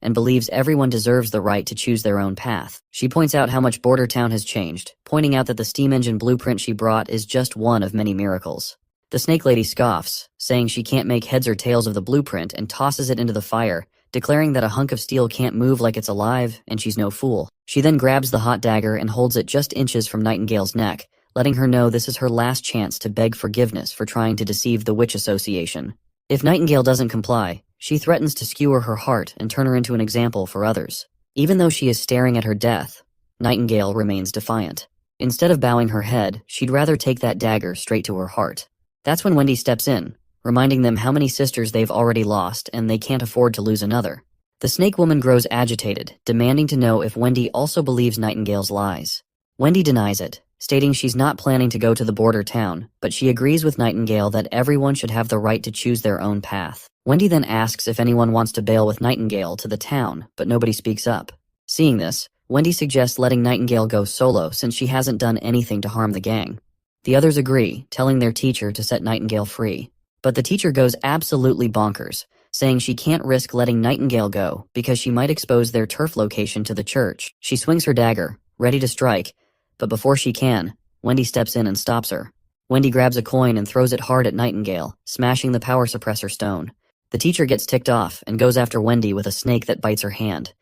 and believes everyone deserves the right to choose their own path. She points out how much Border Town has changed, pointing out that the steam engine blueprint she brought is just one of many miracles. The Snake Lady scoffs, saying she can't make heads or tails of the blueprint and tosses it into the fire, declaring that a hunk of steel can't move like it's alive and she's no fool. She then grabs the hot dagger and holds it just inches from Nightingale's neck, letting her know this is her last chance to beg forgiveness for trying to deceive the Witch Association. If Nightingale doesn't comply, she threatens to skewer her heart and turn her into an example for others. Even though she is staring at her death, Nightingale remains defiant. Instead of bowing her head, she'd rather take that dagger straight to her heart. That's when Wendy steps in, reminding them how many sisters they've already lost and they can't afford to lose another. The Snake Woman grows agitated, demanding to know if Wendy also believes Nightingale's lies. Wendy denies it, stating she's not planning to go to the border town, but she agrees with Nightingale that everyone should have the right to choose their own path. Wendy then asks if anyone wants to bail with Nightingale to the town, but nobody speaks up. Seeing this, Wendy suggests letting Nightingale go solo since she hasn't done anything to harm the gang. The others agree, telling their teacher to set Nightingale free. But the teacher goes absolutely bonkers, saying she can't risk letting Nightingale go because she might expose their turf location to the church. She swings her dagger, ready to strike, but before she can, Wendy steps in and stops her. Wendy grabs a coin and throws it hard at Nightingale, smashing the power suppressor stone. The teacher gets ticked off and goes after Wendy with a snake that bites her hand.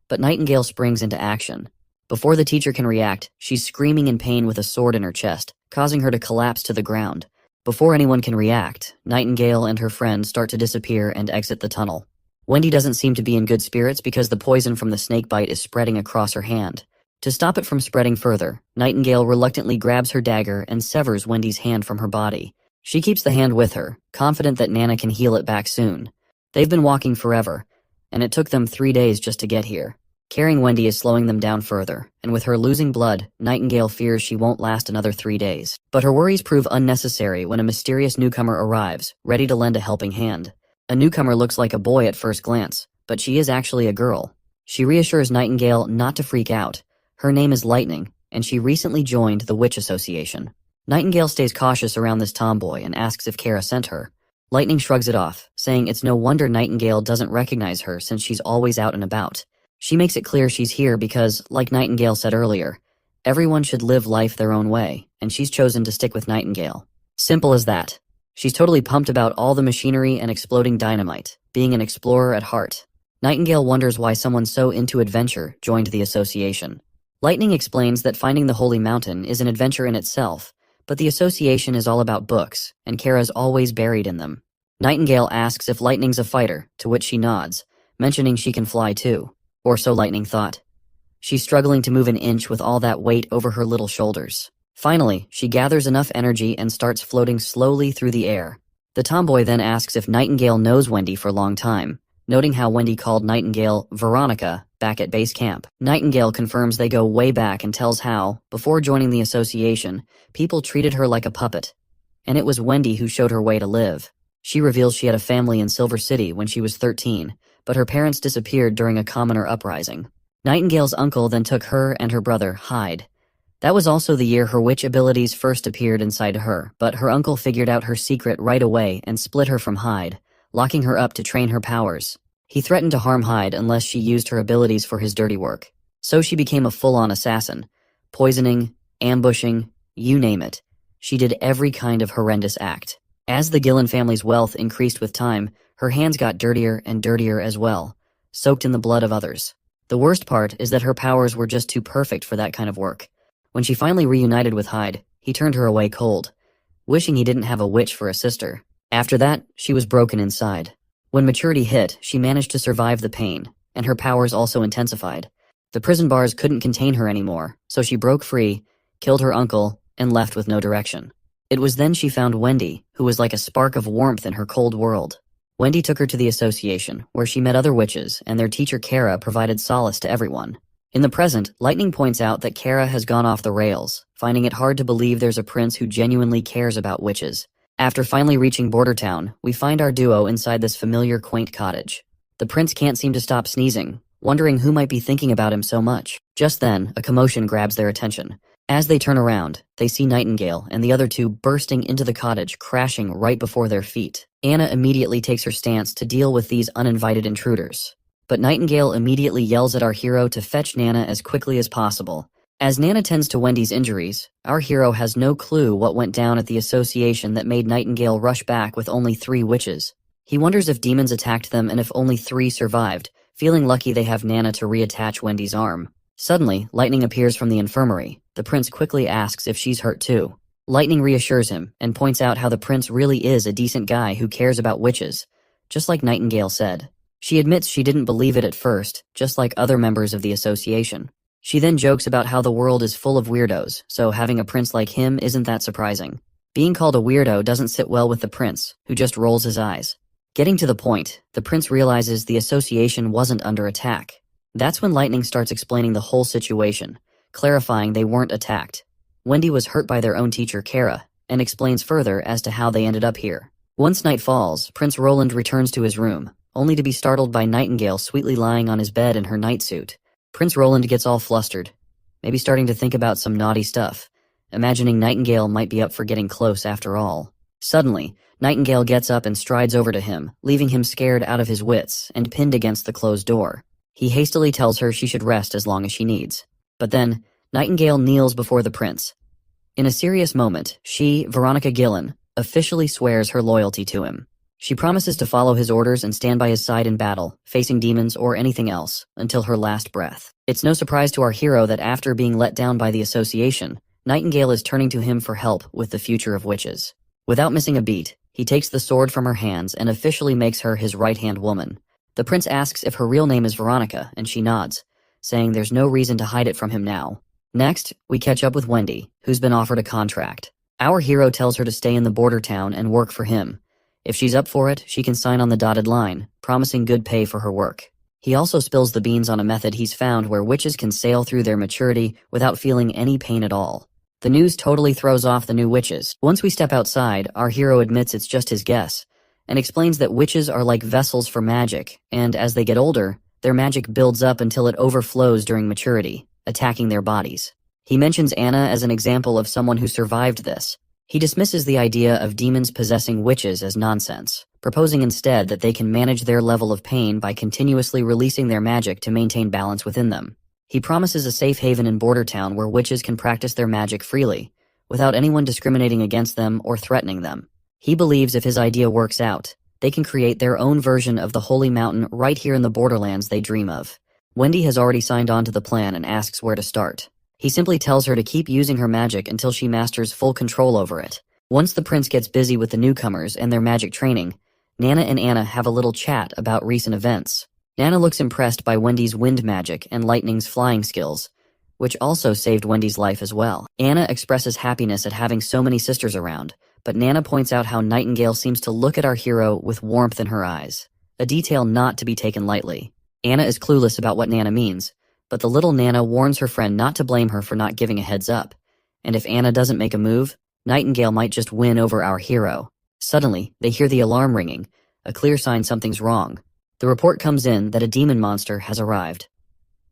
But Nightingale springs into action. Before the teacher can react, she's screaming in pain with a sword in her chest, causing her to collapse to the ground. Before anyone can react, Nightingale and her friend start to disappear and exit the tunnel. Wendy doesn't seem to be in good spirits because the poison from the snake bite is spreading across her hand. To stop it from spreading further, Nightingale reluctantly grabs her dagger and severs Wendy's hand from her body. She keeps the hand with her, confident that Nana can heal it back soon. They've been walking forever, and it took them 3 days just to get here. Carrying Wendy is slowing them down further, and with her losing blood, Nightingale fears she won't last another 3 days. But her worries prove unnecessary when a mysterious newcomer arrives, ready to lend a helping hand. A newcomer looks like a boy at first glance, but she is actually a girl. She reassures Nightingale not to freak out. Her name is Lightning, and she recently joined the Witch Association. Nightingale stays cautious around this tomboy and asks if Kara sent her. Lightning shrugs it off, saying it's no wonder Nightingale doesn't recognize her since she's always out and about. She makes it clear she's here because, like Nightingale said earlier, everyone should live life their own way, and she's chosen to stick with Nightingale. Simple as that. She's totally pumped about all the machinery and exploding dynamite, being an explorer at heart. Nightingale wonders why someone so into adventure joined the association. Lightning explains that finding the Holy Mountain is an adventure in itself, but the association is all about books, and Kara's always buried in them. Nightingale asks if Lightning's a fighter, to which she nods, mentioning she can fly too. Or so Lightning thought. She's struggling to move an inch with all that weight over her little shoulders. Finally, she gathers enough energy and starts floating slowly through the air. The tomboy then asks if Nightingale knows Wendy for a long time, noting how Wendy called Nightingale Veronica back at base camp. Nightingale confirms they go way back and tells how, before joining the association, people treated her like a puppet. And it was Wendy who showed her way to live. She reveals she had a family in Silver City when she was 13, but her parents disappeared during a commoner uprising. Nightingale's uncle then took her and her brother, Hyde. That was also the year her witch abilities first appeared inside her, but her uncle figured out her secret right away and split her from Hyde, locking her up to train her powers. He threatened to harm Hyde unless she used her abilities for his dirty work. So she became a full-on assassin. Poisoning, ambushing, you name it. She did every kind of horrendous act. As the Gillen family's wealth increased with time, her hands got dirtier and dirtier as well, soaked in the blood of others. The worst part is that her powers were just too perfect for that kind of work. When she finally reunited with Hyde, he turned her away cold, wishing he didn't have a witch for a sister. After that, she was broken inside. When maturity hit, she managed to survive the pain, and her powers also intensified. The prison bars couldn't contain her anymore, so she broke free, killed her uncle, and left with no direction. It was then she found Wendy, who was like a spark of warmth in her cold world. Wendy took her to the association, where she met other witches, and their teacher Kara provided solace to everyone. In the present, Lightning points out that Kara has gone off the rails, finding it hard to believe there's a prince who genuinely cares about witches. After finally reaching Border Town, we find our duo inside this familiar, quaint cottage. The prince can't seem to stop sneezing, wondering who might be thinking about him so much. Just then, a commotion grabs their attention. As they turn around, they see Nightingale and the other two bursting into the cottage, crashing right before their feet. Anna immediately takes her stance to deal with these uninvited intruders. But Nightingale immediately yells at our hero to fetch Nana as quickly as possible. As Nana tends to Wendy's injuries, our hero has no clue what went down at the association that made Nightingale rush back with only 3 witches. He wonders if demons attacked them and if only 3 survived, feeling lucky they have Nana to reattach Wendy's arm. Suddenly, Lightning appears from the infirmary. The prince quickly asks if she's hurt too. Lightning reassures him and points out how the prince really is a decent guy who cares about witches, just like Nightingale said. She admits she didn't believe it at first, just like other members of the association. She then jokes about how the world is full of weirdos, so having a prince like him isn't that surprising. Being called a weirdo doesn't sit well with the prince, who just rolls his eyes. Getting to the point, the prince realizes the association wasn't under attack. That's when Lightning starts explaining the whole situation, clarifying they weren't attacked. Wendy was hurt by their own teacher, Kara, and explains further as to how they ended up here. Once night falls, Prince Roland returns to his room, only to be startled by Nightingale sweetly lying on his bed in her nightsuit. Prince Roland gets all flustered, maybe starting to think about some naughty stuff, imagining Nightingale might be up for getting close after all. Suddenly, Nightingale gets up and strides over to him, leaving him scared out of his wits and pinned against the closed door. He hastily tells her she should rest as long as she needs. But then, Nightingale kneels before the prince. In a serious moment, she, Veronica Gillen, officially swears her loyalty to him. She promises to follow his orders and stand by his side in battle, facing demons or anything else, until her last breath. It's no surprise to our hero that after being let down by the association, Nightingale is turning to him for help with the future of witches. Without missing a beat, he takes the sword from her hands and officially makes her his right-hand woman. The prince asks if her real name is Veronica, and she nods, saying there's no reason to hide it from him now. Next, we catch up with Wendy, who's been offered a contract. Our hero tells her to stay in the border town and work for him. If she's up for it, she can sign on the dotted line, promising good pay for her work. He also spills the beans on a method he's found where witches can sail through their maturity without feeling any pain at all. The news totally throws off the new witches. Once we step outside, our hero admits it's just his guess, and explains that witches are like vessels for magic, and as they get older, their magic builds up until it overflows during maturity, attacking their bodies. He mentions Anna as an example of someone who survived this. He dismisses the idea of demons possessing witches as nonsense, proposing instead that they can manage their level of pain by continuously releasing their magic to maintain balance within them. He promises a safe haven in Border Town where witches can practice their magic freely, without anyone discriminating against them or threatening them. He believes if his idea works out, they can create their own version of the Holy Mountain right here in the borderlands they dream of. Wendy has already signed on to the plan and asks where to start. He simply tells her to keep using her magic until she masters full control over it. Once the prince gets busy with the newcomers and their magic training, Nana and Anna have a little chat about recent events. Nana looks impressed by Wendy's wind magic and Lightning's flying skills, which also saved Wendy's life as well. Anna expresses happiness at having so many sisters around, but Nana points out how Nightingale seems to look at our hero with warmth in her eyes, a detail not to be taken lightly. Anna is clueless about what Nana means, but the little Nana warns her friend not to blame her for not giving a heads up, and if Anna doesn't make a move, Nightingale might just win over our hero. Suddenly, they hear the alarm ringing, a clear sign something's wrong. The report comes in that a demon monster has arrived.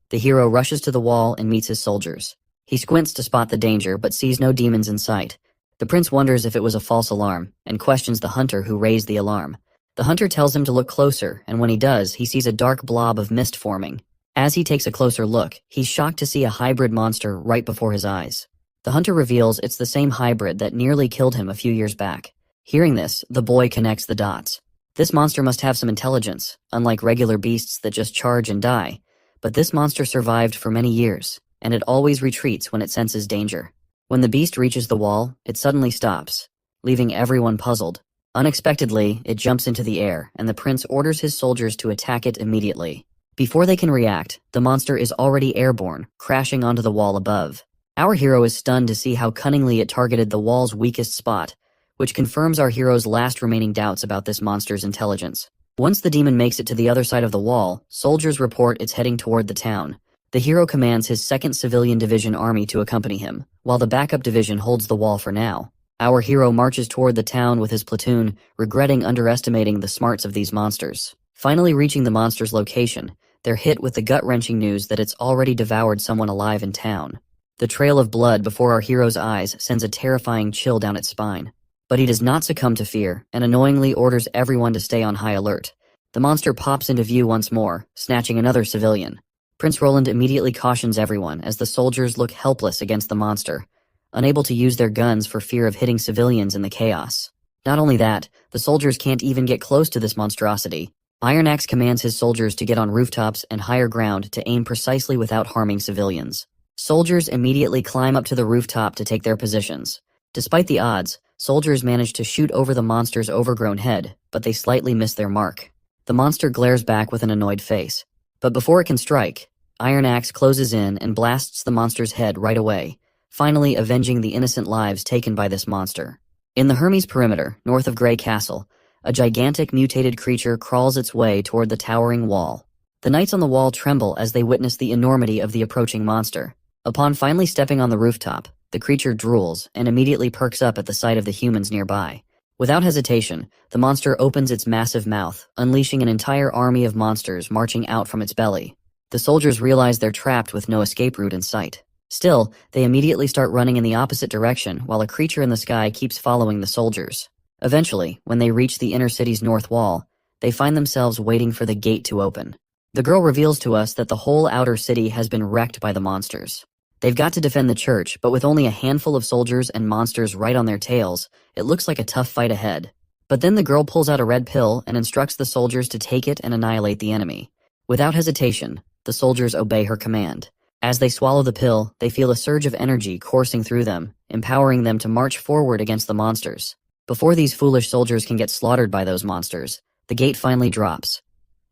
The hero rushes to the wall and meets his soldiers. He squints to spot the danger but sees no demons in sight. The prince wonders if it was a false alarm and questions the hunter who raised the alarm. The hunter tells him to look closer, and when he does, he sees a dark blob of mist forming. As he takes a closer look, he's shocked to see a hybrid monster right before his eyes. The hunter reveals it's the same hybrid that nearly killed him a few years back. Hearing this, the boy connects the dots. This monster must have some intelligence, unlike regular beasts that just charge and die. But this monster survived for many years, and it always retreats when it senses danger. When the beast reaches the wall, it suddenly stops, leaving everyone puzzled. Unexpectedly, it jumps into the air, and the prince orders his soldiers to attack it immediately. Before they can react, the monster is already airborne, crashing onto the wall above. Our hero is stunned to see how cunningly it targeted the wall's weakest spot, which confirms our hero's last remaining doubts about this monster's intelligence. Once the demon makes it to the other side of the wall, soldiers report it's heading toward the town. The hero commands his 2nd Civilian Division army to accompany him, while the backup division holds the wall for now. Our hero marches toward the town with his platoon, regretting underestimating the smarts of these monsters. Finally reaching the monster's location, they're hit with the gut-wrenching news that it's already devoured someone alive in town. The trail of blood before our hero's eyes sends a terrifying chill down its spine. But he does not succumb to fear, and annoyingly orders everyone to stay on high alert. The monster pops into view once more, snatching another civilian. Prince Roland immediately cautions everyone as the soldiers look helpless against the monster, unable to use their guns for fear of hitting civilians in the chaos. Not only that, the soldiers can't even get close to this monstrosity. Iron Axe commands his soldiers to get on rooftops and higher ground to aim precisely without harming civilians. Soldiers immediately climb up to the rooftop to take their positions. Despite the odds, soldiers manage to shoot over the monster's overgrown head, but they slightly miss their mark. The monster glares back with an annoyed face. But before it can strike, Iron Axe closes in and blasts the monster's head right away, finally avenging the innocent lives taken by this monster. In the Hermes perimeter, north of Grey Castle, a gigantic mutated creature crawls its way toward the towering wall. The knights on the wall tremble as they witness the enormity of the approaching monster. Upon finally stepping on the rooftop, the creature drools and immediately perks up at the sight of the humans nearby. Without hesitation, the monster opens its massive mouth, unleashing an entire army of monsters marching out from its belly. The soldiers realize they're trapped with no escape route in sight. Still, they immediately start running in the opposite direction while a creature in the sky keeps following the soldiers. Eventually, when they reach the inner city's north wall, they find themselves waiting for the gate to open. The girl reveals to us that the whole outer city has been wrecked by the monsters. They've got to defend the church, but with only a handful of soldiers and monsters right on their tails, it looks like a tough fight ahead. But then the girl pulls out a red pill and instructs the soldiers to take it and annihilate the enemy. Without hesitation, the soldiers obey her command. As they swallow the pill, they feel a surge of energy coursing through them, empowering them to march forward against the monsters. Before these foolish soldiers can get slaughtered by those monsters, the gate finally drops,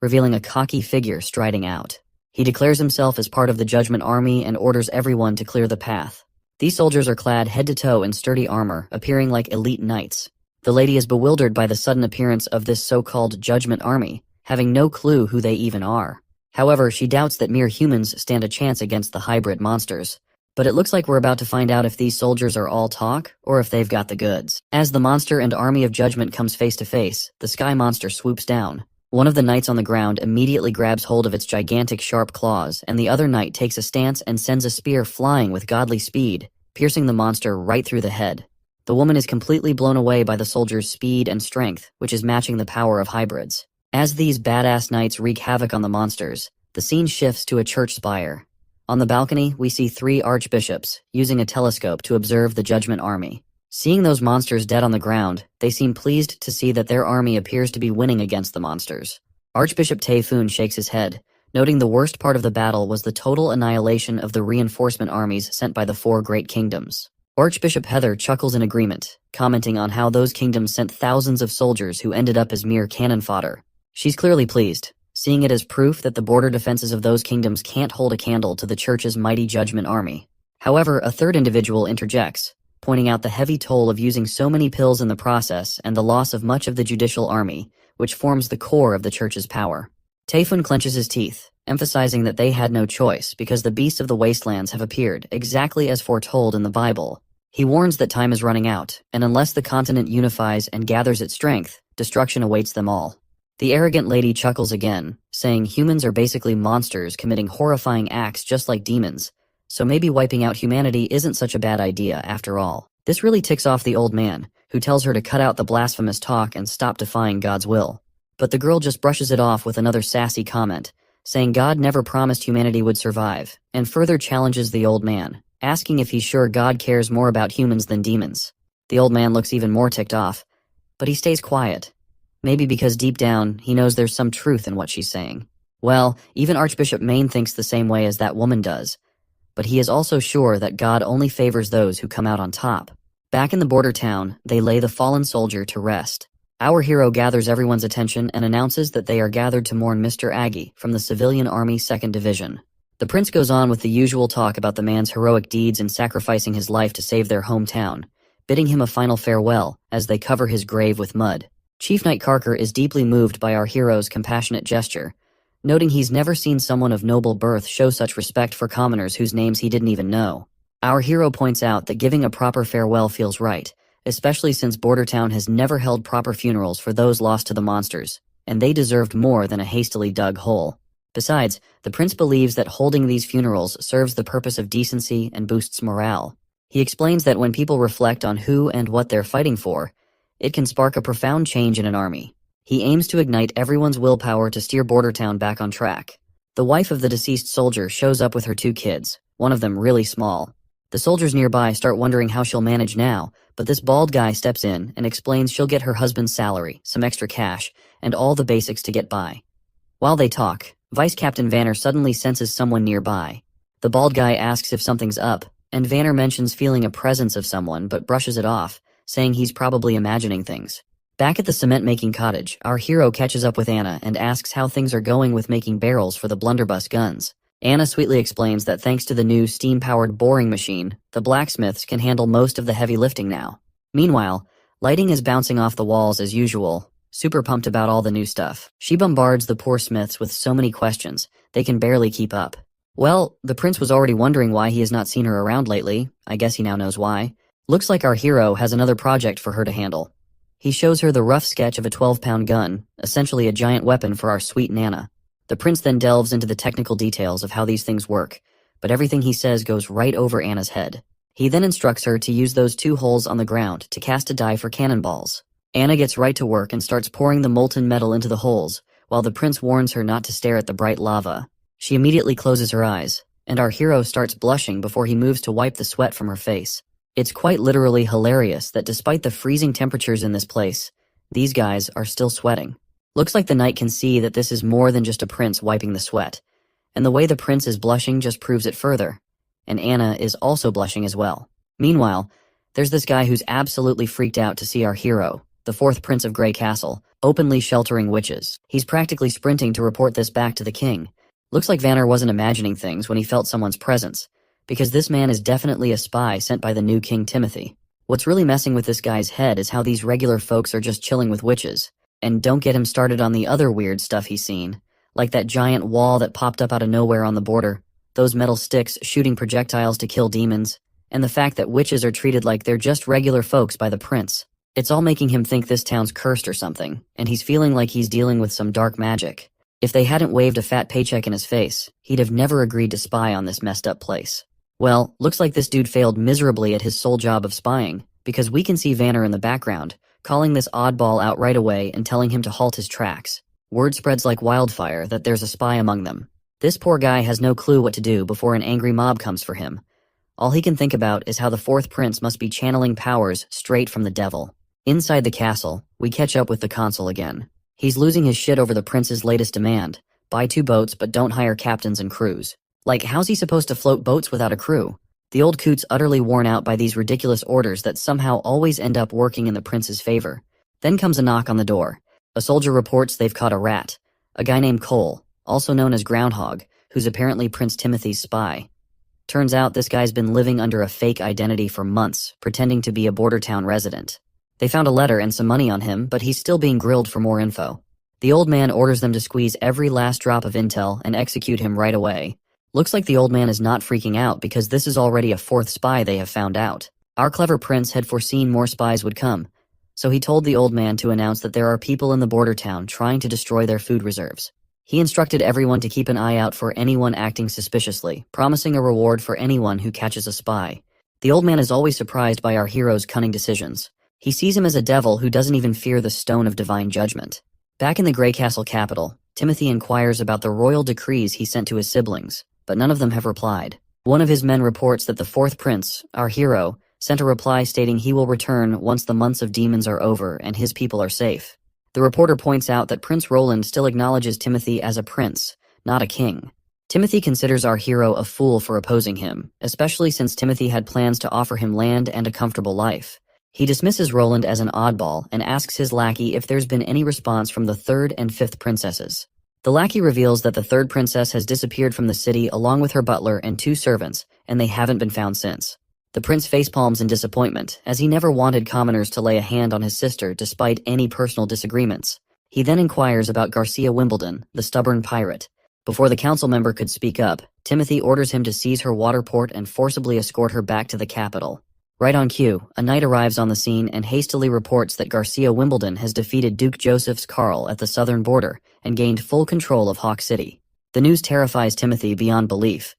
revealing a cocky figure striding out. He declares himself as part of the Judgment Army and orders everyone to clear the path. These soldiers are clad head to toe in sturdy armor, appearing like elite knights. The lady is bewildered by the sudden appearance of this so-called Judgment Army, having no clue who they even are. However, she doubts that mere humans stand a chance against the hybrid monsters. But it looks like we're about to find out if these soldiers are all talk, or if they've got the goods. As the monster and army of Judgment comes face to face, the sky monster swoops down. One of the knights on the ground immediately grabs hold of its gigantic sharp claws, and the other knight takes a stance and sends a spear flying with godly speed, piercing the monster right through the head. The woman is completely blown away by the soldier's speed and strength, which is matching the power of hybrids. As these badass knights wreak havoc on the monsters, the scene shifts to a church spire. On the balcony, we see 3 archbishops, using a telescope to observe the Judgment Army. Seeing those monsters dead on the ground, they seem pleased to see that their army appears to be winning against the monsters. Archbishop Taifun shakes his head, noting the worst part of the battle was the total annihilation of the reinforcement armies sent by the 4 great kingdoms. Archbishop Heather chuckles in agreement, commenting on how those kingdoms sent thousands of soldiers who ended up as mere cannon fodder. She's clearly pleased, seeing it as proof that the border defenses of those kingdoms can't hold a candle to the church's mighty Judgment Army. However, a third individual interjects, pointing out the heavy toll of using so many pills in the process and the loss of much of the judicial army, which forms the core of the church's power. Taifun clenches his teeth, emphasizing that they had no choice because the beasts of the wastelands have appeared exactly as foretold in the Bible. He warns that time is running out, and unless the continent unifies and gathers its strength, destruction awaits them all. The arrogant lady chuckles again, saying humans are basically monsters committing horrifying acts just like demons, so maybe wiping out humanity isn't such a bad idea after all. This really ticks off the old man, who tells her to cut out the blasphemous talk and stop defying God's will. But the girl just brushes it off with another sassy comment, saying God never promised humanity would survive, and further challenges the old man, asking if he's sure God cares more about humans than demons. The old man looks even more ticked off, but he stays quiet. Maybe because deep down, he knows there's some truth in what she's saying. Well, even Archbishop Maine thinks the same way as that woman does, but he is also sure that God only favors those who come out on top. Back in the border town, they lay the fallen soldier to rest. Our hero gathers everyone's attention and announces that they are gathered to mourn Mr. Aggie from the Civilian Army 2nd Division. The prince goes on with the usual talk about the man's heroic deeds in sacrificing his life to save their hometown, bidding him a final farewell as they cover his grave with mud. Chief Knight Carker is deeply moved by our hero's compassionate gesture, noting he's never seen someone of noble birth show such respect for commoners whose names he didn't even know. Our hero points out that giving a proper farewell feels right, especially since Bordertown has never held proper funerals for those lost to the monsters, and they deserved more than a hastily dug hole. Besides, the prince believes that holding these funerals serves the purpose of decency and boosts morale. He explains that when people reflect on who and what they're fighting for, it can spark a profound change in an army. He aims to ignite everyone's willpower to steer Bordertown back on track. The wife of the deceased soldier shows up with her 2 kids, one of them really small. The soldiers nearby start wondering how she'll manage now, but this bald guy steps in and explains she'll get her husband's salary, some extra cash, and all the basics to get by. While they talk, Vice Captain Vanner suddenly senses someone nearby. The bald guy asks if something's up, and Vanner mentions feeling a presence of someone but brushes it off, saying he's probably imagining things. Back at the cement-making cottage, our hero catches up with Anna and asks how things are going with making barrels for the blunderbuss guns. Anna sweetly explains that thanks to the new steam-powered boring machine, the blacksmiths can handle most of the heavy lifting now. Meanwhile, Lighting is bouncing off the walls as usual, super pumped about all the new stuff. She bombards the poor Smiths with so many questions, they can barely keep up. Well, the prince was already wondering why he has not seen her around lately. I guess he now knows why. Looks like our hero has another project for her to handle. He shows her the rough sketch of a 12-pound gun, essentially a giant weapon for our sweet Nana. The prince then delves into the technical details of how these things work, but everything he says goes right over Anna's head. He then instructs her to use those 2 holes on the ground to cast a die for cannonballs. Anna gets right to work and starts pouring the molten metal into the holes, while the prince warns her not to stare at the bright lava. She immediately closes her eyes, and our hero starts blushing before he moves to wipe the sweat from her face. It's quite literally hilarious that despite the freezing temperatures in this place, these guys are still sweating. Looks like the knight can see that this is more than just a prince wiping the sweat, and the way the prince is blushing just proves it further, and Anna is also blushing as well. Meanwhile, there's this guy who's absolutely freaked out to see our hero, the 4th Prince of Grey Castle, openly sheltering witches. He's practically sprinting to report this back to the king. Looks like Vanner wasn't imagining things when he felt someone's presence, because this man is definitely a spy sent by the new King Timothy. What's really messing with this guy's head is how these regular folks are just chilling with witches. And don't get him started on the other weird stuff he's seen, like that giant wall that popped up out of nowhere on the border, those metal sticks shooting projectiles to kill demons, and the fact that witches are treated like they're just regular folks by the prince. It's all making him think this town's cursed or something, and he's feeling like he's dealing with some dark magic. If they hadn't waved a fat paycheck in his face, he'd have never agreed to spy on this messed up place. Well, looks like this dude failed miserably at his sole job of spying, because we can see Vanner in the background, calling this oddball out right away and telling him to halt his tracks. Word spreads like wildfire that there's a spy among them. This poor guy has no clue what to do before an angry mob comes for him. All he can think about is how the fourth prince must be channeling powers straight from the devil. Inside the castle, we catch up with the consul again. He's losing his shit over the prince's latest demand: buy 2 boats but don't hire captains and crews. Like, how's he supposed to float boats without a crew? The old coot's utterly worn out by these ridiculous orders that somehow always end up working in the prince's favor. Then comes a knock on the door. A soldier reports they've caught a rat. A guy named Cole, also known as Groundhog, who's apparently Prince Timothy's spy. Turns out this guy's been living under a fake identity for months, pretending to be a border town resident. They found a letter and some money on him, but he's still being grilled for more info. The old man orders them to squeeze every last drop of intel and execute him right away. Looks like the old man is not freaking out because this is already a 4th spy they have found out. Our clever prince had foreseen more spies would come, so he told the old man to announce that there are people in the border town trying to destroy their food reserves. He instructed everyone to keep an eye out for anyone acting suspiciously, promising a reward for anyone who catches a spy. The old man is always surprised by our hero's cunning decisions. He sees him as a devil who doesn't even fear the stone of divine judgment. Back in the Grey Castle capital, Timothy inquires about the royal decrees he sent to his siblings, but none of them have replied. One of his men reports that the 4th prince, our hero, sent a reply stating he will return once the months of demons are over and his people are safe. The reporter points out that Prince Roland still acknowledges Timothy as a prince, not a king. Timothy considers our hero a fool for opposing him, especially since Timothy had plans to offer him land and a comfortable life. He dismisses Roland as an oddball and asks his lackey if there's been any response from the 3rd and 5th princesses. The lackey reveals that the 3rd princess has disappeared from the city along with her butler and 2 servants, and they haven't been found since. The prince facepalms in disappointment, as he never wanted commoners to lay a hand on his sister despite any personal disagreements. He then inquires about Garcia Wimbledon, the stubborn pirate. Before the council member could speak up, Timothy orders him to seize her water port and forcibly escort her back to the capital. Right on cue, a knight arrives on the scene and hastily reports that Garcia Wimbledon has defeated Duke Joseph's Carl at the southern border and gained full control of Hawk City. The news terrifies Timothy beyond belief,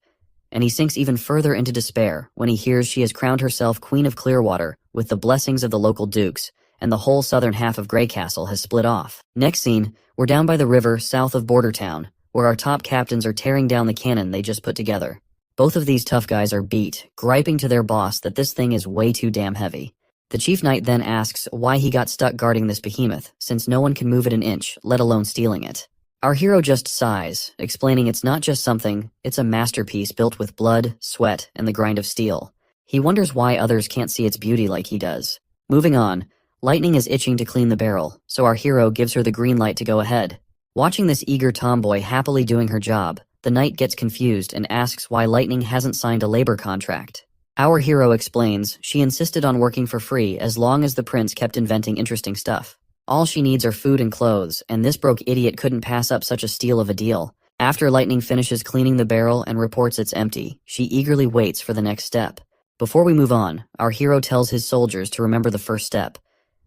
and he sinks even further into despair when he hears she has crowned herself Queen of Clearwater with the blessings of the local dukes, and the whole southern half of Grey Castle has split off. Next scene, we're down by the river south of Border Town, where our top captains are tearing down the cannon they just put together. Both of these tough guys are beat, griping to their boss that this thing is way too damn heavy. The chief knight then asks why he got stuck guarding this behemoth, since no one can move it an inch, let alone stealing it. Our hero just sighs, explaining it's not just something, it's a masterpiece built with blood, sweat, and the grind of steel. He wonders why others can't see its beauty like he does. Moving on, Lightning is itching to clean the barrel, so our hero gives her the green light to go ahead. Watching this eager tomboy happily doing her job, the knight gets confused and asks why Lightning hasn't signed a labor contract. Our hero explains she insisted on working for free as long as the prince kept inventing interesting stuff. All she needs are food and clothes, and this broke idiot couldn't pass up such a steal of a deal. After Lightning finishes cleaning the barrel and reports it's empty, she eagerly waits for the next step. Before we move on, our hero tells his soldiers to remember the first step,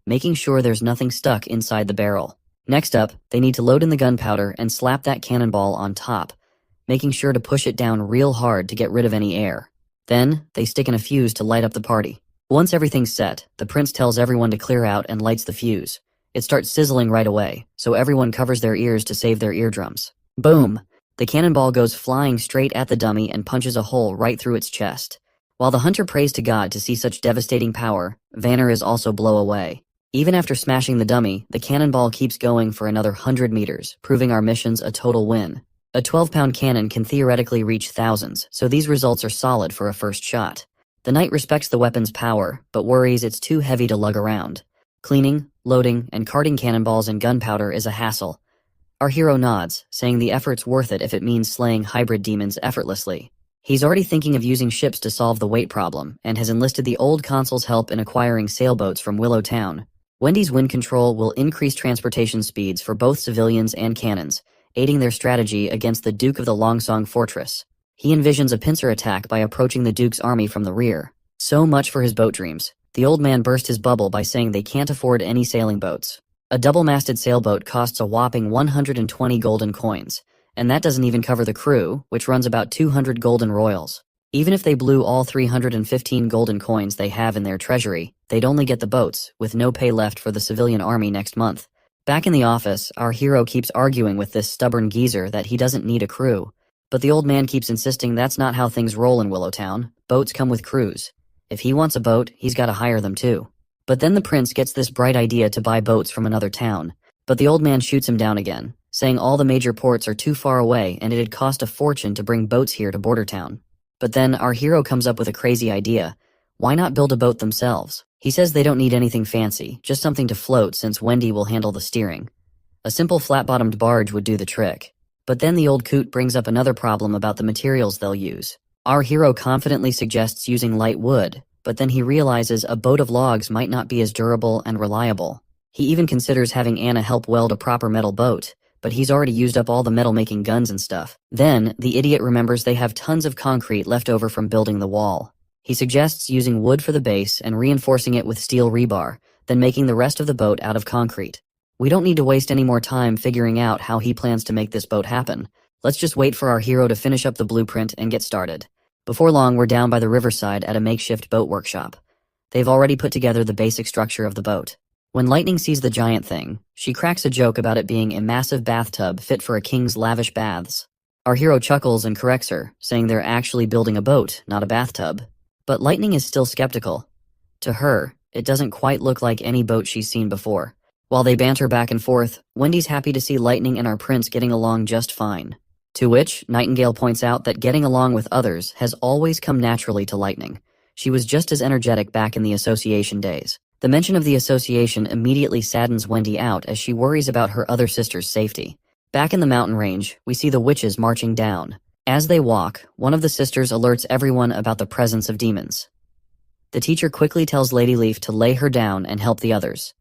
making sure there's nothing stuck inside the barrel. Next up, they need to load in the gunpowder and slap that cannonball on top, making sure to push it down real hard to get rid of any air. Then, they stick in a fuse to light up the party. Once everything's set, the prince tells everyone to clear out and lights the fuse. It starts sizzling right away, so everyone covers their ears to save their eardrums. Boom! The cannonball goes flying straight at the dummy and punches a hole right through its chest. While the hunter prays to God to see such devastating power, Vanner is also blown away. Even after smashing the dummy, the cannonball keeps going for another 100 meters, proving our mission's a total win. A 12-pound cannon can theoretically reach thousands, so these results are solid for a first shot. The knight respects the weapon's power, but worries it's too heavy to lug around. Cleaning, loading, and carting cannonballs and gunpowder is a hassle. Our hero nods, saying the effort's worth it if it means slaying hybrid demons effortlessly. He's already thinking of using ships to solve the weight problem, and has enlisted the old consul's help in acquiring sailboats from Willow Town. Wendy's wind control will increase transportation speeds for both civilians and cannons, aiding their strategy against the Duke of the Longsong Fortress. He envisions a pincer attack by approaching the Duke's army from the rear. So much for his boat dreams. The old man burst his bubble by saying they can't afford any sailing boats. A double-masted sailboat costs a whopping 120 golden coins, and that doesn't even cover the crew, which runs about 200 golden royals. Even if they blew all 315 golden coins they have in their treasury, they'd only get the boats, with no pay left for the civilian army next month. Back in the office, our hero keeps arguing with this stubborn geezer that he doesn't need a crew. But the old man keeps insisting that's not how things roll in Willowtown. Boats come with crews. If he wants a boat, he's gotta hire them too. But then the prince gets this bright idea to buy boats from another town. But the old man shoots him down again, saying all the major ports are too far away and it'd cost a fortune to bring boats here to Border Town. But then our hero comes up with a crazy idea. Why not build a boat themselves? He says they don't need anything fancy, just something to float since Wendy will handle the steering. A simple flat-bottomed barge would do the trick. But then the old coot brings up another problem about the materials they'll use. Our hero confidently suggests using light wood, but then he realizes a boat of logs might not be as durable and reliable. He even considers having Anna help weld a proper metal boat, but he's already used up all the metal-making guns and stuff. Then, the idiot remembers they have tons of concrete left over from building the wall. He suggests using wood for the base and reinforcing it with steel rebar, then making the rest of the boat out of concrete. We don't need to waste any more time figuring out how he plans to make this boat happen. Let's just wait for our hero to finish up the blueprint and get started. Before long, we're down by the riverside at a makeshift boat workshop. They've already put together the basic structure of the boat. When Lightning sees the giant thing, she cracks a joke about it being a massive bathtub fit for a king's lavish baths. Our hero chuckles and corrects her, saying they're actually building a boat, not a bathtub. But Lightning is still skeptical. To her, it doesn't quite look like any boat she's seen before. While they banter back and forth, Wendy's happy to see Lightning and our prince getting along just fine. To which, Nightingale points out that getting along with others has always come naturally to Lightning. She was just as energetic back in the association days. The mention of the association immediately saddens Wendy out as she worries about her other sister's safety. Back in the mountain range, we see the witches marching down. As they walk, one of the sisters alerts everyone about the presence of demons. The teacher quickly tells Lady Leaf to lay her down and help the others.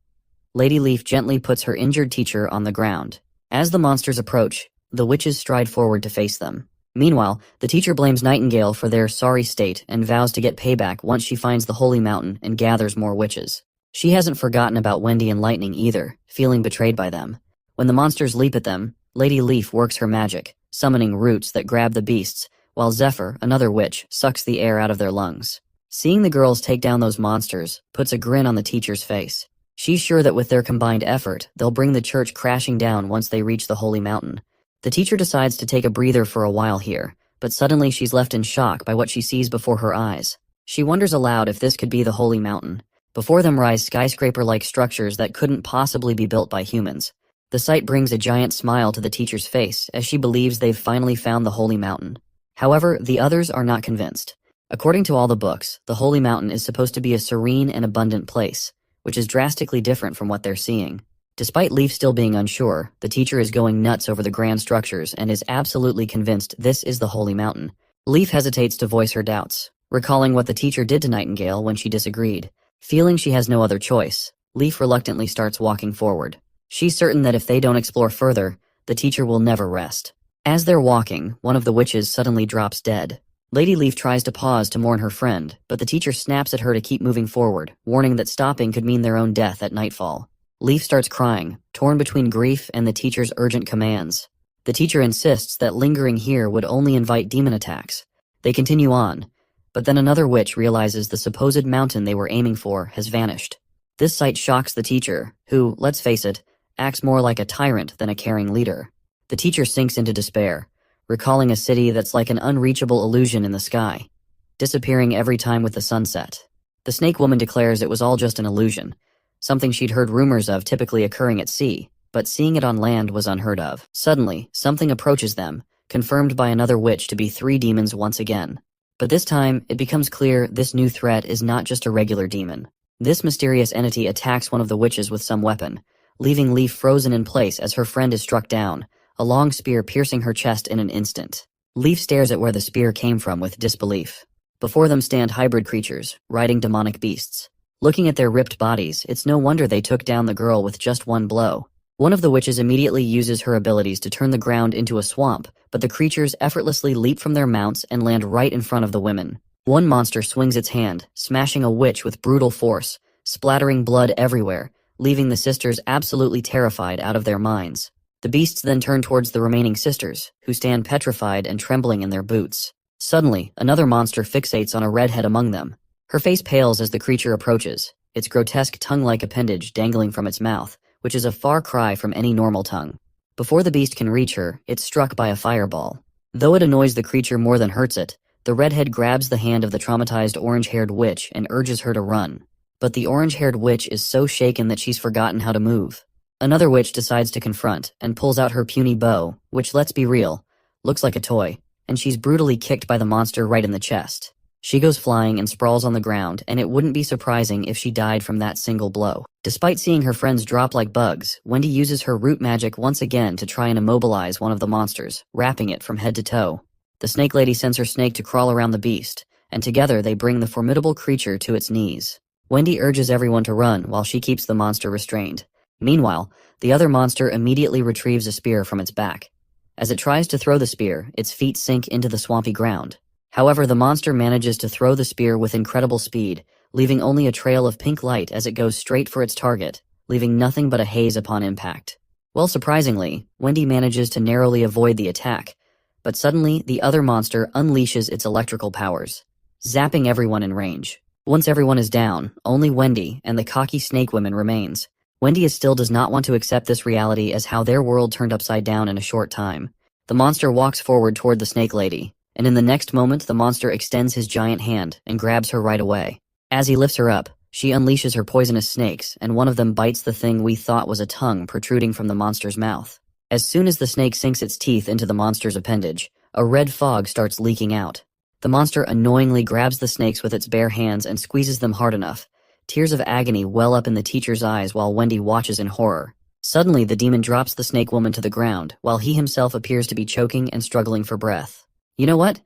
Lady Leaf gently puts her injured teacher on the ground. As the monsters approach, the witches stride forward to face them. Meanwhile, the teacher blames Nightingale for their sorry state and vows to get payback once she finds the Holy Mountain and gathers more witches. She hasn't forgotten about Wendy and Lightning either, feeling betrayed by them. When the monsters leap at them, Lady Leaf works her magic, summoning roots that grab the beasts, while Zephyr, another witch, sucks the air out of their lungs. Seeing the girls take down those monsters puts a grin on the teacher's face. She's sure that with their combined effort, they'll bring the church crashing down once they reach the Holy Mountain. The teacher decides to take a breather for a while here, but suddenly she's left in shock by what she sees before her eyes. She wonders aloud if this could be the Holy Mountain. Before them rise skyscraper-like structures that couldn't possibly be built by humans. The sight brings a giant smile to the teacher's face as she believes they've finally found the Holy Mountain. However, the others are not convinced. According to all the books, the Holy Mountain is supposed to be a serene and abundant place, which is drastically different from what they're seeing. Despite Leaf still being unsure, the teacher is going nuts over the grand structures and is absolutely convinced this is the Holy Mountain. Leaf hesitates to voice her doubts, recalling what the teacher did to Nightingale when she disagreed. Feeling she has no other choice, Leaf reluctantly starts walking forward. She's certain that if they don't explore further, the teacher will never rest. As they're walking, one of the witches suddenly drops dead. Lady Leaf tries to pause to mourn her friend, but the teacher snaps at her to keep moving forward, warning that stopping could mean their own death at nightfall. Leaf starts crying, torn between grief and the teacher's urgent commands. The teacher insists that lingering here would only invite demon attacks. They continue on, but then another witch realizes the supposed mountain they were aiming for has vanished. This sight shocks the teacher, who, let's face it, acts more like a tyrant than a caring leader. The teacher sinks into despair, recalling a city that's like an unreachable illusion in the sky, disappearing every time with the sunset. The snake woman declares it was all just an illusion, something she'd heard rumors of typically occurring at sea, but seeing it on land was unheard of. Suddenly, something approaches them, confirmed by another witch to be 3 demons once again. But this time, it becomes clear this new threat is not just a regular demon. This mysterious entity attacks one of the witches with some weapon, leaving Leaf frozen in place as her friend is struck down, a long spear piercing her chest in an instant. Leaf stares at where the spear came from with disbelief. Before them stand hybrid creatures, riding demonic beasts. Looking at their ripped bodies, it's no wonder they took down the girl with just one blow. One of the witches immediately uses her abilities to turn the ground into a swamp, but the creatures effortlessly leap from their mounts and land right in front of the women. One monster swings its hand, smashing a witch with brutal force, splattering blood everywhere, leaving the sisters absolutely terrified out of their minds. The beasts then turn towards the remaining sisters, who stand petrified and trembling in their boots. Suddenly, another monster fixates on a redhead among them. Her face pales as the creature approaches, its grotesque tongue-like appendage dangling from its mouth, which is a far cry from any normal tongue. Before the beast can reach her, it's struck by a fireball. Though it annoys the creature more than hurts it, the redhead grabs the hand of the traumatized orange-haired witch and urges her to run. But the orange-haired witch is so shaken that she's forgotten how to move. Another witch decides to confront and pulls out her puny bow, which, let's be real, looks like a toy, and she's brutally kicked by the monster right in the chest. She goes flying and sprawls on the ground, and it wouldn't be surprising if she died from that single blow. Despite seeing her friends drop like bugs, Wendy uses her root magic once again to try and immobilize one of the monsters, wrapping it from head to toe. The snake lady sends her snake to crawl around the beast, and together they bring the formidable creature to its knees. Wendy urges everyone to run while she keeps the monster restrained. Meanwhile, the other monster immediately retrieves a spear from its back. As it tries to throw the spear, its feet sink into the swampy ground. However, the monster manages to throw the spear with incredible speed, leaving only a trail of pink light as it goes straight for its target, leaving nothing but a haze upon impact. Well, surprisingly, Wendy manages to narrowly avoid the attack, but suddenly the other monster unleashes its electrical powers, zapping everyone in range. Once everyone is down, only Wendy and the cocky snake woman remains. Wendy still does not want to accept this reality as how their world turned upside down in a short time. The monster walks forward toward the snake lady, and in the next moment the monster extends his giant hand and grabs her right away. As he lifts her up, she unleashes her poisonous snakes, and one of them bites the thing we thought was a tongue protruding from the monster's mouth. As soon as the snake sinks its teeth into the monster's appendage, a red fog starts leaking out. The monster annoyingly grabs the snakes with its bare hands and squeezes them hard enough. Tears of agony well up in the teacher's eyes while Wendy watches in horror. Suddenly, the demon drops the snake woman to the ground, while he himself appears to be choking and struggling for breath. You know what?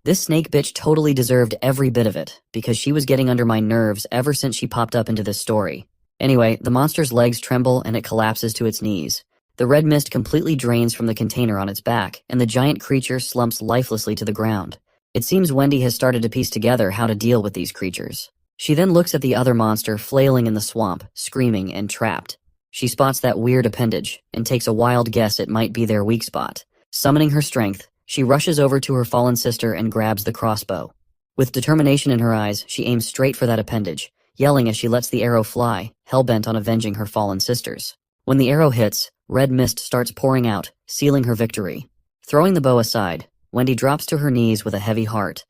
This snake bitch totally deserved every bit of it, because she was getting under my nerves ever since she popped up into this story. Anyway, the monster's legs tremble and it collapses to its knees. The red mist completely drains from the container on its back, and the giant creature slumps lifelessly to the ground. It seems Wendy has started to piece together how to deal with these creatures. She then looks at the other monster flailing in the swamp, screaming and trapped. She spots that weird appendage, and takes a wild guess it might be their weak spot. Summoning her strength, she rushes over to her fallen sister and grabs the crossbow. With determination in her eyes, she aims straight for that appendage, yelling as she lets the arrow fly, hell-bent on avenging her fallen sisters. When the arrow hits, red mist starts pouring out, sealing her victory. Throwing the bow aside, Wendy drops to her knees with a heavy heart.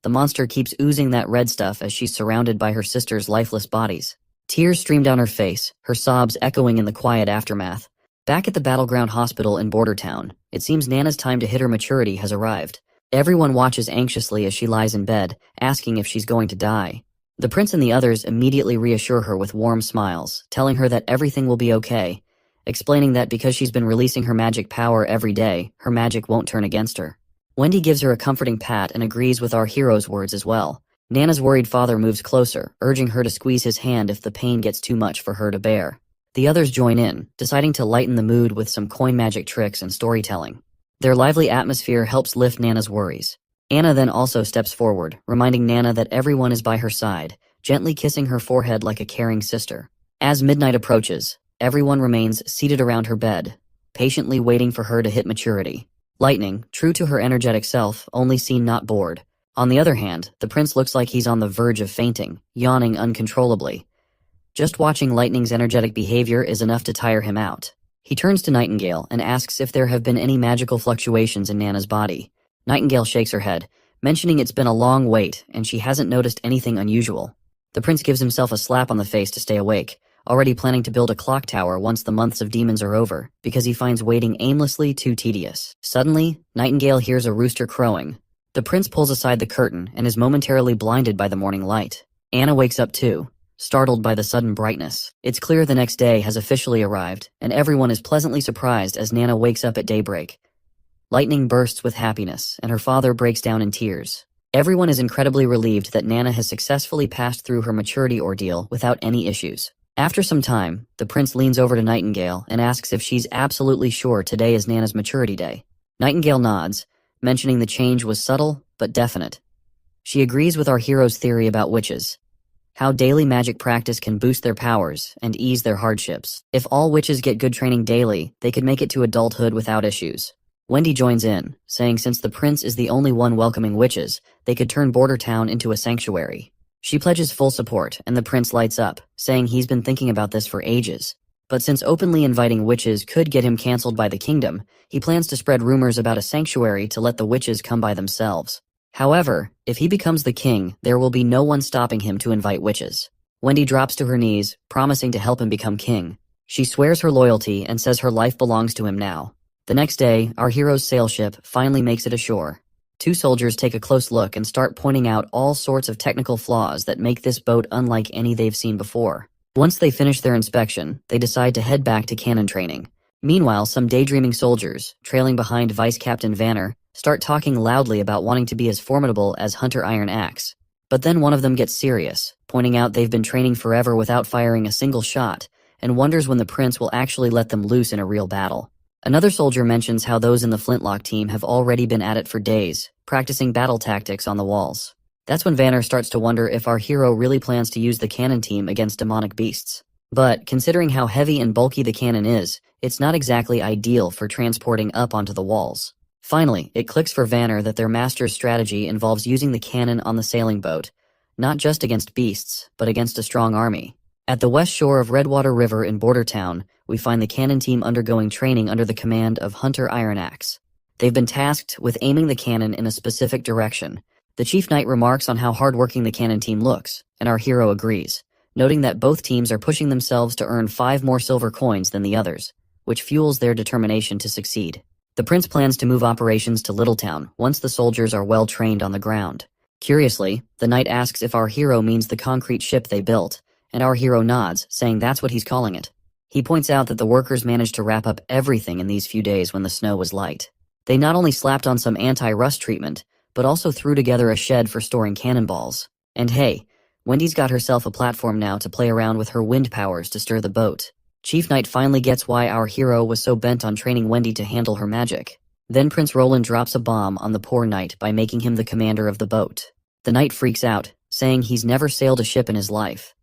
The monster keeps oozing that red stuff as she's surrounded by her sisters' lifeless bodies. Tears stream down her face, her sobs echoing in the quiet aftermath. Back at the battleground hospital in Bordertown, it seems Nana's time to hit her maturity has arrived. Everyone watches anxiously as she lies in bed, asking if she's going to die. The prince and the others immediately reassure her with warm smiles, telling her that everything will be okay, explaining that because she's been releasing her magic power every day, her magic won't turn against her. Wendy gives her a comforting pat and agrees with our hero's words as well. Nana's worried father moves closer, urging her to squeeze his hand if the pain gets too much for her to bear. The others join in, deciding to lighten the mood with some coin magic tricks and storytelling. Their lively atmosphere helps lift Nana's worries. Anna then also steps forward, reminding Nana that everyone is by her side, gently kissing her forehead like a caring sister. As midnight approaches, everyone remains seated around her bed, patiently waiting for her to hit maturity. Lightning, true to her energetic self, only seen not bored. On the other hand, the prince looks like he's on the verge of fainting, yawning uncontrollably. Just watching Lightning's energetic behavior is enough to tire him out. He turns to Nightingale and asks if there have been any magical fluctuations in Nana's body. Nightingale shakes her head, mentioning it's been a long wait and she hasn't noticed anything unusual. The prince gives himself a slap on the face to stay awake, already planning to build a clock tower once the months of demons are over, because he finds waiting aimlessly too tedious. Suddenly, Nightingale hears a rooster crowing. The prince pulls aside the curtain and is momentarily blinded by the morning light. Anna wakes up too, startled by the sudden brightness. It's clear the next day has officially arrived, and everyone is pleasantly surprised as Nana wakes up at daybreak. Lightning bursts with happiness, and her father breaks down in tears. Everyone is incredibly relieved that Nana has successfully passed through her maturity ordeal without any issues. After some time, the prince leans over to Nightingale and asks if she's absolutely sure today is Nana's maturity day. Nightingale nods, mentioning the change was subtle but definite. She agrees with our hero's theory about witches, how daily magic practice can boost their powers and ease their hardships. If all witches get good training daily, they could make it to adulthood without issues. Wendy joins in, saying since the prince is the only one welcoming witches, they could turn Border Town into a sanctuary. She pledges full support, and the prince lights up, saying he's been thinking about this for ages. But since openly inviting witches could get him cancelled by the kingdom, he plans to spread rumors about a sanctuary to let the witches come by themselves. However, if he becomes the king, there will be no one stopping him to invite witches. Wendy drops to her knees, promising to help him become king. She swears her loyalty and says her life belongs to him now. The next day, our hero's sail ship finally makes it ashore. Two soldiers take a close look and start pointing out all sorts of technical flaws that make this boat unlike any they've seen before. Once they finish their inspection, they decide to head back to cannon training. Meanwhile, some daydreaming soldiers, trailing behind Vice Captain Vanner, start talking loudly about wanting to be as formidable as Hunter Iron Axe. But then one of them gets serious, pointing out they've been training forever without firing a single shot, and wonders when the prince will actually let them loose in a real battle. Another soldier mentions how those in the Flintlock team have already been at it for days, practicing battle tactics on the walls. That's when Vanner starts to wonder if our hero really plans to use the cannon team against demonic beasts. But, considering how heavy and bulky the cannon is, it's not exactly ideal for transporting up onto the walls. Finally, it clicks for Vanner that their master's strategy involves using the cannon on the sailing boat, not just against beasts, but against a strong army. At the west shore of Redwater River in Border Town, we find the cannon team undergoing training under the command of Hunter Iron Axe. They've been tasked with aiming the cannon in a specific direction. The chief knight remarks on how hardworking the cannon team looks, and our hero agrees, noting that both teams are pushing themselves to earn 5 more silver coins than the others, which fuels their determination to succeed. The prince plans to move operations to Littletown once the soldiers are well trained on the ground. Curiously, the knight asks if our hero means the concrete ship they built, and our hero nods, saying that's what he's calling it. He points out that the workers managed to wrap up everything in these few days when the snow was light. They not only slapped on some anti-rust treatment, but also threw together a shed for storing cannonballs. And hey, Wendy's got herself a platform now to play around with her wind powers to stir the boat. Chief Knight finally gets why our hero was so bent on training Wendy to handle her magic. Then Prince Roland drops a bomb on the poor knight by making him the commander of the boat. The knight freaks out, saying he's never sailed a ship in his life.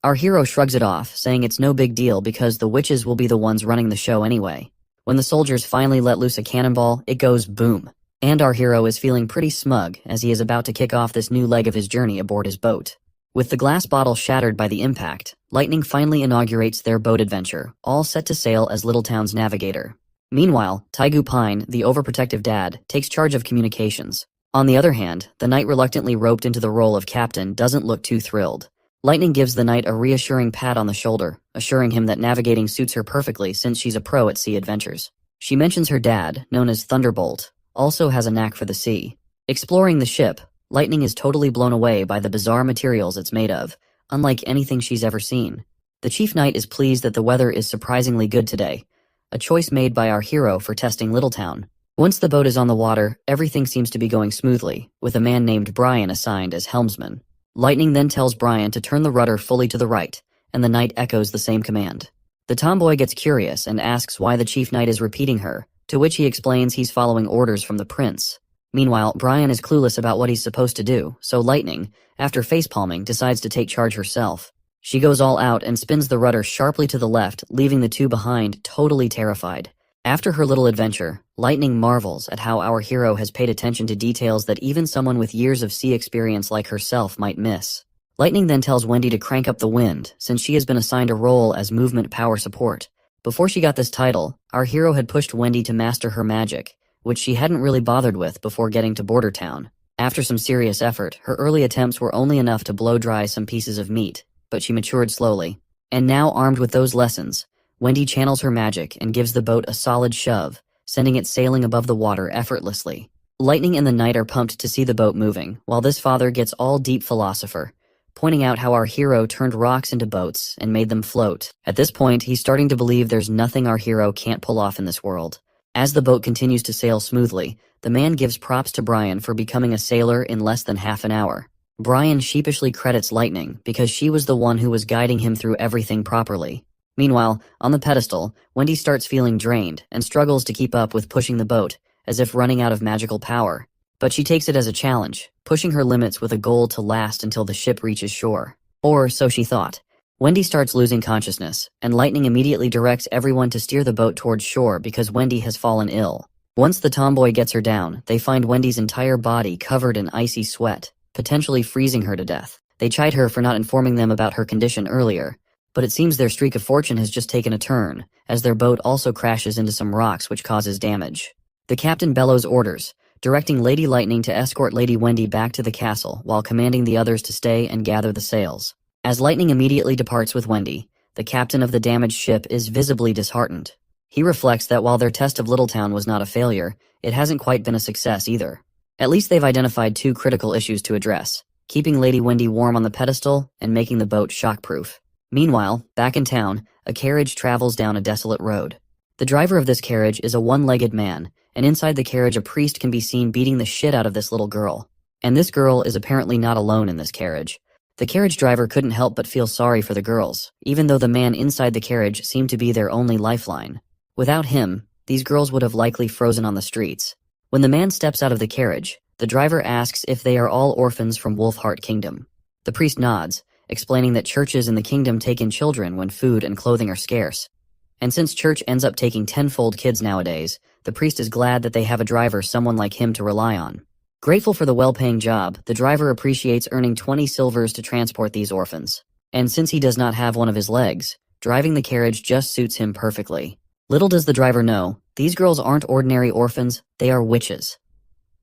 Our hero shrugs it off, saying it's no big deal because the witches will be the ones running the show anyway. When the soldiers finally let loose a cannonball, it goes boom. And our hero is feeling pretty smug as he is about to kick off this new leg of his journey aboard his boat. With the glass bottle shattered by the impact, Lightning finally inaugurates their boat adventure, all set to sail as Littletown's navigator. Meanwhile, Taigu Pine, the overprotective dad, takes charge of communications. On the other hand, the knight reluctantly roped into the role of captain doesn't look too thrilled. Lightning gives the knight a reassuring pat on the shoulder, assuring him that navigating suits her perfectly since she's a pro at sea adventures. She mentions her dad, known as Thunderbolt, also has a knack for the sea. Exploring the ship, Lightning is totally blown away by the bizarre materials it's made of, unlike anything she's ever seen. The chief knight is pleased that the weather is surprisingly good today, a choice made by our hero for testing Littletown. Once the boat is on the water, everything seems to be going smoothly, with a man named Brian assigned as helmsman. Lightning then tells Brian to turn the rudder fully to the right, and the knight echoes the same command. The tomboy gets curious and asks why the chief knight is repeating her, to which he explains he's following orders from the prince. Meanwhile, Brian is clueless about what he's supposed to do, so Lightning, after facepalming, decides to take charge herself. She goes all out and spins the rudder sharply to the left, leaving the two behind totally terrified. After her little adventure, Lightning marvels at how our hero has paid attention to details that even someone with years of sea experience like herself might miss. Lightning then tells Wendy to crank up the wind, since she has been assigned a role as movement power support. Before she got this title, our hero had pushed Wendy to master her magic, which she hadn't really bothered with before getting to Border Town. After some serious effort, her early attempts were only enough to blow dry some pieces of meat, but she matured slowly. And now, armed with those lessons, Wendy channels her magic and gives the boat a solid shove, sending it sailing above the water effortlessly. Lightning and the knight are pumped to see the boat moving, while this father gets all deep philosopher, pointing out how our hero turned rocks into boats and made them float. At this point, he's starting to believe there's nothing our hero can't pull off in this world. As the boat continues to sail smoothly, the man gives props to Brian for becoming a sailor in less than half an hour. Brian sheepishly credits Lightning because she was the one who was guiding him through everything properly. Meanwhile, on the pedestal, Wendy starts feeling drained and struggles to keep up with pushing the boat, as if running out of magical power. But she takes it as a challenge, pushing her limits with a goal to last until the ship reaches shore. Or so she thought. Wendy starts losing consciousness, and Lightning immediately directs everyone to steer the boat towards shore because Wendy has fallen ill. Once the tomboy gets her down, they find Wendy's entire body covered in icy sweat, potentially freezing her to death. They chide her for not informing them about her condition earlier, but it seems their streak of fortune has just taken a turn, as their boat also crashes into some rocks which causes damage. The captain bellows orders, directing Lady Lightning to escort Lady Wendy back to the castle while commanding the others to stay and gather the sails. As Lightning immediately departs with Wendy, the captain of the damaged ship is visibly disheartened. He reflects that while their test of Littletown was not a failure, it hasn't quite been a success either. At least they've identified two critical issues to address, keeping Lady Wendy warm on the pedestal and making the boat shockproof. Meanwhile, back in town, a carriage travels down a desolate road. The driver of this carriage is a one-legged man, and inside the carriage a priest can be seen beating the shit out of this little girl. And this girl is apparently not alone in this carriage. The carriage driver couldn't help but feel sorry for the girls, even though the man inside the carriage seemed to be their only lifeline. Without him, these girls would have likely frozen on the streets. When the man steps out of the carriage, the driver asks if they are all orphans from Wolfheart Kingdom. The priest nods, explaining that churches in the kingdom take in children when food and clothing are scarce. And since church ends up taking tenfold kids nowadays, the priest is glad that they have a driver someone like him to rely on. Grateful for the well-paying job, the driver appreciates earning 20 silvers to transport these orphans. And since he does not have one of his legs, driving the carriage just suits him perfectly. Little does the driver know, these girls aren't ordinary orphans, they are witches.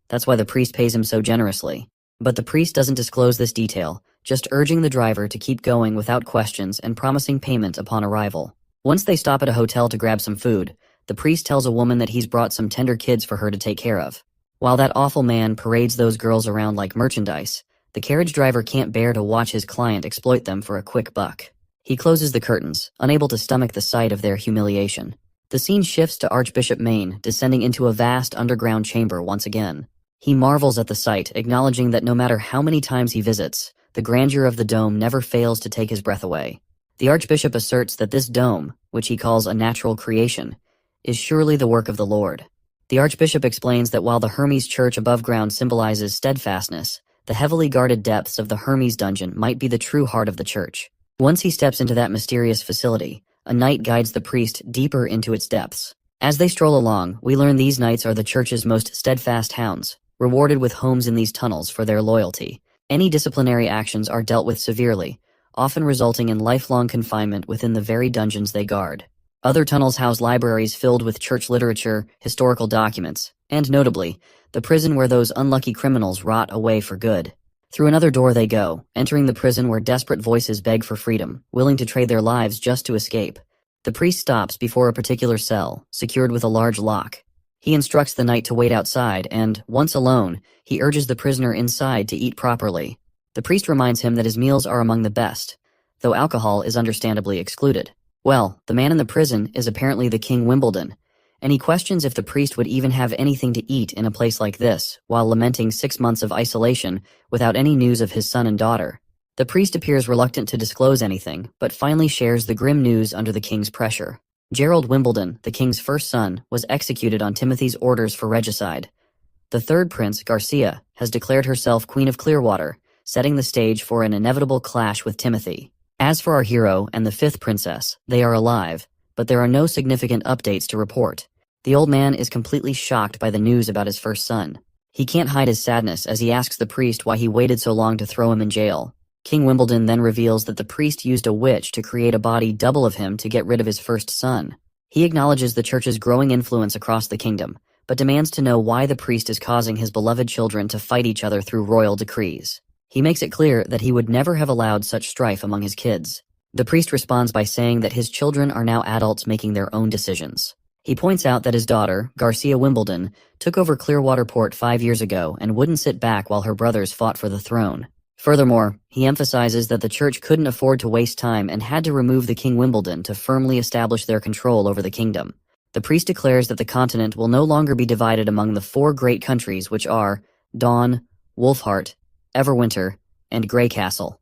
That's why the priest pays him so generously. But the priest doesn't disclose this detail, just urging the driver to keep going without questions and promising payment upon arrival. Once they stop at a hotel to grab some food, the priest tells a woman that he's brought some tender kids for her to take care of. While that awful man parades those girls around like merchandise, the carriage driver can't bear to watch his client exploit them for a quick buck. He closes the curtains, unable to stomach the sight of their humiliation. The scene shifts to Archbishop Maine descending into a vast underground chamber once again. He marvels at the sight, acknowledging that no matter how many times he visits, the grandeur of the dome never fails to take his breath away. The Archbishop asserts that this dome, which he calls a natural creation, is surely the work of the Lord. The Archbishop explains that while the Hermes Church above ground symbolizes steadfastness, the heavily guarded depths of the Hermes dungeon might be the true heart of the church. Once he steps into that mysterious facility, a knight guides the priest deeper into its depths. As they stroll along, we learn these knights are the church's most steadfast hounds, rewarded with homes in these tunnels for their loyalty. Any disciplinary actions are dealt with severely, often resulting in lifelong confinement within the very dungeons they guard. Other tunnels house libraries filled with church literature, historical documents, and notably, the prison where those unlucky criminals rot away for good. Through another door they go, entering the prison where desperate voices beg for freedom, willing to trade their lives just to escape. The priest stops before a particular cell, secured with a large lock. He instructs the knight to wait outside and, once alone, he urges the prisoner inside to eat properly. The priest reminds him that his meals are among the best, though alcohol is understandably excluded. Well, the man in the prison is apparently the King Wimbledon, and he questions if the priest would even have anything to eat in a place like this, while lamenting 6 months of isolation without any news of his son and daughter. The priest appears reluctant to disclose anything, but finally shares the grim news under the king's pressure. Gerald Wimbledon, the king's first son, was executed on Timothy's orders for regicide. The third prince, Garcia, has declared herself Queen of Clearwater, setting the stage for an inevitable clash with Timothy. As for our hero and the fifth princess, they are alive, but there are no significant updates to report. The old man is completely shocked by the news about his first son. He can't hide his sadness as he asks the priest why he waited so long to throw him in jail. King Wimbledon then reveals that the priest used a witch to create a body double of him to get rid of his first son. He acknowledges the church's growing influence across the kingdom, but demands to know why the priest is causing his beloved children to fight each other through royal decrees. He makes it clear that he would never have allowed such strife among his kids. The priest responds by saying that his children are now adults making their own decisions. He points out that his daughter, Garcia Wimbledon, took over Clearwater Port 5 years ago and wouldn't sit back while her brothers fought for the throne. Furthermore, he emphasizes that the church couldn't afford to waste time and had to remove the King Wimbledon to firmly establish their control over the kingdom. The priest declares that the continent will no longer be divided among the 4 great countries which are Dawn, Wolfheart, Everwinter, and Greycastle.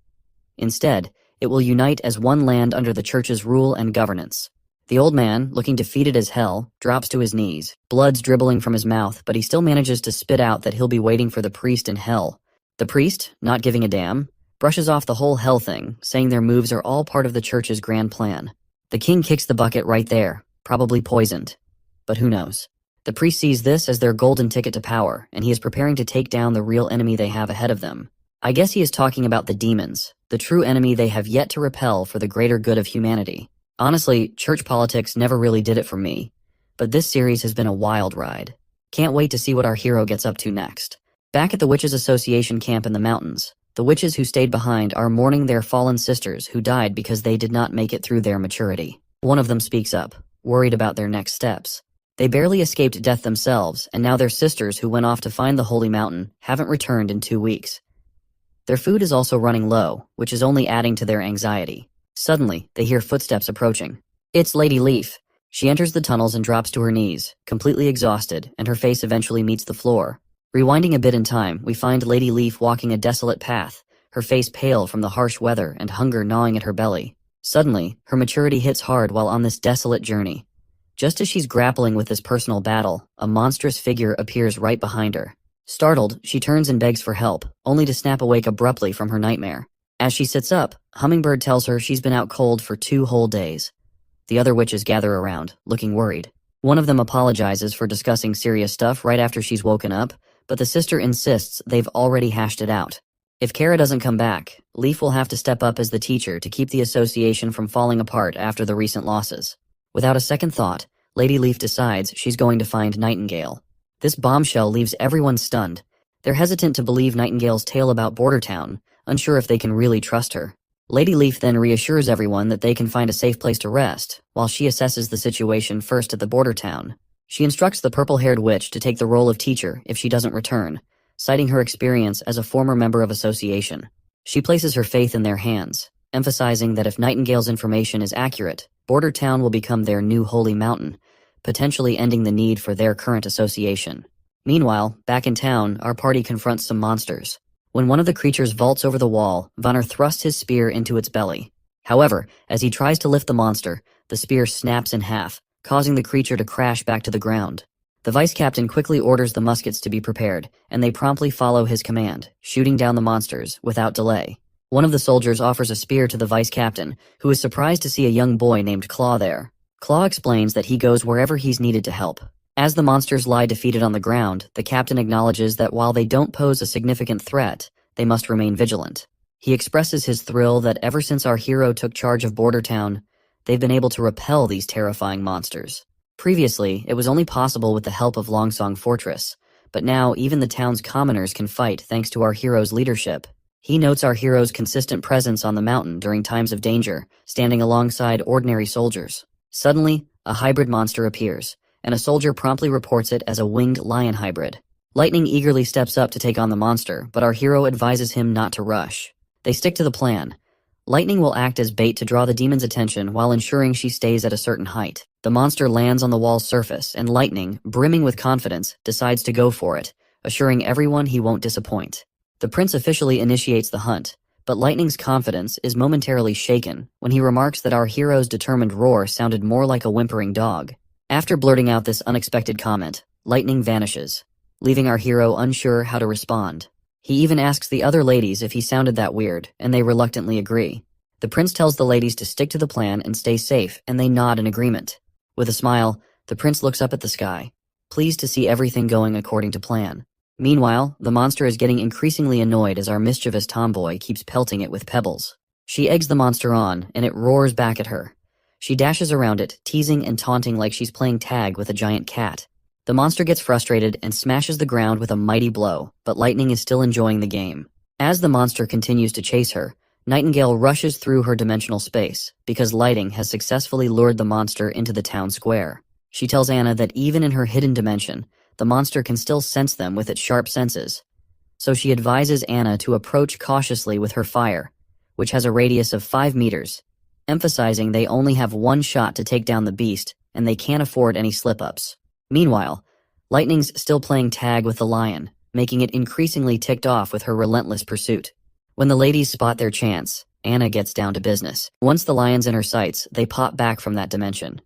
Instead, it will unite as one land under the church's rule and governance. The old man, looking defeated as hell, drops to his knees. Blood's dribbling from his mouth, but he still manages to spit out that he'll be waiting for the priest in hell. The priest, not giving a damn, brushes off the whole hell thing, saying their moves are all part of the church's grand plan. The king kicks the bucket right there, probably poisoned. But who knows? The priest sees this as their golden ticket to power, and he is preparing to take down the real enemy they have ahead of them. I guess he is talking about the demons, the true enemy they have yet to repel for the greater good of humanity. Honestly, church politics never really did it for me, but this series has been a wild ride. Can't wait to see what our hero gets up to next. Back at the Witches Association camp in the mountains, the witches who stayed behind are mourning their fallen sisters who died because they did not make it through their maturity. One of them speaks up, worried about their next steps. They barely escaped death themselves, and now their sisters who went off to find the holy mountain haven't returned in 2 weeks. Their food is also running low, which is only adding to their anxiety. Suddenly, they hear footsteps approaching. It's Lady Leaf. She enters the tunnels and drops to her knees, completely exhausted, and her face eventually meets the floor. Rewinding a bit in time, we find Lady Leaf walking a desolate path, her face pale from the harsh weather and hunger gnawing at her belly. Suddenly, her maturity hits hard while on this desolate journey. Just as she's grappling with this personal battle, a monstrous figure appears right behind her. Startled, she turns and begs for help, only to snap awake abruptly from her nightmare. As she sits up, Hummingbird tells her she's been out cold for 2 whole days. The other witches gather around, looking worried. One of them apologizes for discussing serious stuff right after she's woken up, but the sister insists they've already hashed it out. If Kara doesn't come back, Leaf will have to step up as the teacher to keep the association from falling apart after the recent losses. Without a second thought, Lady Leaf decides she's going to find Nightingale. This bombshell leaves everyone stunned. They're hesitant to believe Nightingale's tale about Bordertown, unsure if they can really trust her. Lady Leaf then reassures everyone that they can find a safe place to rest, while she assesses the situation first at the border town. She instructs the purple-haired witch to take the role of teacher if she doesn't return, citing her experience as a former member of association. She places her faith in their hands, emphasizing that if Nightingale's information is accurate, Border Town will become their new holy mountain, potentially ending the need for their current association. Meanwhile, back in town, our party confronts some monsters. When one of the creatures vaults over the wall, Vonner thrusts his spear into its belly. However, as he tries to lift the monster, the spear snaps in half, causing the creature to crash back to the ground. The vice captain quickly orders the muskets to be prepared, and they promptly follow his command, shooting down the monsters without delay. One of the soldiers offers a spear to the vice captain, who is surprised to see a young boy named Claw there. Claw explains that he goes wherever he's needed to help. As the monsters lie defeated on the ground, the captain acknowledges that while they don't pose a significant threat, they must remain vigilant. He expresses his thrill that ever since our hero took charge of Bordertown, they've been able to repel these terrifying monsters. Previously, it was only possible with the help of Longsong Fortress, but now even the town's commoners can fight thanks to our hero's leadership. He notes our hero's consistent presence on the mountain during times of danger, standing alongside ordinary soldiers. Suddenly, a hybrid monster appears, and a soldier promptly reports it as a winged lion hybrid. Lightning eagerly steps up to take on the monster, but our hero advises him not to rush. They stick to the plan. Lightning will act as bait to draw the demon's attention while ensuring she stays at a certain height. The monster lands on the wall's surface, and Lightning, brimming with confidence, decides to go for it, assuring everyone he won't disappoint. The prince officially initiates the hunt, but Lightning's confidence is momentarily shaken when he remarks that our hero's determined roar sounded more like a whimpering dog. After blurting out this unexpected comment, Lightning vanishes, leaving our hero unsure how to respond. He even asks the other ladies if he sounded that weird, and they reluctantly agree. The prince tells the ladies to stick to the plan and stay safe, and they nod in agreement. With a smile, the prince looks up at the sky, pleased to see everything going according to plan. Meanwhile, the monster is getting increasingly annoyed as our mischievous tomboy keeps pelting it with pebbles. She eggs the monster on, and it roars back at her. She dashes around it, teasing and taunting like she's playing tag with a giant cat. The monster gets frustrated and smashes the ground with a mighty blow, but Lightning is still enjoying the game. As the monster continues to chase her, Nightingale rushes through her dimensional space, because Lightning has successfully lured the monster into the town square. She tells Anna that even in her hidden dimension, the monster can still sense them with its sharp senses. So she advises Anna to approach cautiously with her fire, which has a radius of 5 meters, emphasizing they only have one shot to take down the beast, and they can't afford any slip-ups. Meanwhile, Lightning's still playing tag with the lion, making it increasingly ticked off with her relentless pursuit. When the ladies spot their chance, Anna gets down to business. Once the lion's in her sights, they pop back from that dimension.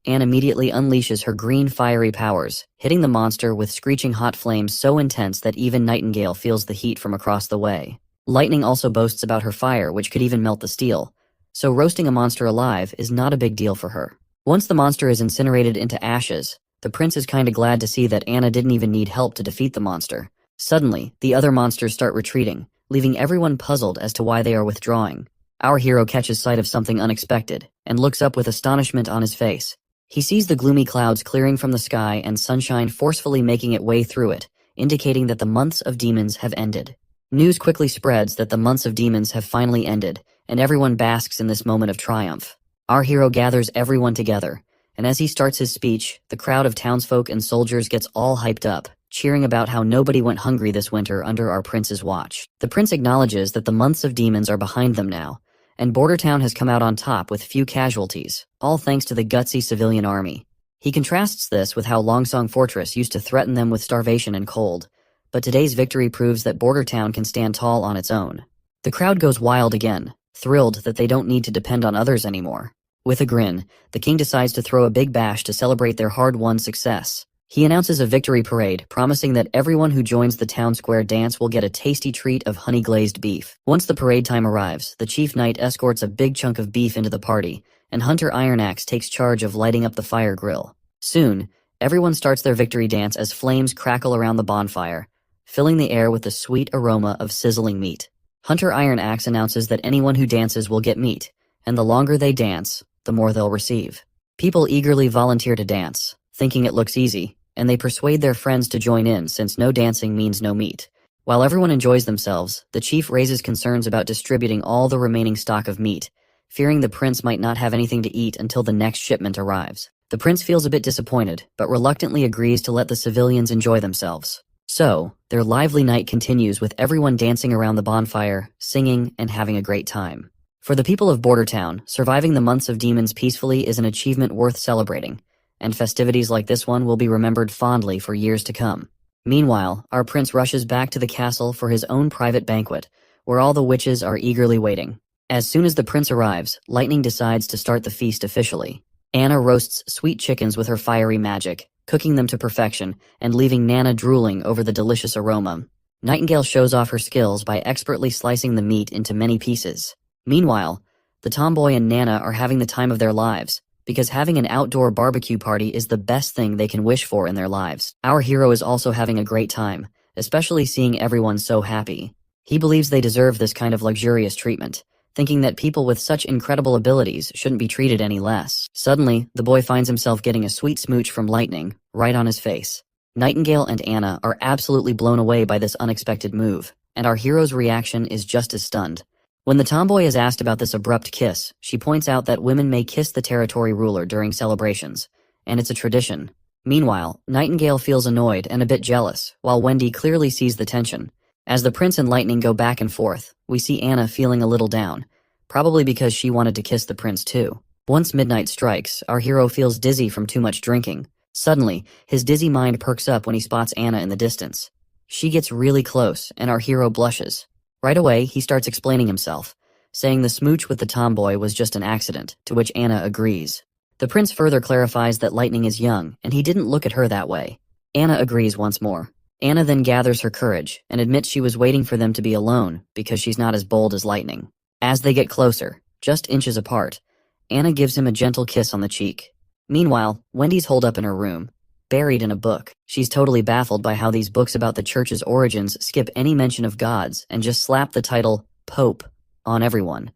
Anne immediately unleashes her green fiery powers, hitting the monster with screeching hot flames so intense that even Nightingale feels the heat from across the way. Lightning also boasts about her fire, which could even melt the steel, so roasting a monster alive is not a big deal for her. Once the monster is incinerated into ashes, the prince is kinda glad to see that Anna didn't even need help to defeat the monster. Suddenly, the other monsters start retreating, leaving everyone puzzled as to why they are withdrawing. Our hero catches sight of something unexpected, and looks up with astonishment on his face. He sees the gloomy clouds clearing from the sky and sunshine forcefully making its way through it, indicating that the months of demons have ended. News quickly spreads that the months of demons have finally ended, and everyone basks in this moment of triumph. Our hero gathers everyone together, and as he starts his speech, the crowd of townsfolk and soldiers gets all hyped up, cheering about how nobody went hungry this winter under our prince's watch. The prince acknowledges that the months of demons are behind them now, and Bordertown has come out on top with few casualties, all thanks to the gutsy civilian army. He contrasts this with how Longsong Fortress used to threaten them with starvation and cold, but today's victory proves that Bordertown can stand tall on its own. The crowd goes wild again, thrilled that they don't need to depend on others anymore. With a grin, the king decides to throw a big bash to celebrate their hard-won success. He announces a victory parade, promising that everyone who joins the town square dance will get a tasty treat of honey-glazed beef. Once the parade time arrives, the chief knight escorts a big chunk of beef into the party, and Hunter Ironaxe takes charge of lighting up the fire grill. Soon, everyone starts their victory dance as flames crackle around the bonfire, filling the air with the sweet aroma of sizzling meat. Hunter Ironaxe announces that anyone who dances will get meat, and the longer they dance, the more they'll receive. People eagerly volunteer to dance, thinking it looks easy, and they persuade their friends to join in since no dancing means no meat. While everyone enjoys themselves, the chief raises concerns about distributing all the remaining stock of meat, fearing the prince might not have anything to eat until the next shipment arrives. The prince feels a bit disappointed, but reluctantly agrees to let the civilians enjoy themselves. So, their lively night continues with everyone dancing around the bonfire, singing, and having a great time. For the people of Bordertown, surviving the months of demons peacefully is an achievement worth celebrating, and festivities like this one will be remembered fondly for years to come. Meanwhile, our prince rushes back to the castle for his own private banquet, where all the witches are eagerly waiting. As soon as the prince arrives, Lightning decides to start the feast officially. Anna roasts sweet chickens with her fiery magic, cooking them to perfection and leaving Nana drooling over the delicious aroma. Nightingale shows off her skills by expertly slicing the meat into many pieces. Meanwhile, the tomboy and Nana are having the time of their lives, because having an outdoor barbecue party is the best thing they can wish for in their lives. Our hero is also having a great time, especially seeing everyone so happy. He believes they deserve this kind of luxurious treatment, thinking that people with such incredible abilities shouldn't be treated any less. Suddenly, the boy finds himself getting a sweet smooch from Lightning, right on his face. Nightingale and Anna are absolutely blown away by this unexpected move, and our hero's reaction is just as stunned. When the tomboy is asked about this abrupt kiss, she points out that women may kiss the territory ruler during celebrations, and it's a tradition. Meanwhile, Nightingale feels annoyed and a bit jealous, while Wendy clearly sees the tension. As the prince and Lightning go back and forth, we see Anna feeling a little down, probably because she wanted to kiss the prince too. Once midnight strikes, our hero feels dizzy from too much drinking. Suddenly, his dizzy mind perks up when he spots Anna in the distance. She gets really close, and our hero blushes. Right away, he starts explaining himself, saying the smooch with the tomboy was just an accident, to which Anna agrees. The prince further clarifies that Lightning is young, and he didn't look at her that way. Anna agrees once more. Anna then gathers her courage, and admits she was waiting for them to be alone, because she's not as bold as Lightning. As they get closer, just inches apart, Anna gives him a gentle kiss on the cheek. Meanwhile, Wendy's holed up in her room, buried in a book. She's totally baffled by how these books about the church's origins skip any mention of gods and just slap the title, Pope, on everyone.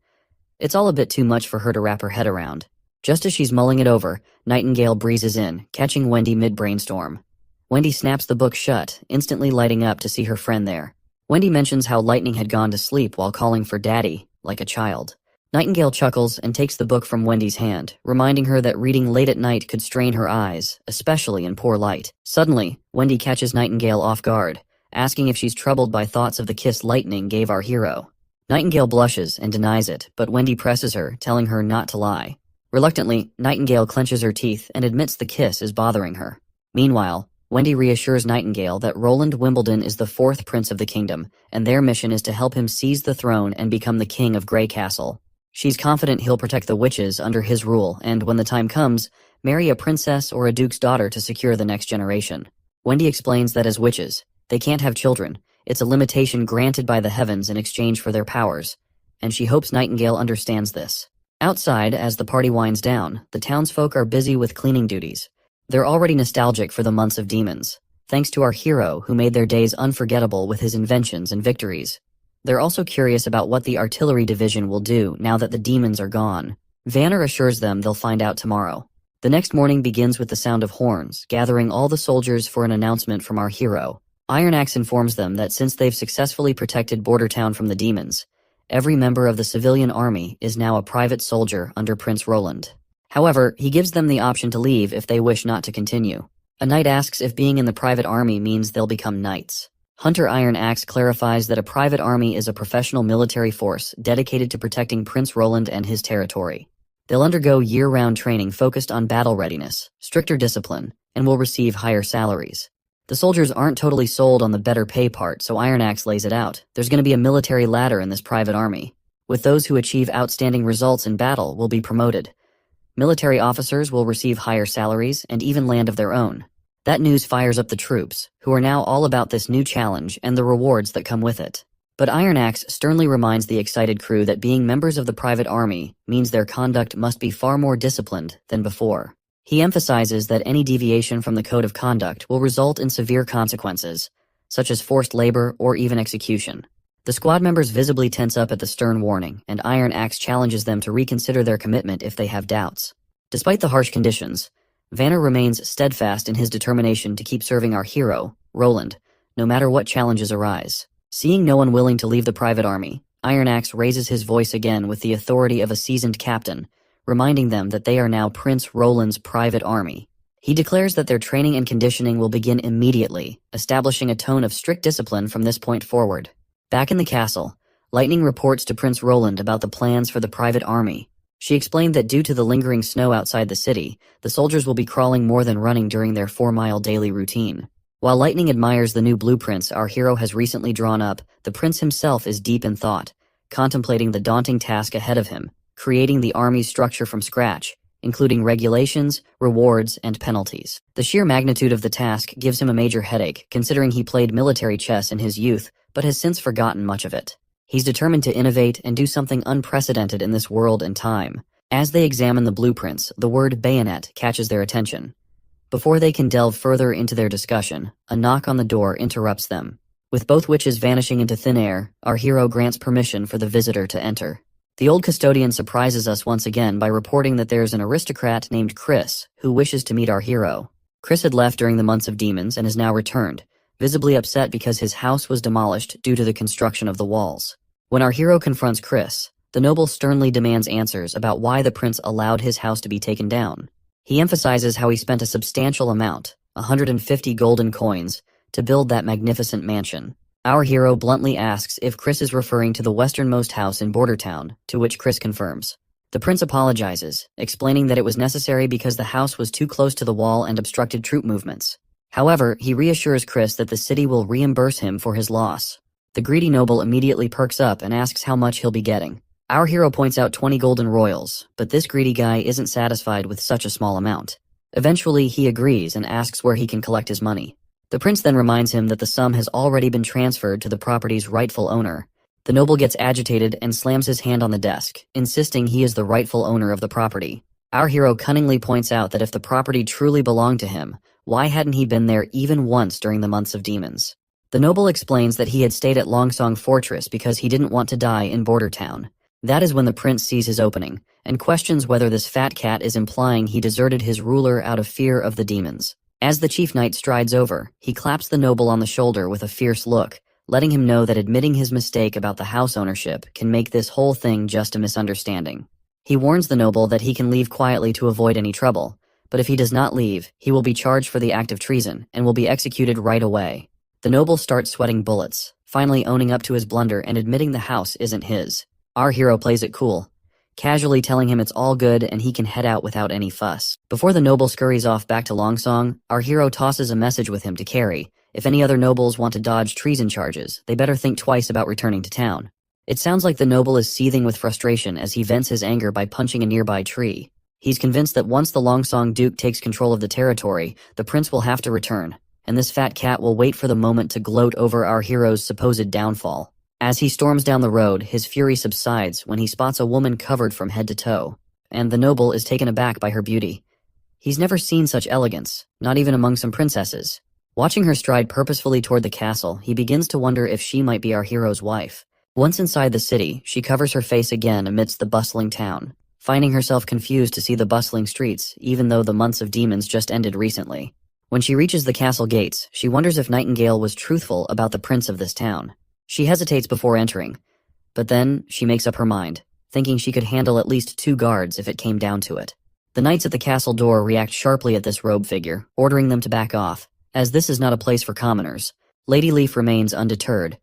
It's all a bit too much for her to wrap her head around. Just as she's mulling it over, Nightingale breezes in, catching Wendy mid-brainstorm. Wendy snaps the book shut, instantly lighting up to see her friend there. Wendy mentions how Lightning had gone to sleep while calling for Daddy, like a child. Nightingale chuckles and takes the book from Wendy's hand, reminding her that reading late at night could strain her eyes, especially in poor light. Suddenly, Wendy catches Nightingale off guard, asking if she's troubled by thoughts of the kiss Lightning gave our hero. Nightingale blushes and denies it, but Wendy presses her, telling her not to lie. Reluctantly, Nightingale clenches her teeth and admits the kiss is bothering her. Meanwhile, Wendy reassures Nightingale that Roland Wimbledon is the fourth prince of the kingdom, and their mission is to help him seize the throne and become the king of Grey Castle. She's confident he'll protect the witches under his rule, and when the time comes, marry a princess or a duke's daughter to secure the next generation. Wendy explains that as witches, they can't have children. It's a limitation granted by the heavens in exchange for their powers, and she hopes Nightingale understands this. Outside, as the party winds down, the townsfolk are busy with cleaning duties. They're already nostalgic for the months of demons, thanks to our hero who made their days unforgettable with his inventions and victories. They're also curious about what the artillery division will do now that the demons are gone. Vanner assures them they'll find out tomorrow. The next morning begins with the sound of horns, gathering all the soldiers for an announcement from our hero. Iron Axe informs them that since they've successfully protected Bordertown from the demons, every member of the civilian army is now a private soldier under Prince Roland. However, he gives them the option to leave if they wish not to continue. A knight asks if being in the private army means they'll become knights. Hunter Iron Axe clarifies that a private army is a professional military force dedicated to protecting Prince Roland and his territory. They'll undergo year-round training focused on battle readiness, stricter discipline, and will receive higher salaries. The soldiers aren't totally sold on the better pay part, so Iron Axe lays it out. There's going to be a military ladder in this private army. With those who achieve outstanding results in battle will be promoted. Military officers will receive higher salaries and even land of their own. That news fires up the troops, who are now all about this new challenge and the rewards that come with it. But Iron Axe sternly reminds the excited crew that being members of the private army means their conduct must be far more disciplined than before. He emphasizes that any deviation from the code of conduct will result in severe consequences, such as forced labor or even execution. The squad members visibly tense up at the stern warning, and Iron Axe challenges them to reconsider their commitment if they have doubts. Despite the harsh conditions, Vanner remains steadfast in his determination to keep serving our hero, Roland, no matter what challenges arise. Seeing no one willing to leave the private army, Iron Axe raises his voice again with the authority of a seasoned captain, reminding them that they are now Prince Roland's private army. He declares that their training and conditioning will begin immediately, establishing a tone of strict discipline from this point forward. Back in the castle, Lightning reports to Prince Roland about the plans for the private army. She explained that due to the lingering snow outside the city, the soldiers will be crawling more than running during their 4-mile daily routine. While Lightning admires the new blueprints our hero has recently drawn up, the prince himself is deep in thought, contemplating the daunting task ahead of him, creating the army's structure from scratch, including regulations, rewards, and penalties. The sheer magnitude of the task gives him a major headache, considering he played military chess in his youth, but has since forgotten much of it. He's determined to innovate and do something unprecedented in this world and time. As they examine the blueprints, the word bayonet catches their attention. Before they can delve further into their discussion, a knock on the door interrupts them. With both witches vanishing into thin air, our hero grants permission for the visitor to enter. The old custodian surprises us once again by reporting that there's an aristocrat named Chris who wishes to meet our hero. Chris had left during the months of demons and has now returned, visibly upset because his house was demolished due to the construction of the walls. When our hero confronts Chris, the noble sternly demands answers about why the prince allowed his house to be taken down. He emphasizes how he spent a substantial amount, 150 golden coins, to build that magnificent mansion. Our hero bluntly asks if Chris is referring to the westernmost house in Bordertown, to which Chris confirms. The prince apologizes, explaining that it was necessary because the house was too close to the wall and obstructed troop movements. However, he reassures Chris that the city will reimburse him for his loss. The greedy noble immediately perks up and asks how much he'll be getting. Our hero points out 20 golden royals, but this greedy guy isn't satisfied with such a small amount. Eventually, he agrees and asks where he can collect his money. The prince then reminds him that the sum has already been transferred to the property's rightful owner. The noble gets agitated and slams his hand on the desk, insisting he is the rightful owner of the property. Our hero cunningly points out that if the property truly belonged to him, why hadn't he been there even once during the months of demons? The noble explains that he had stayed at Longsong Fortress because he didn't want to die in Bordertown. That is when the prince sees his opening, and questions whether this fat cat is implying he deserted his ruler out of fear of the demons. As the chief knight strides over, he claps the noble on the shoulder with a fierce look, letting him know that admitting his mistake about the house ownership can make this whole thing just a misunderstanding. He warns the noble that he can leave quietly to avoid any trouble, but if he does not leave, he will be charged for the act of treason and will be executed right away. The noble starts sweating bullets, finally owning up to his blunder and admitting the house isn't his. Our hero plays it cool, casually telling him it's all good and he can head out without any fuss. Before the noble scurries off back to Longsong, our hero tosses a message with him to carry. If any other nobles want to dodge treason charges, they better think twice about returning to town. It sounds like the noble is seething with frustration as he vents his anger by punching a nearby tree. He's convinced that once the Longsong Duke takes control of the territory, the prince will have to return, and this fat cat will wait for the moment to gloat over our hero's supposed downfall. As he storms down the road, his fury subsides when he spots a woman covered from head to toe, and the noble is taken aback by her beauty. He's never seen such elegance, not even among some princesses. Watching her stride purposefully toward the castle, he begins to wonder if she might be our hero's wife. Once inside the city, she covers her face again amidst the bustling town, finding herself confused to see the bustling streets, even though the months of demons just ended recently. When she reaches the castle gates, she wonders if Nightingale was truthful about the prince of this town. She hesitates before entering, but then she makes up her mind, thinking she could handle at least 2 guards if it came down to it. The knights at the castle door react sharply at this robe figure, ordering them to back off, as this is not a place for commoners. Lady Leaf remains undeterred,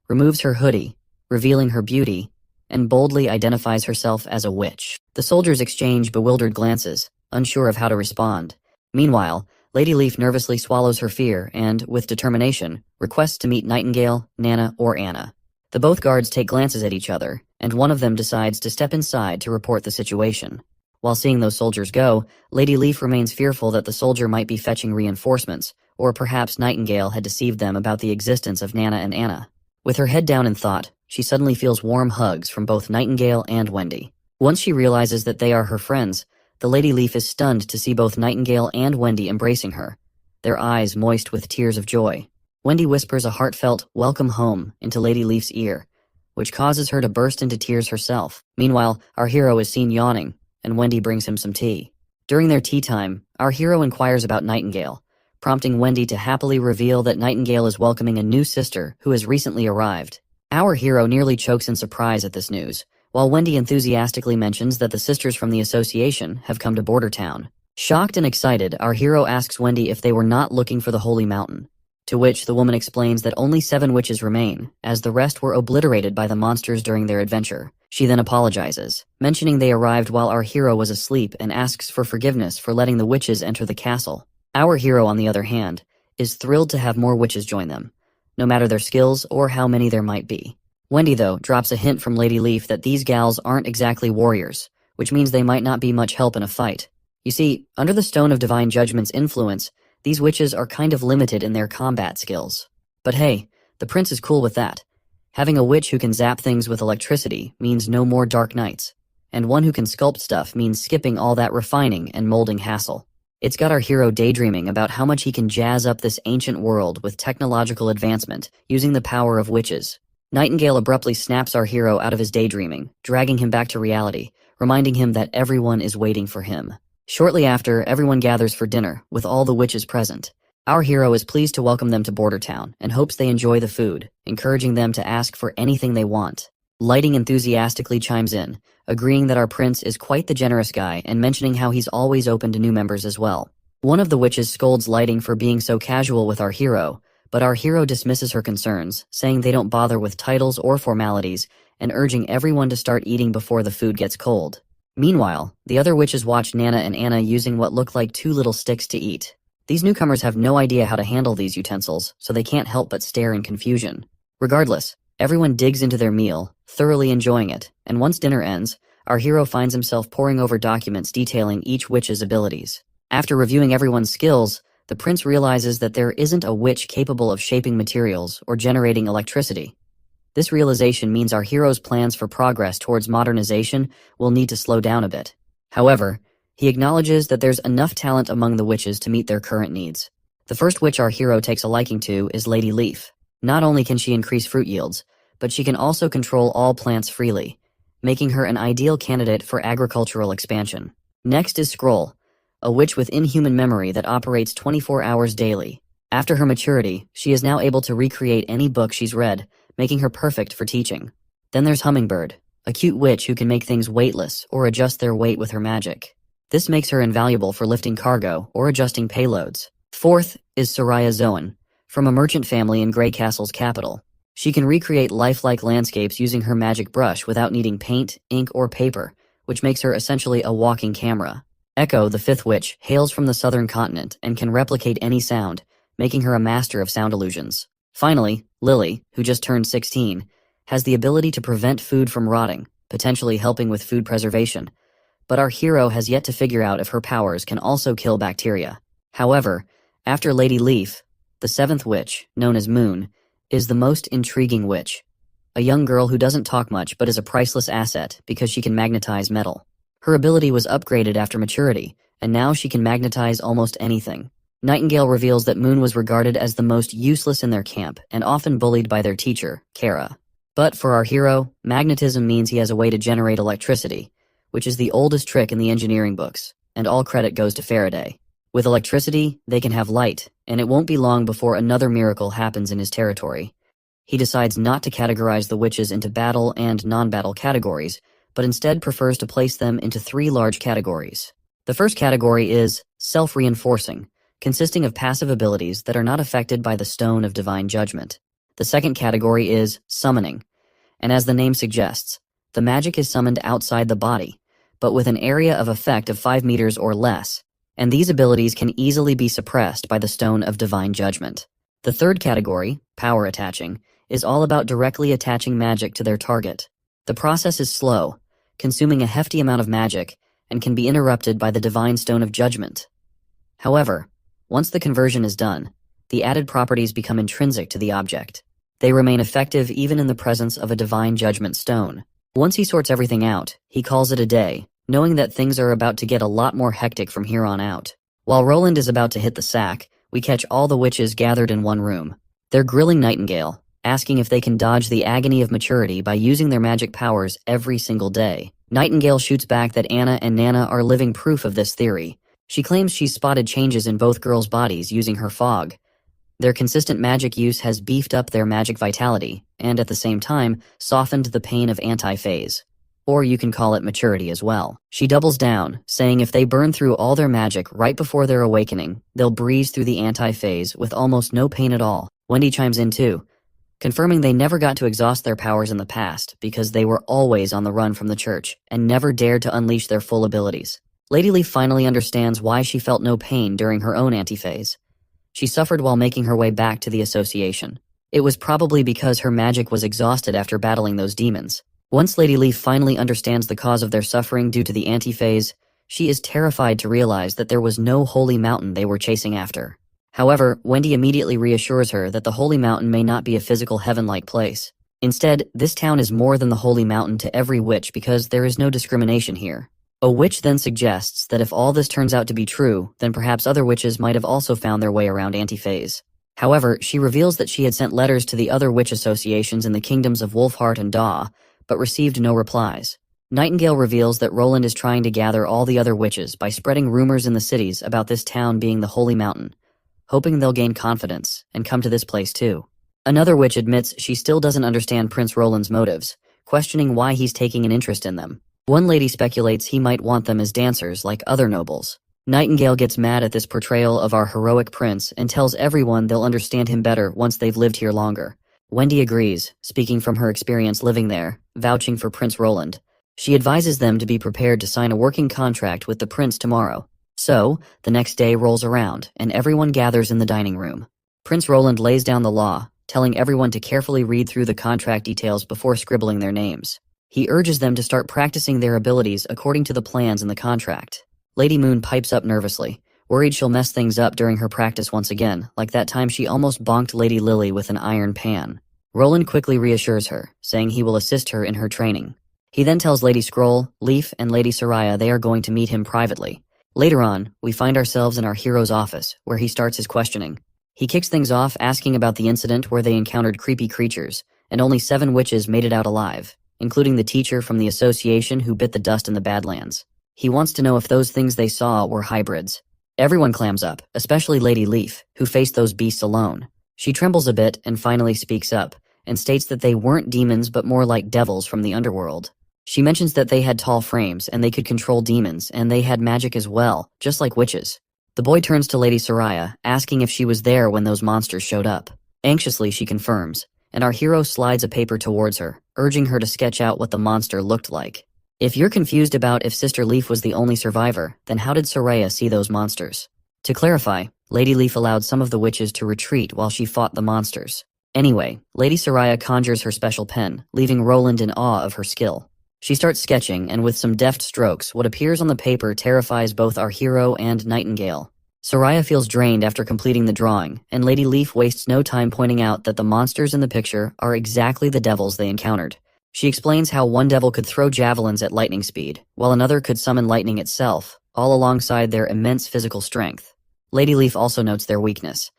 removes her hoodie, revealing her beauty, and boldly identifies herself as a witch. The soldiers exchange bewildered glances, unsure of how to respond. Meanwhile, Lady Leaf nervously swallows her fear and, with determination, requests to meet Nightingale, Nana, or Anna. The both guards take glances at each other, and one of them decides to step inside to report the situation. While seeing those soldiers go, Lady Leaf remains fearful that the soldier might be fetching reinforcements, or perhaps Nightingale had deceived them about the existence of Nana and Anna. With her head down in thought, she suddenly feels warm hugs from both Nightingale and Wendy. Once she realizes that they are her friends, the Lady Leaf is stunned to see both Nightingale and Wendy embracing her, their eyes moist with tears of joy. Wendy whispers a heartfelt "welcome home" into Lady Leaf's ear, which causes her to burst into tears herself. Meanwhile, our hero is seen yawning, and Wendy brings him some tea. During their tea time, our hero inquires about Nightingale, prompting Wendy to happily reveal that Nightingale is welcoming a new sister who has recently arrived. Our hero nearly chokes in surprise at this news, while Wendy enthusiastically mentions that the sisters from the association have come to Border Town. Shocked and excited, our hero asks Wendy if they were not looking for the Holy Mountain, to which the woman explains that only 7 witches remain, as the rest were obliterated by the monsters during their adventure. She then apologizes, mentioning they arrived while our hero was asleep, and asks for forgiveness for letting the witches enter the castle. Our hero, on the other hand, is thrilled to have more witches join them, no matter their skills or how many there might be. Wendy, though, drops a hint from Lady Leaf that these gals aren't exactly warriors, which means they might not be much help in a fight. You see, under the Stone of Divine Judgment's influence, these witches are kind of limited in their combat skills. But hey, the prince is cool with that. Having a witch who can zap things with electricity means no more dark nights, and one who can sculpt stuff means skipping all that refining and molding hassle. It's got our hero daydreaming about how much he can jazz up this ancient world with technological advancement using the power of witches. Nightingale abruptly snaps our hero out of his daydreaming, dragging him back to reality, reminding him that everyone is waiting for him. Shortly after, everyone gathers for dinner, with all the witches present. Our hero is pleased to welcome them to Border Town and hopes they enjoy the food, encouraging them to ask for anything they want. Lighting enthusiastically chimes in, agreeing that our prince is quite the generous guy and mentioning how he's always open to new members as well. One of the witches scolds Lighting for being so casual with our hero, but our hero dismisses her concerns, saying they don't bother with titles or formalities, and urging everyone to start eating before the food gets cold. Meanwhile, the other witches watch Nana and Anna using what look like 2 little sticks to eat. These newcomers have no idea how to handle these utensils, so they can't help but stare in confusion. Regardless, everyone digs into their meal, thoroughly enjoying it, and once dinner ends, our hero finds himself poring over documents detailing each witch's abilities. After reviewing everyone's skills, the prince realizes that there isn't a witch capable of shaping materials or generating electricity. This realization means our hero's plans for progress towards modernization will need to slow down a bit. However, he acknowledges that there's enough talent among the witches to meet their current needs. The first witch our hero takes a liking to is Lady Leaf. Not only can she increase fruit yields, but she can also control all plants freely, making her an ideal candidate for agricultural expansion. Next is Scroll, a witch with inhuman memory that operates 24 hours daily. After her maturity, she is now able to recreate any book she's read, making her perfect for teaching. Then there's Hummingbird, a cute witch who can make things weightless or adjust their weight with her magic. This makes her invaluable for lifting cargo or adjusting payloads. Fourth is Soraya Zoan, from a merchant family in Grey Castle's capital. She can recreate lifelike landscapes using her magic brush without needing paint, ink, or paper, which makes her essentially a walking camera. Echo, the 5th witch, hails from the southern continent and can replicate any sound, making her a master of sound illusions. Finally, Lily, who just turned 16, has the ability to prevent food from rotting, potentially helping with food preservation. but our hero has yet to figure out if her powers can also kill bacteria. However, after Lady Leaf, the seventh witch, known as Moon, is the most intriguing witch. A young girl who doesn't talk much but is a priceless asset because she can magnetize metal. Her ability was upgraded after maturity, and now she can magnetize almost anything. Nightingale reveals that Moon was regarded as the most useless in their camp and often bullied by their teacher, Kara. But for our hero, magnetism means he has a way to generate electricity, which is the oldest trick in the engineering books, and all credit goes to Faraday. With electricity, they can have light, and it won't be long before another miracle happens in his territory. He decides not to categorize the witches into battle and non-battle categories, but instead prefers to place them into three large categories. The first category is self-reinforcing, consisting of passive abilities that are not affected by the Stone of Divine Judgment. The second category is summoning, and as the name suggests, the magic is summoned outside the body, but with an area of effect of 5 meters or less, and these abilities can easily be suppressed by the Stone of Divine Judgment. The third category, power attaching, is all about directly attaching magic to their target. The process is slow, consuming a hefty amount of magic, and can be interrupted by the Divine Stone of Judgment. However, once the conversion is done, the added properties become intrinsic to the object. They remain effective even in the presence of a Divine Judgment Stone. Once he sorts everything out, he calls it a day, knowing that things are about to get a lot more hectic from here on out. While Roland is about to hit the sack, we catch all the witches gathered in one room. They're grilling Nightingale, asking if they can dodge the agony of maturity by using their magic powers every single day. Nightingale shoots back that Anna and Nana are living proof of this theory. She claims she's spotted changes in both girls' bodies using her fog. Their consistent magic use has beefed up their magic vitality, and at the same time, softened the pain of anti-phase. Or you can call it maturity as well. She doubles down, saying if they burn through all their magic right before their awakening, they'll breeze through the anti-phase with almost no pain at all. Wendy chimes in too, confirming they never got to exhaust their powers in the past because they were always on the run from the church and never dared to unleash their full abilities. Lady Leaf finally understands why she felt no pain during her own anti-phase. She suffered while making her way back to the association. It was probably because her magic was exhausted after battling those demons. Once Lady Leaf finally understands the cause of their suffering due to the anti-phase, she is terrified to realize that there was no holy mountain they were chasing after. However, Wendy immediately reassures her that the holy mountain may not be a physical heaven-like place. Instead, this town is more than the holy mountain to every witch because there is no discrimination here. A witch then suggests that if all this turns out to be true, then perhaps other witches might have also found their way around anti-phase. However, she reveals that she had sent letters to the other witch associations in the kingdoms of Wolfheart and Daw, but received no replies. Nightingale reveals that Roland is trying to gather all the other witches by spreading rumors in the cities about this town being the holy mountain, hoping they'll gain confidence and come to this place too. Another witch admits she still doesn't understand Prince Roland's motives, questioning why he's taking an interest in them. One lady speculates he might want them as dancers like other nobles. Nightingale gets mad at this portrayal of our heroic prince and tells everyone they'll understand him better once they've lived here longer. Wendy agrees, speaking from her experience living there, vouching for Prince Roland. She advises them to be prepared to sign a working contract with the prince tomorrow. So, the next day rolls around, and everyone gathers in the dining room. Prince Roland lays down the law, telling everyone to carefully read through the contract details before scribbling their names. He urges them to start practicing their abilities according to the plans in the contract. Lady Moon pipes up nervously, worried she'll mess things up during her practice once again, like that time she almost bonked Lady Lily with an iron pan. Roland quickly reassures her, saying he will assist her in her training. He then tells Lady Scroll, Leaf, and Lady Soraya they are going to meet him privately. Later on, we find ourselves in our hero's office, where he starts his questioning. He kicks things off asking about the incident where they encountered creepy creatures, and only 7 witches made it out alive, including the teacher from the association who bit the dust in the Badlands. He wants to know if those things they saw were hybrids. Everyone clams up, especially Lady Leaf, who faced those beasts alone. She trembles a bit and finally speaks up, and states that they weren't demons but more like devils from the underworld. She mentions that they had tall frames and they could control demons, and they had magic as well, just like witches. The boy turns to Lady Soraya, asking if she was there when those monsters showed up. Anxiously, she confirms, and our hero slides a paper towards her, urging her to sketch out what the monster looked like. If you're confused about if Sister Leaf was the only survivor, then how did Soraya see those monsters? To clarify, Lady Leaf allowed some of the witches to retreat while she fought the monsters. Anyway, Lady Soraya conjures her special pen, leaving Roland in awe of her skill. She starts sketching, and with some deft strokes, what appears on the paper terrifies both our hero and Nightingale. Soraya feels drained after completing the drawing, and Lady Leaf wastes no time pointing out that the monsters in the picture are exactly the devils they encountered. She explains how one devil could throw javelins at lightning speed, while another could summon lightning itself, all alongside their immense physical strength. Lady Leaf also notes their weakness.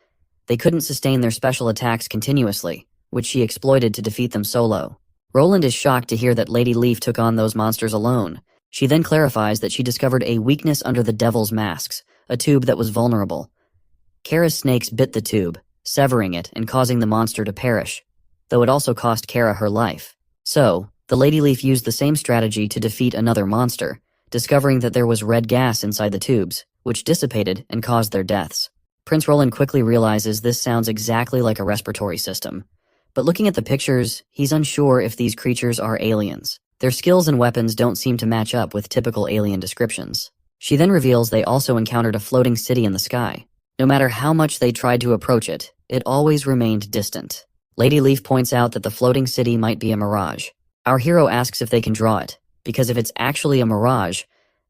They couldn't sustain their special attacks continuously, which she exploited to defeat them solo. Roland is shocked to hear that Lady Leaf took on those monsters alone. She then clarifies that she discovered a weakness under the devil's masks, a tube that was vulnerable. Kara's snakes bit the tube, severing it and causing the monster to perish, though it also cost Kara her life. So, the Lady Leaf used the same strategy to defeat another monster, discovering that there was red gas inside the tubes, which dissipated and caused their deaths. Prince Roland quickly realizes this sounds exactly like a respiratory system. But looking at the pictures, he's unsure if these creatures are aliens. Their skills and weapons don't seem to match up with typical alien descriptions. She then reveals they also encountered a floating city in the sky. No matter how much they tried to approach it, it always remained distant. Lady Leaf points out that the floating city might be a mirage. Our hero asks if they can draw it, because if it's actually a mirage,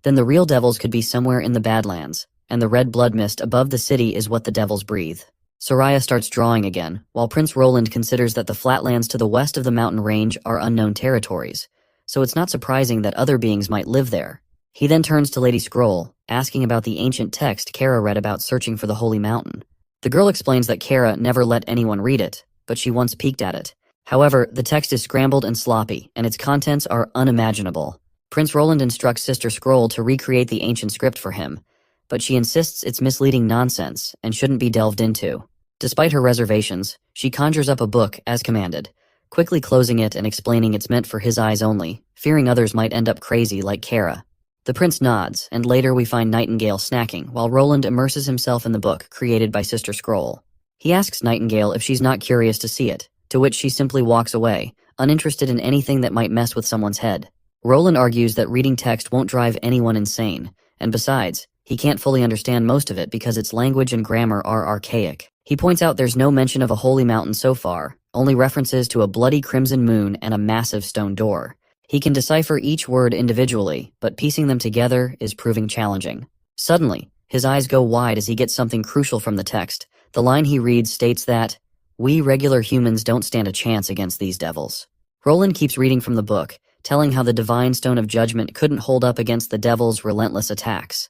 then the real devils could be somewhere in the Badlands, and the red blood mist above the city is what the devils breathe. Soraya starts drawing again, while Prince Roland considers that the flatlands to the west of the mountain range are unknown territories, so it's not surprising that other beings might live there. He then turns to Lady Scroll, asking about the ancient text Kara read about searching for the Holy Mountain. The girl explains that Kara never let anyone read it, but she once peeked at it. However, the text is scrambled and sloppy, and its contents are unimaginable. Prince Roland instructs Sister Scroll to recreate the ancient script for him, but she insists it's misleading nonsense and shouldn't be delved into. Despite her reservations, she conjures up a book as commanded, quickly closing it and explaining it's meant for his eyes only, fearing others might end up crazy like Kara. The prince nods, and later we find Nightingale snacking while Roland immerses himself in the book created by Sister Scroll. He asks Nightingale if she's not curious to see it, to which she simply walks away, uninterested in anything that might mess with someone's head. Roland argues that reading text won't drive anyone insane, and besides, he can't fully understand most of it because its language and grammar are archaic. He points out there's no mention of a holy mountain so far, only references to a bloody crimson moon and a massive stone door. He can decipher each word individually, but piecing them together is proving challenging. Suddenly, his eyes go wide as he gets something crucial from the text. The line he reads states that, "We regular humans don't stand a chance against these devils." Roland keeps reading from the book, telling how the divine stone of judgment couldn't hold up against the devil's relentless attacks.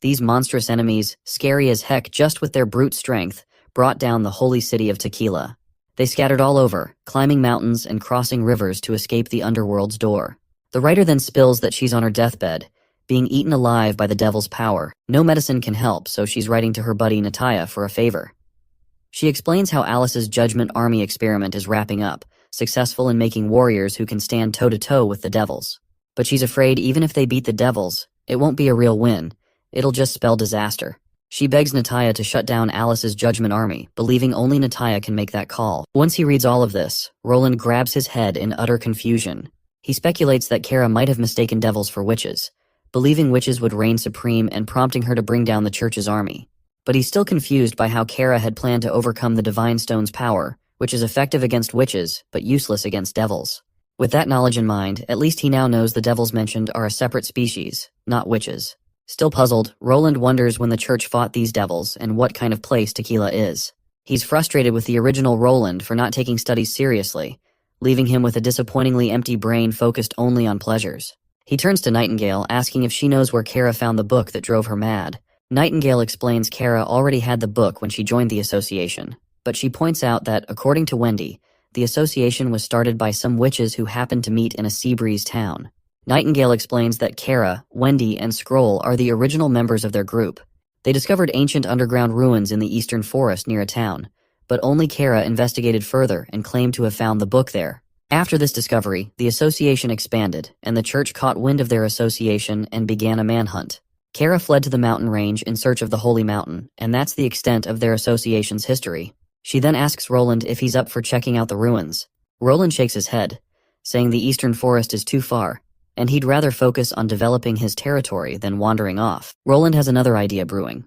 These monstrous enemies, scary as heck just with their brute strength, brought down the holy city of Tequila. They scattered all over, climbing mountains and crossing rivers to escape the underworld's door. The writer then spills that she's on her deathbed, being eaten alive by the devil's power. No medicine can help, so she's writing to her buddy Nataya for a favor. She explains how Alice's Judgment Army experiment is wrapping up, successful in making warriors who can stand toe-to-toe with the devils. But she's afraid even if they beat the devils, it won't be a real win. It'll just spell disaster. She begs Nataya to shut down Alice's Judgment Army, believing only Nataya can make that call. Once he reads all of this, Roland grabs his head in utter confusion. He speculates that Kara might have mistaken devils for witches, believing witches would reign supreme and prompting her to bring down the church's army. But he's still confused by how Kara had planned to overcome the Divine Stone's power, which is effective against witches, but useless against devils. With that knowledge in mind, at least he now knows the devils mentioned are a separate species, not witches. Still puzzled, Roland wonders when the church fought these devils and what kind of place Tequila is. He's frustrated with the original Roland for not taking studies seriously, leaving him with a disappointingly empty brain focused only on pleasures. He turns to Nightingale, asking if she knows where Kara found the book that drove her mad. Nightingale explains Kara already had the book when she joined the association, but she points out that, according to Wendy, the association was started by some witches who happened to meet in a sea breeze town. Nightingale explains that Kara, Wendy, and Scroll are the original members of their group. They discovered ancient underground ruins in the eastern forest near a town, but only Kara investigated further and claimed to have found the book there. After this discovery, the association expanded, and the church caught wind of their association and began a manhunt. Kara fled to the mountain range in search of the Holy Mountain, and that's the extent of their association's history. She then asks Roland if he's up for checking out the ruins. Roland shakes his head, saying the eastern forest is too far, and he'd rather focus on developing his territory than wandering off. Roland has another idea brewing: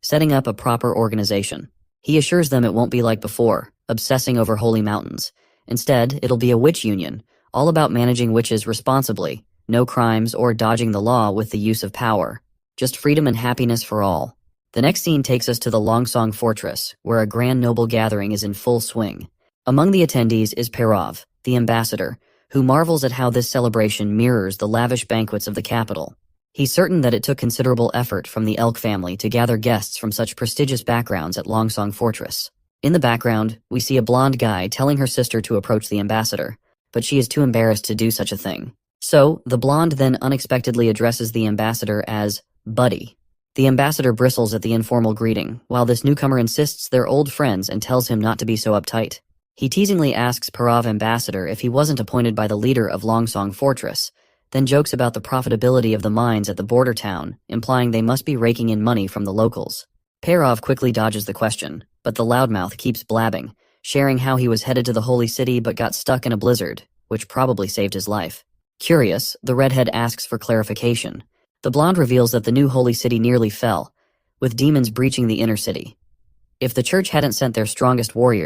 setting up a proper organization. He assures them it won't be like before, obsessing over holy mountains. Instead, it'll be a witch union, all about managing witches responsibly, no crimes or dodging the law with the use of power. Just freedom and happiness for all. The next scene takes us to the Longsong Fortress, where a grand noble gathering is in full swing. Among the attendees is Perov, the ambassador, who marvels at how this celebration mirrors the lavish banquets of the capital. He's certain that it took considerable effort from the Elk family to gather guests from such prestigious backgrounds at Longsong Fortress. In the background, we see a blonde guy telling her sister to approach the ambassador, but she is too embarrassed to do such a thing. So, the blonde then unexpectedly addresses the ambassador as Buddy. The ambassador bristles at the informal greeting, while this newcomer insists they're old friends and tells him not to be so uptight. He teasingly asks Perov ambassador if he wasn't appointed by the leader of Longsong Fortress, then jokes about the profitability of the mines at the border town, implying they must be raking in money from the locals. Perov quickly dodges the question, but the loudmouth keeps blabbing, sharing how he was headed to the holy city but got stuck in a blizzard, which probably saved his life. Curious, the redhead asks for clarification. The blonde reveals that the new holy city nearly fell, with demons breaching the inner city. If the church hadn't sent their strongest warriors,